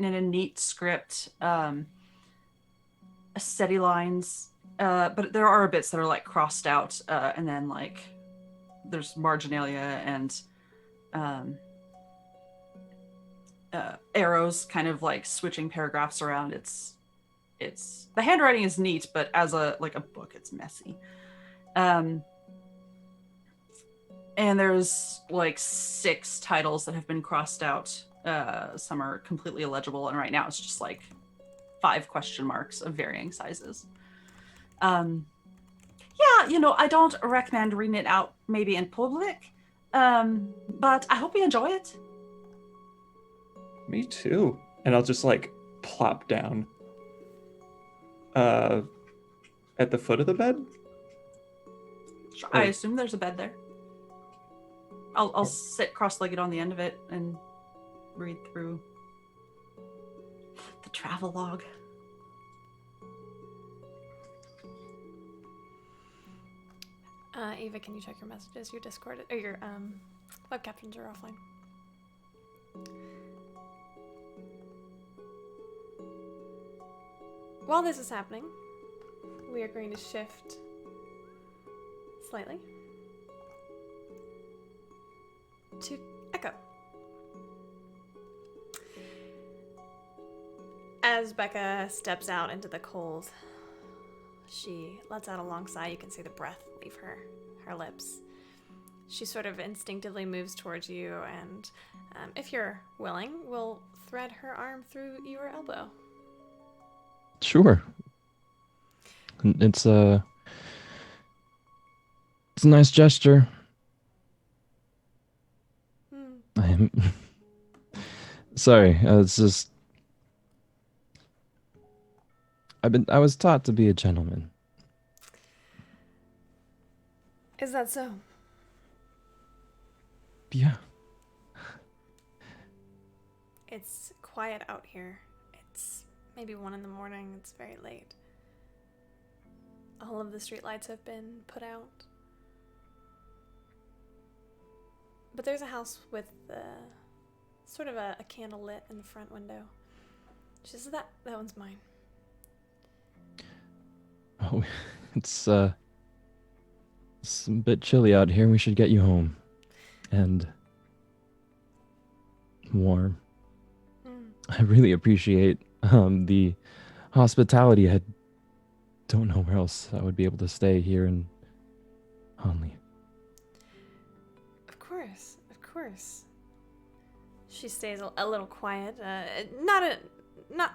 in a neat script, steady lines, but there are bits that are crossed out, and then there's marginalia and arrows kind of switching paragraphs around. It's the handwriting is neat, but as a book, it's messy. And there's 6 titles that have been crossed out. Some are completely illegible, and right now it's just 5 question marks of varying sizes. Yeah, I don't recommend reading it out maybe in public, but I hope you enjoy it. Me too. And I'll just plop down at the foot of the bed. Sure. I assume there's a bed there. I'll sit cross-legged on the end of it and read through the travel log. Eva, can you check your messages? Your Discord or your web captions are offline. While this is happening, we are going to shift slightly to Echo. As Becca steps out into the cold, she lets out a long sigh. You can see the breath leave her lips. She sort of instinctively moves towards you and, if you're willing, will thread her arm through your elbow. Sure. It's a nice gesture. I'm sorry. It's just I was taught to be a gentleman. Is that so? Yeah. It's quiet out here. It's maybe 1 a.m. It's very late. All of the streetlights have been put out. But there's a house with sort of a candle lit in the front window. She says that one's mine. Oh, it's a bit chilly out here. We should get you home. And warm. I really appreciate the hospitality. I don't know where else I would be able to stay here in Hanley. Of course. She stays a little quiet, not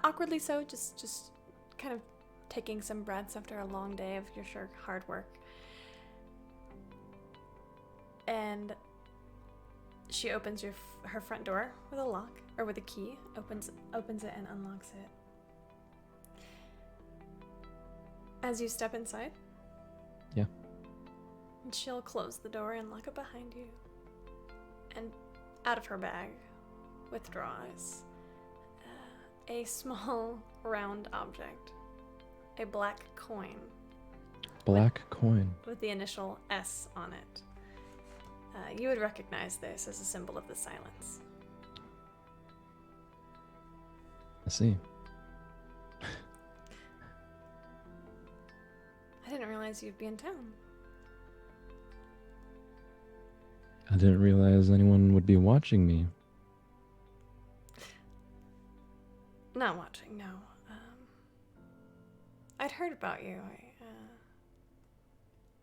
awkwardly so, just kind of taking some breaths after a long day of your sure hard work. And she opens her front door with a lock, or with a key, opens it and unlocks it. As you step inside, Yeah. and she'll close the door and lock it behind you. And out of her bag withdraws a small round object, a black coin Black coin. with the initial S on it. You would recognize this as a symbol of the silence. I see. I didn't realize you'd be in town. I didn't realize anyone would be watching me. Not watching, no. I'd heard about you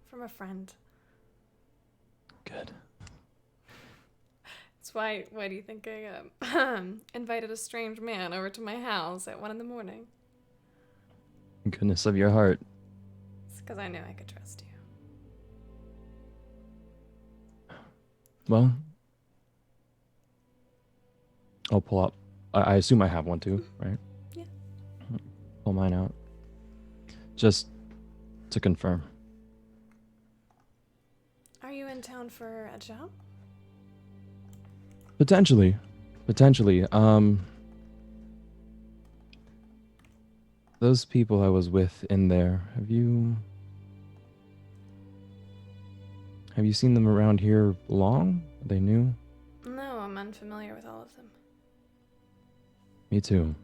from a friend. Good. That's why do you think I invited a strange man over to my house at 1 a.m? Goodness of your heart. It's because I knew I could trust you. Well, I'll pull up. I assume I have one too, right? Yeah. Pull mine out. Just to confirm. Are you in town for a job? Potentially. Those people I was with in there, have you seen them around here long? Are they new? No, I'm unfamiliar with all of them. Me too.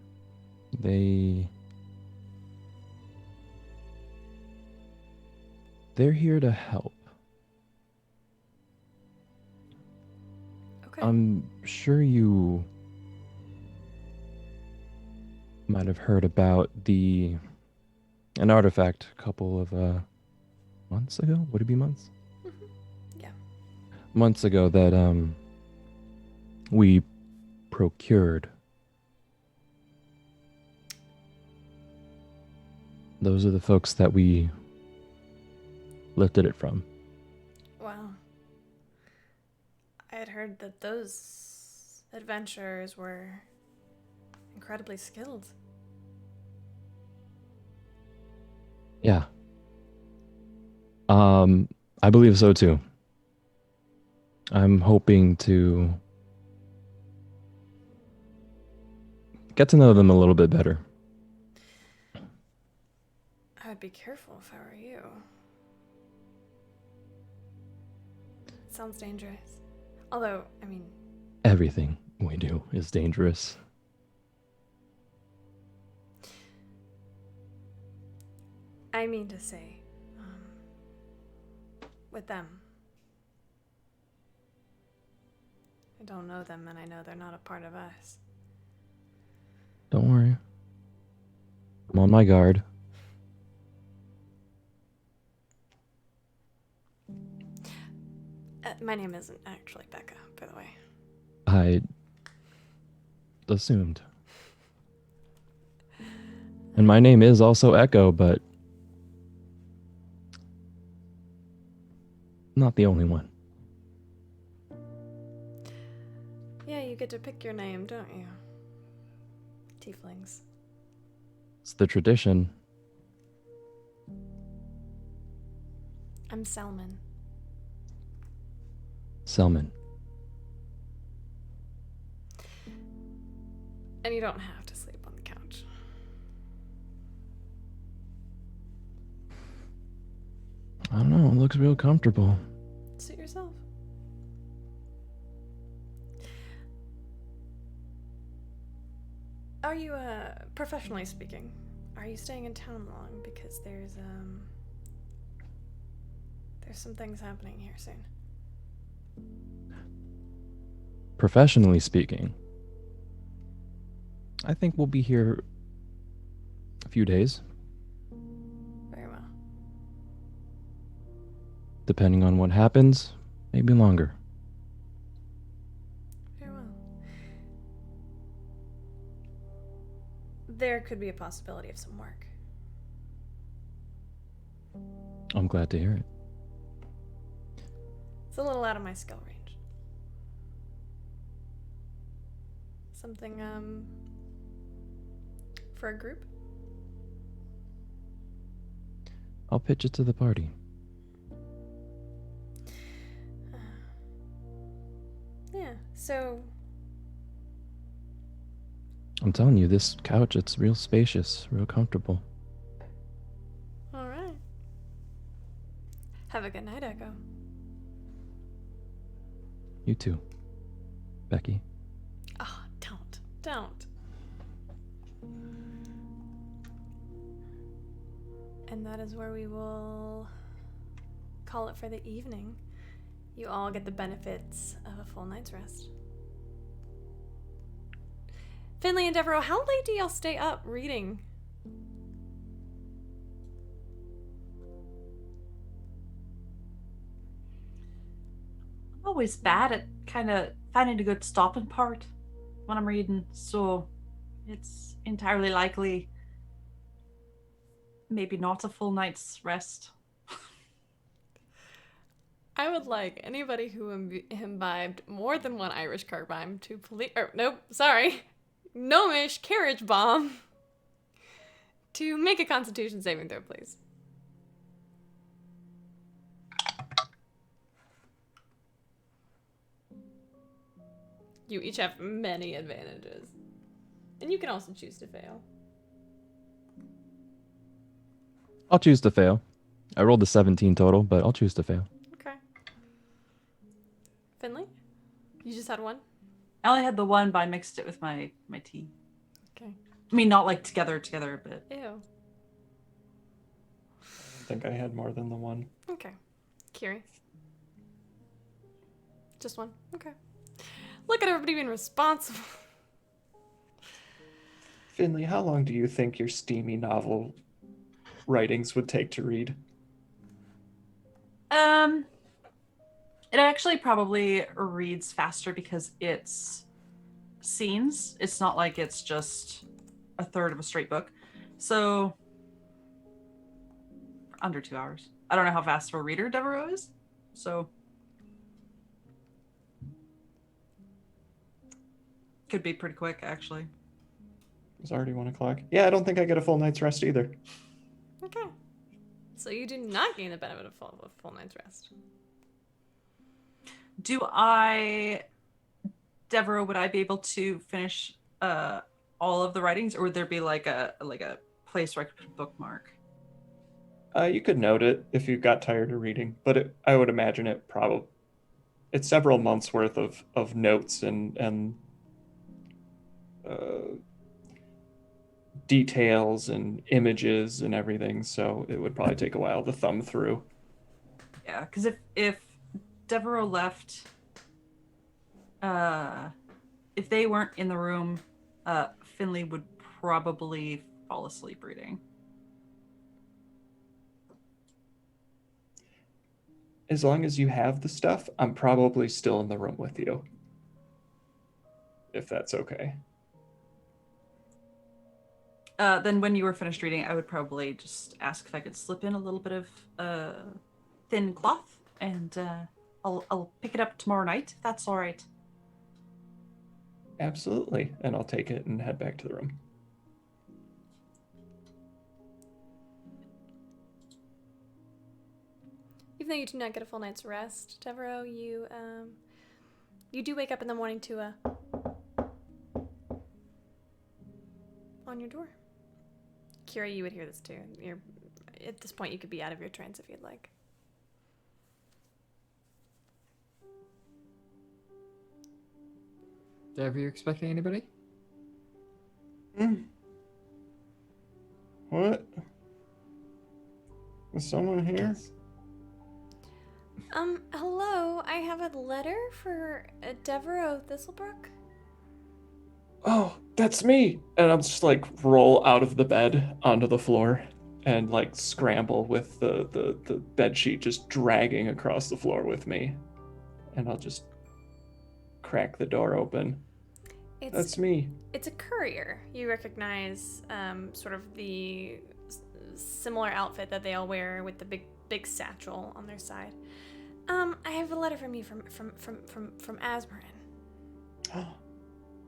They're here to help. Okay. I'm sure you might have heard about an artifact a couple of months ago. Would it be months? Yeah. Months ago that we procured. Those are the folks that we lifted it from. Wow. I had heard that those adventurers were incredibly skilled. Yeah. I believe so too. I'm hoping to get to know them a little bit better. I would be careful if I were you. It sounds dangerous. Although, I mean, Everything we do is dangerous. I mean to say, with them. I don't know them, and I know they're not a part of us. Don't worry. I'm on my guard. My name isn't actually Becca, by the way. I assumed. And my name is also Echo, but not the only one. Yeah, you get to pick your name, don't you? Tieflings. It's the tradition. I'm Selman. Selman. And you don't have to sleep on the couch. I don't know. It looks real comfortable. Suit yourself. Are you, professionally speaking, are you staying in town long? Because there's some things happening here soon. Professionally speaking, I think we'll be here a few days, Very well. depending on what happens, maybe longer. Very well. There could be a possibility of some work. I'm glad to hear it. It's a little out of my skill range. Something, for a group? I'll pitch it to the party. Yeah, so I'm telling you, this couch, it's real spacious, real comfortable. all right. Have a good night, Echo. You too, Becky. Oh, don't. And that is where we will call it for the evening. You all get the benefits of a full night's rest. Finley and Devereaux, how late do y'all stay up reading? I'm always bad at kind of finding a good stopping part when I'm reading, so it's entirely likely maybe not a full night's rest. I would like anybody who imbibed more than one Irish carbine to Gnomish carriage bomb to make a Constitution saving throw, please. You each have many advantages. And you can also choose to fail. I'll choose to fail. I rolled a 17 total, but I'll choose to fail. Okay. Finley? You just had one? I only had the one, but I mixed it with my tea. Okay. I mean, not like together, but Ew. I don't think I had more than the one. Okay. Kiri? Just one? Okay. Look at everybody being responsible. Finley, how long do you think your steamy novel writings would take to read? it actually probably reads faster because it's scenes. It's not like it's just a third of a straight book. So under 2 hours. I don't know how fast of a reader Devereaux is. So could be pretty quick, actually. It's already 1 o'clock. Yeah, I don't think I get a full night's rest either. Okay. So you do not gain the benefit of full night's rest. Devereaux, would I be able to finish all of the writings, or would there be like a place where I could bookmark? You could note it if you got tired of reading, but I would imagine it's several months worth of notes and uh, details and images and everything, so it would probably take a while to thumb through. Yeah, because if Devereaux left, if they weren't in the room, Finley would probably fall asleep reading. As long as you have the stuff, I'm probably still in the room with you. If that's okay. Then when you were finished reading, I would probably just ask if I could slip in a little bit of thin cloth, and I'll pick it up tomorrow night, if that's all right. Absolutely. And I'll take it and head back to the room. Even though you do not get a full night's rest, Devereaux, you do wake up in the morning to on your door. Kira, you would hear this too. At this point, you could be out of your trance if you'd like. Dev, are you expecting anybody? What? Is someone here? Yes. Hello. I have a letter for Devereaux Thistlebrook. Oh, that's me. And I'm just like roll out of the bed onto the floor and like scramble with the bed sheet just dragging across the floor with me. And I'll just crack the door open. That's me. It's a courier. You recognize sort of the similar outfit that they all wear with the big satchel on their side. I have a letter from you from Azmorin.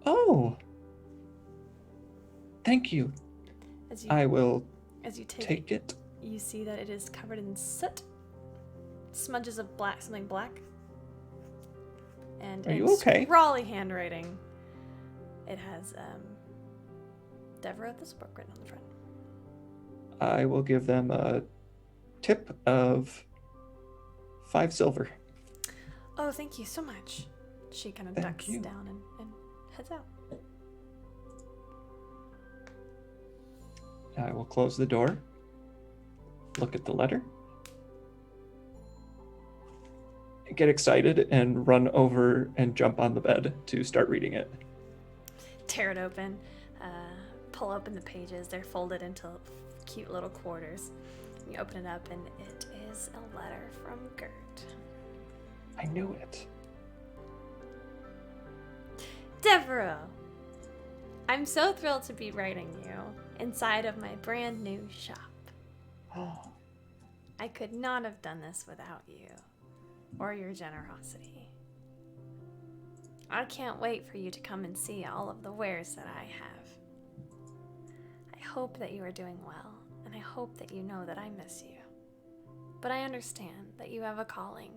Oh. Thank you. I will as you take it. You see that it is covered in soot, smudges of something black, and Are in you okay? scrawly handwriting, it has Devereaux Thistlebrook written on the front. I will give them a tip of 5 silver. Oh, thank you so much. She kind of Thank ducks you. down and heads out. I will close the door, look at the letter, get excited, and run over and jump on the bed to start reading it. Tear it open, pull open the pages. They're folded into cute little quarters. You open it up, and it is a letter from Gert. I knew it. Devereaux, I'm so thrilled to be writing you inside of my brand new shop. Oh, I could not have done this without you or your generosity. I can't wait for you to come and see all of the wares that I have. I hope that you are doing well, and I hope that you know that I miss you. But I understand that you have a calling.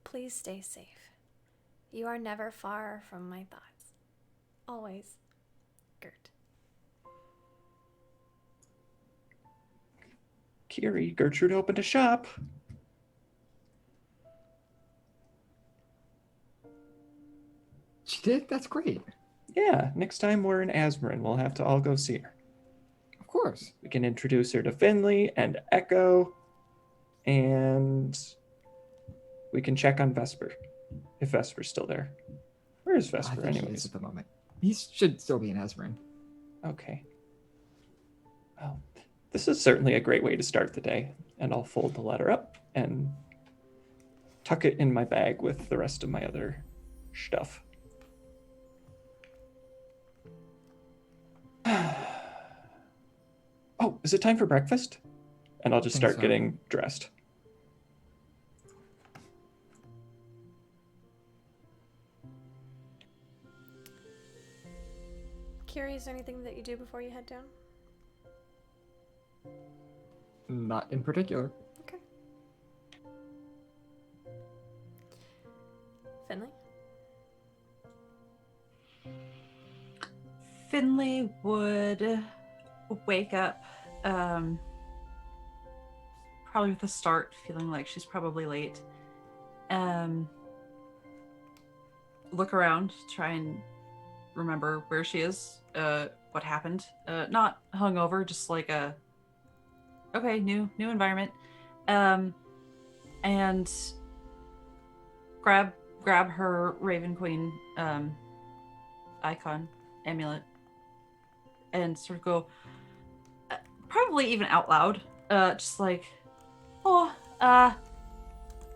Please stay safe. You are never far from my thoughts. Always, Gert. Kiri, Gertrude opened a shop. She did? That's great. Yeah, next time we're in Azmorin, we'll have to all go see her. Of course. We can introduce her to Finley and Echo, and we can check on Vesper, if Vesper's still there. Where is I Vesper, think he is anyways? at the moment. He should still be in Azmorin. Okay. Well, this is certainly a great way to start the day, and I'll fold the letter up and tuck it in my bag with the rest of my other stuff. Oh, is it time for breakfast? And I'll just Think start so. getting dressed. Kiri, is there anything that you do before you head down? Not in particular. Okay. Finley? Finley would wake up, probably with a start, feeling like she's probably late. Look around, try and remember where she is, what happened. Not hungover, just like okay, new environment. And grab her Raven Queen icon amulet and sort of go, probably even out loud, just like,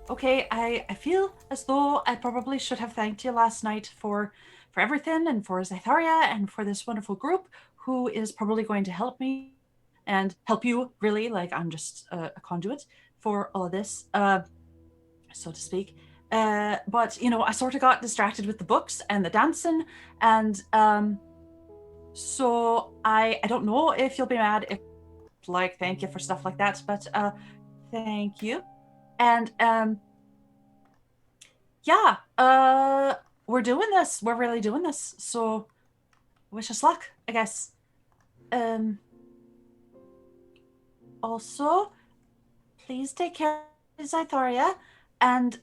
okay, I feel as though I probably should have thanked you last night for everything, and for Zytharia, and for this wonderful group who is probably going to help me and help you, really. Like, I'm just a conduit for all of this, so to speak. But, I sort of got distracted with the books and the dancing, and so I don't know if you'll be mad if, like, thank you for stuff like that, but thank you. And yeah, we're doing this. We're really doing this. So wish us luck, I guess. Also, please take care of Zytharia and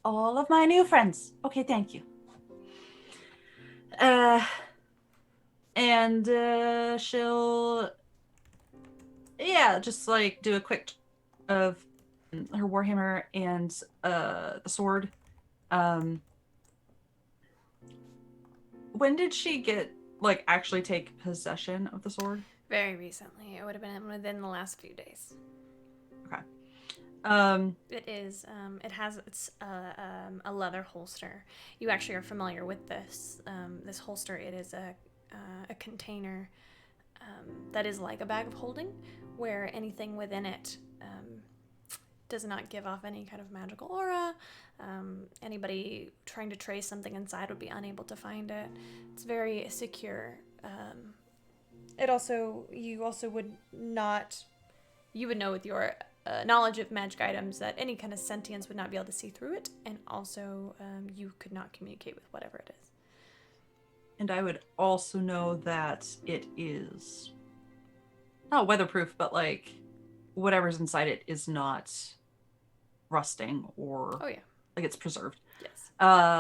all of my new friends. Okay, thank you. And she'll, just like do a quick of her warhammer and the sword. When did she get, like, actually take possession of the sword? Very recently. It would have been within the last few days. Okay. It's a leather holster. You actually are familiar with this holster. It is a container that is like a bag of holding, where anything within it does not give off any kind of magical aura. Anybody trying to trace something inside would be unable to find it. It's very secure. You would know with your knowledge of magic items that any kind of sentience would not be able to see through it, and also you could not communicate with whatever it is. And I would also know that it is not weatherproof, but like whatever's inside it is not rusting or like it's preserved. Yes.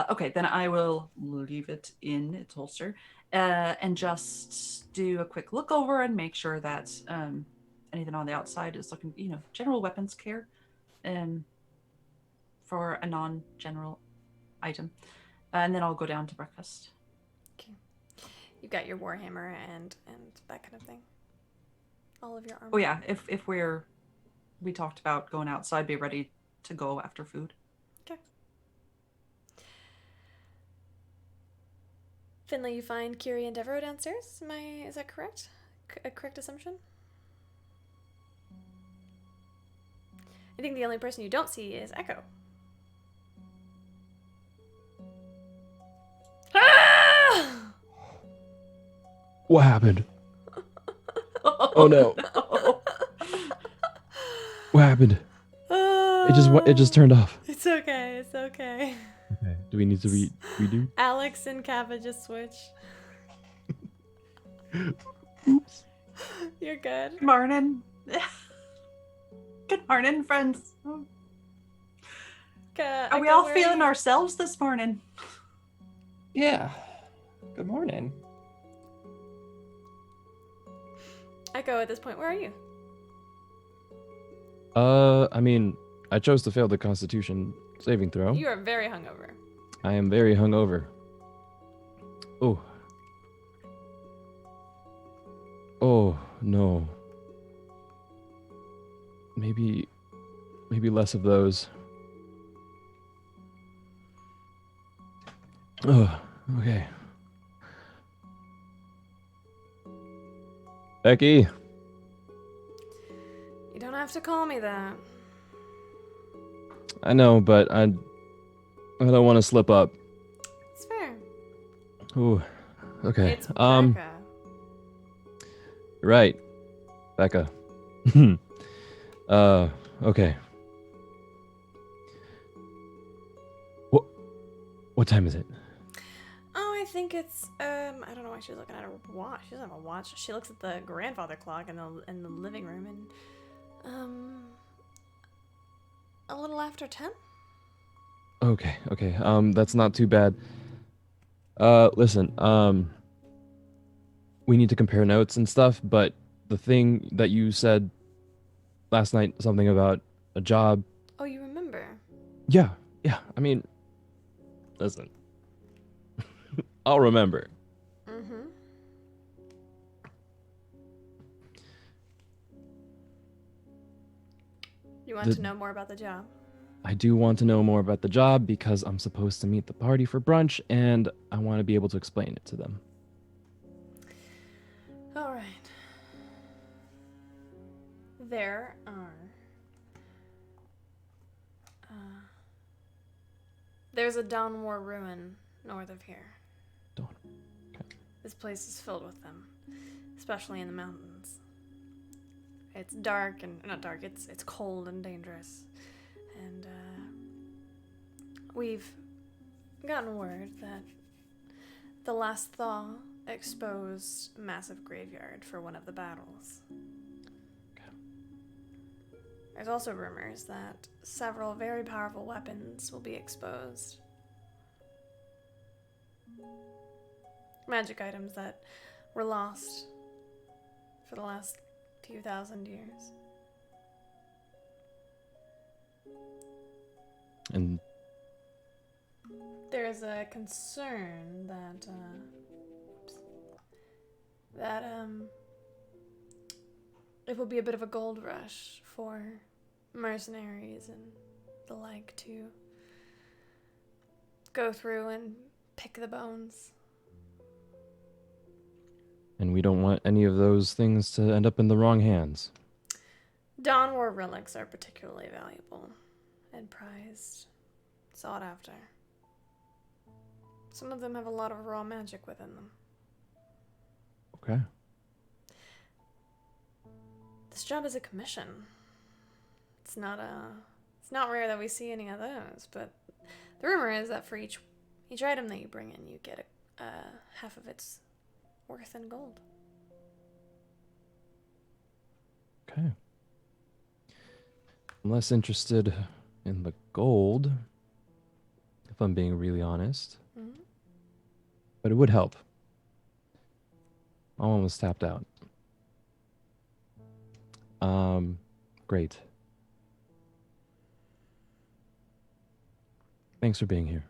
Okay, then I will leave it in its holster and just do a quick look over and make sure that anything on the outside is looking, general weapons care for a non-general item. And then I'll go down to breakfast. Okay. You've got your warhammer and that kind of thing. All of your armor. Oh yeah, if we talked about going outside, be ready to go after food. Okay. Finley, you find Kiri and Devereaux downstairs. Is that correct? A correct assumption? I think the only person you don't see is Echo. Ah! What happened? Oh no. What happened? It just turned off. It's okay. It's okay. Okay. Do we need to redo? Alex and Kappa just switched. Oops. You're good. Good morning. Good morning, friends. Are we all feeling ourselves this morning? Yeah. Good morning. Echo, at this point, where are you? I mean, I chose to fail the Constitution saving throw. You are very hungover. I am very hungover. Oh. Oh, no. Maybe less of those. Oh, okay. Becky. You don't have to call me that. I know, but I don't want to slip up. It's fair. Ooh. Okay. It's Becca. Right. Becca. Okay. time is it? Oh, I think it's I don't know why she's looking at her watch. She doesn't have a watch. She looks at the grandfather clock in the living room and a little after 10. Okay, okay. That's not too bad. Listen, we need to compare notes and stuff, but the thing that you said last night, something about a job. Oh, you remember? Yeah, yeah. I mean, listen. I'll remember. Mm-hmm. You want The- to know more about the job? I do want to know more about the job because I'm supposed to meet the party for brunch and I want to be able to explain it to them. All right. There are. There's a Dawn War ruin north of here. Dawn. Okay. This place is filled with them, especially in the mountains. It's dark and not dark. It's cold and dangerous, and we've gotten word that the last thaw exposed a massive graveyard for one of the battles. There's also rumors that several very powerful weapons will be exposed. Magic items that were lost for the last few thousand years. And There is a concern that it will be a bit of a gold rush for mercenaries and the like to go through and pick the bones. we don't want any of those things to end up in the wrong hands. Dawn War relics are particularly valuable and prized, sought after. Some of them have a lot of raw magic within them. Okay. This job is a commission. It's not rare that we see any of those, but the rumor is that for each item that you bring in, you get a half of its worth in gold. Okay. I'm less interested in the gold, if I'm being really honest. Mm-hmm. But it would help. I'm almost tapped out. Great. Thanks for being here.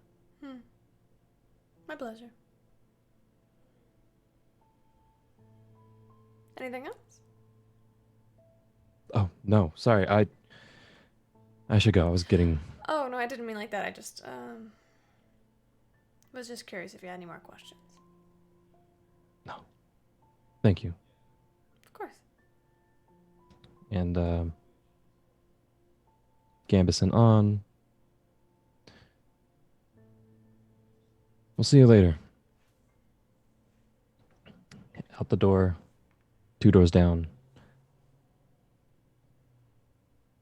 My pleasure. Anything else? Oh, no, sorry. I should go. I was getting... Oh, no, I didn't mean like that. I just was just curious if you had any more questions. No. Thank you. Of course. And, Gambison on. We'll see you later. Out the door. 2 doors down.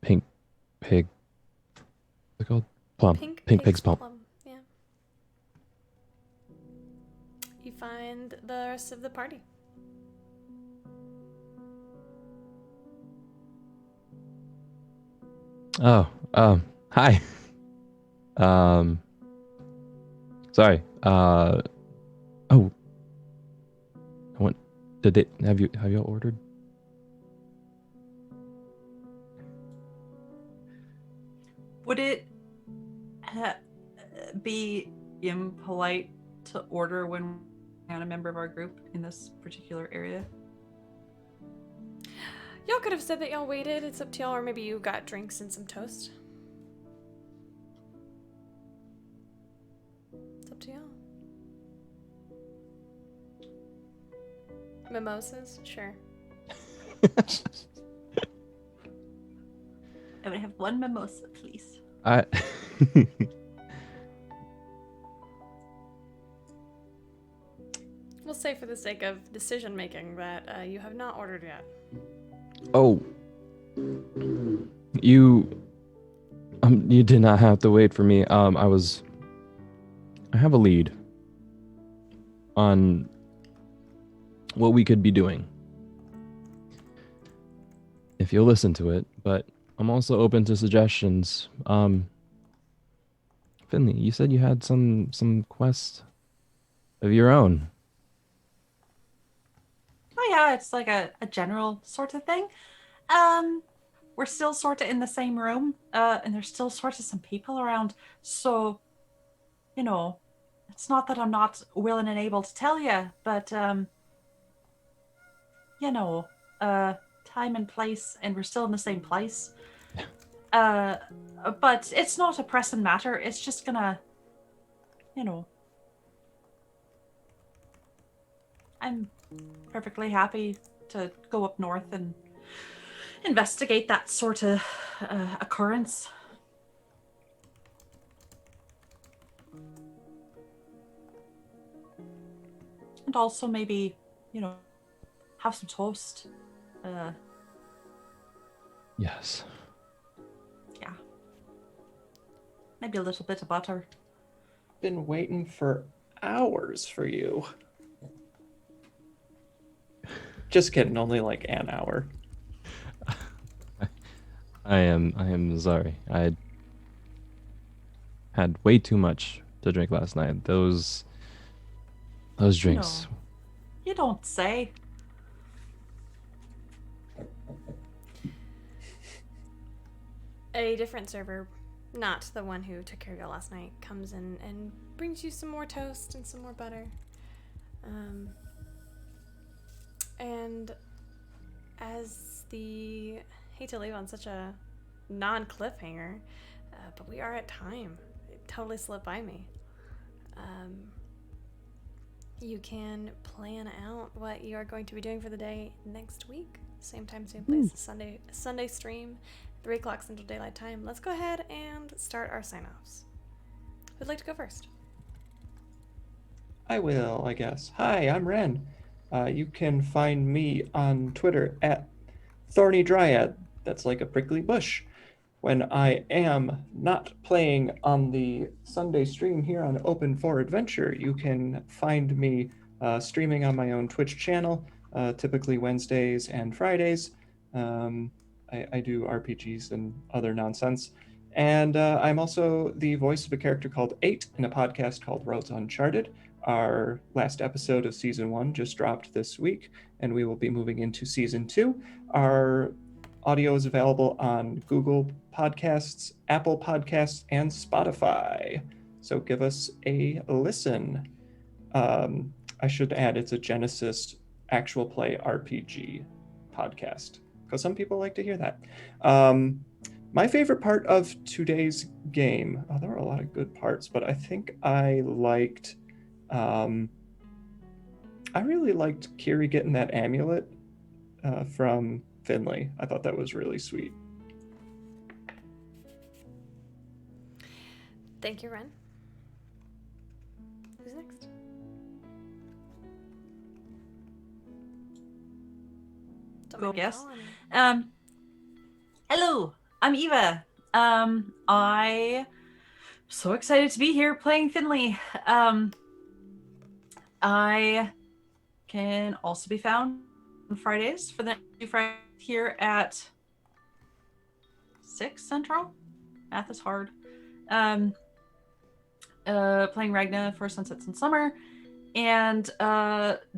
Pink pig. What's it called? Plum. Pink pig's plum. Yeah. You find the rest of the party. Oh, hi. Sorry. Oh. I went. Have you ordered? Would it be impolite to order when we're not a member of our group in this particular area? Y'all could have said that y'all waited. It's up to y'all, or maybe you got drinks and some toast. It's up to y'all. Mimosas? Sure. I would have one mimosa, please. We'll say for the sake of decision making that you have not ordered yet. Oh. You did not have to wait for me. I was I have a lead on what we could be doing if you'll listen to it, but I'm also open to suggestions. Finley, you said you had some quest of your own. Oh yeah, it's like a general sort of thing. We're still sort of in the same room, and there's still sort of some people around. So, you know, it's not that I'm not willing and able to tell you, but you know, time and place, and we're still in the same place. But it's not a pressing matter. It's just gonna, you know, I'm perfectly happy to go up north and investigate that sort of occurrence. And also maybe, you know, have some toast. Yes. Yeah. Maybe a little bit of butter. Been waiting for hours for you. Just kidding, only like an hour. I am sorry. I had way too much to drink last night. Those drinks. No, you don't say. A different server, not the one who took care of you last night, comes in and brings you some more toast and some more butter. And as the hate to leave on such a non-cliffhanger, but we are at time. It totally slipped by me. You can plan out what you are going to be doing for the day next week. Same time, same place. Sunday stream, 3 o'clock Central Daylight Time. Let's go ahead and start our sign-offs. Who'd like to go first? I will, I guess. Hi, I'm Ren. You can find me on Twitter at Thorny Dryad. That's like a prickly bush. When I am not playing on the Sunday stream here on Open for Adventure, you can find me streaming on my own Twitch channel, typically Wednesdays and Fridays. I do RPGs and other nonsense. And I'm also the voice of a character called 8 in a podcast called Roads Uncharted. Our last episode of Season 1 just dropped this week, and we will be moving into Season 2. Our audio is available on Google Podcasts, Apple Podcasts, and Spotify. So give us a listen. I should add, it's a Genesis actual play RPG podcast, because some people like to hear that. My favorite part of today's game, there were a lot of good parts, but I think I liked, I really liked Kiri getting that amulet from Finley. I thought that was really sweet. Thank you, Ren. Who's next? Don't Go make me guess. call on you. Hello, I'm Eva. I'm so excited to be here playing Finley. I can also be found on Fridays for the next 2 Fridays here at 6 Central. Math is hard. Playing Ragna for Sunsets in Summer, and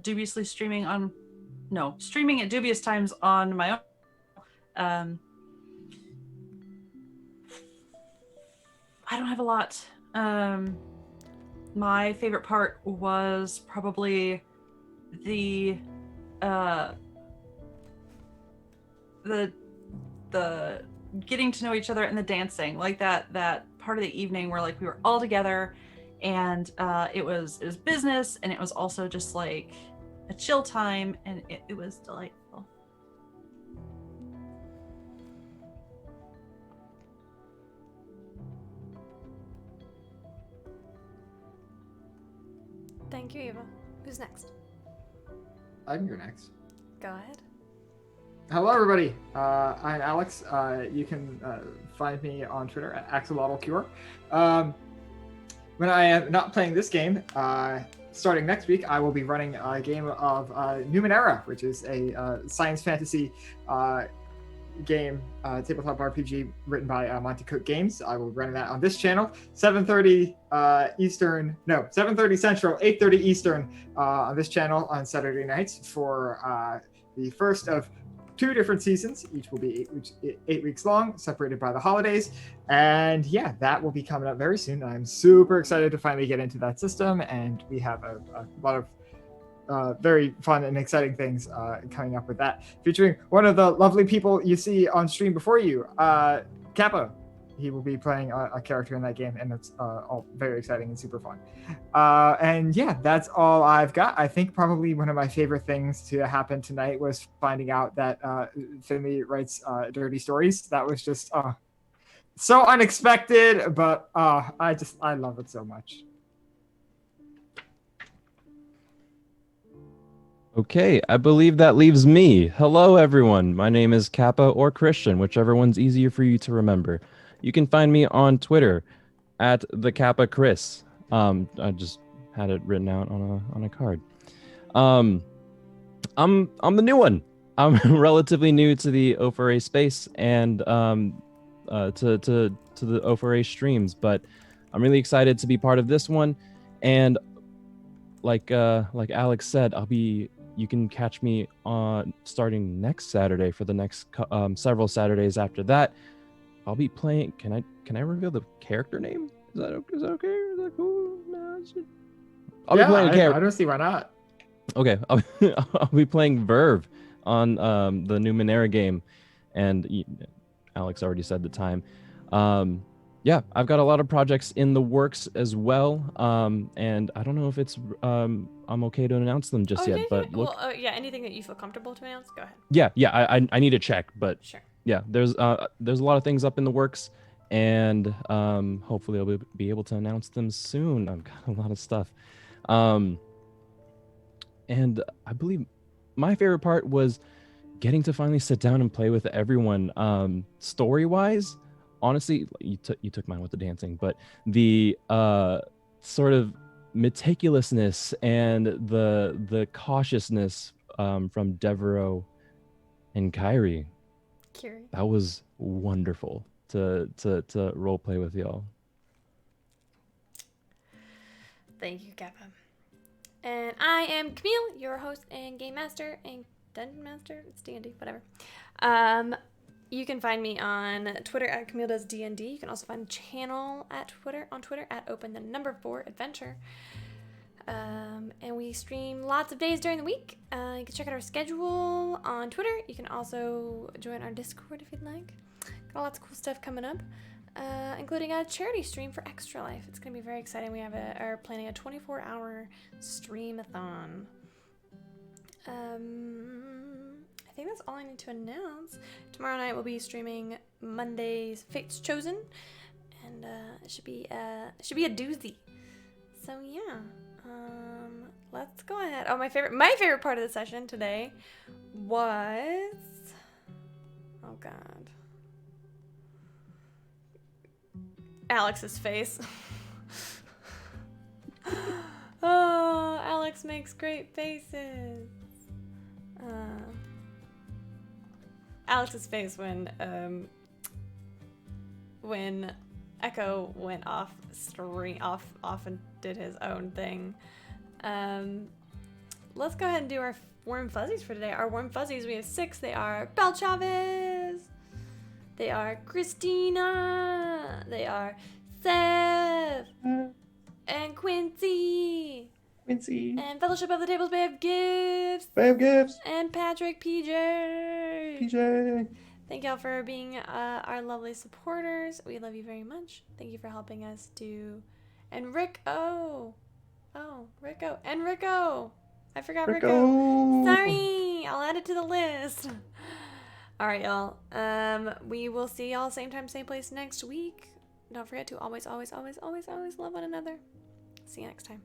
dubiously streaming at dubious times on my own. I don't have a lot. My favorite part was probably the getting to know each other and the dancing, like that part of the evening where like we were all together, and it was business, and it was also just like a chill time, and it was delightful. Thank you, Eva. Who's next? I'm your next. Go ahead. Hello, everybody. I'm Alex. You can find me on Twitter at AxolotlCure. when I am not playing this game, starting next week, I will be running a game of Numenera, which is a science fantasy game, tabletop RPG written by Monty Cook Games. I will run that on this channel, 7:30 7:30 Central, 8:30 Eastern on this channel on Saturday nights for the first of 2 different seasons. Each will be 8 weeks long, separated by the holidays. And yeah, that will be coming up very soon. I'm super excited to finally get into that system, and we have a lot of very fun and exciting things coming up with that, featuring one of the lovely people you see on stream before you, Kappa. He will be playing a character in that game, and it's all very exciting and super fun. And yeah, that's all I've got. I think probably one of my favorite things to happen tonight was finding out that Finley writes dirty stories. That was just so unexpected, but I love it so much. Okay, I believe that leaves me. Hello, everyone. My name is Kappa or Christian, whichever one's easier for you to remember. You can find me on Twitter at the Kappa Chris. I just had it written out on a card. I'm the new one. I'm relatively new to the O4A space and to the O4A streams, but I'm really excited to be part of this one. And like Alex said, you can catch me on starting next Saturday for the next several Saturdays after that. I'll be playing. Can I reveal the character name? Is that okay? Is that cool? No, I'll be playing a character. I don't see why not. Okay, I'll be playing Verve on the Numenera game, and Alex already said the time. Yeah, I've got a lot of projects in the works as well, and I don't know if it's I'm okay to announce them just yet. But look, yeah, anything that you feel comfortable to announce, go ahead. Yeah, I need to check, but Sure. Yeah, there's a lot of things up in the works, and hopefully I'll be able to announce them soon. I've got a lot of stuff, and I believe my favorite part was getting to finally sit down and play with everyone. Story-wise, honestly, you took mine with the dancing, but the sort of meticulousness and the cautiousness from Devereaux and Kyrie. That was wonderful to role play with y'all. Thank you, Kappa. And I am Camille, your host and game master and dungeon master. It's D&D, whatever. You can find me on Twitter at CamilleDoesDND. You can also find the channel on Twitter at Open4Adventure. And we stream lots of days during the week. You can check out our schedule on Twitter. You can also join our Discord if you'd like. Got lots of cool stuff coming up, including a charity stream for Extra Life. It's going to be very exciting. We are planning a 24-hour stream-a-thon. I think that's all I need to announce. Tomorrow night we'll be streaming Monday's Fate's Chosen, and it should be a doozy. So yeah. Let's go ahead. Oh, my favorite part of the session today was, oh god, Alex's face. Oh, Alex makes great faces. Alex's face when Echo went off and did his own thing. Let's go ahead and do our Warm Fuzzies for today. Our Warm Fuzzies, we have 6. They are Belle Chavez. They are Christina. They are Seth. And Quincy. And Fellowship of the Tables Bay of Gifts. And Patrick PJ. Thank y'all for being our lovely supporters. We love you very much. Thank you for helping us do. And Rico. And Rico. I forgot Rico. Sorry. I'll add it to the list. All right, y'all. We will see y'all same time, same place next week. Don't forget to always, always, always, always, always love one another. See you next time.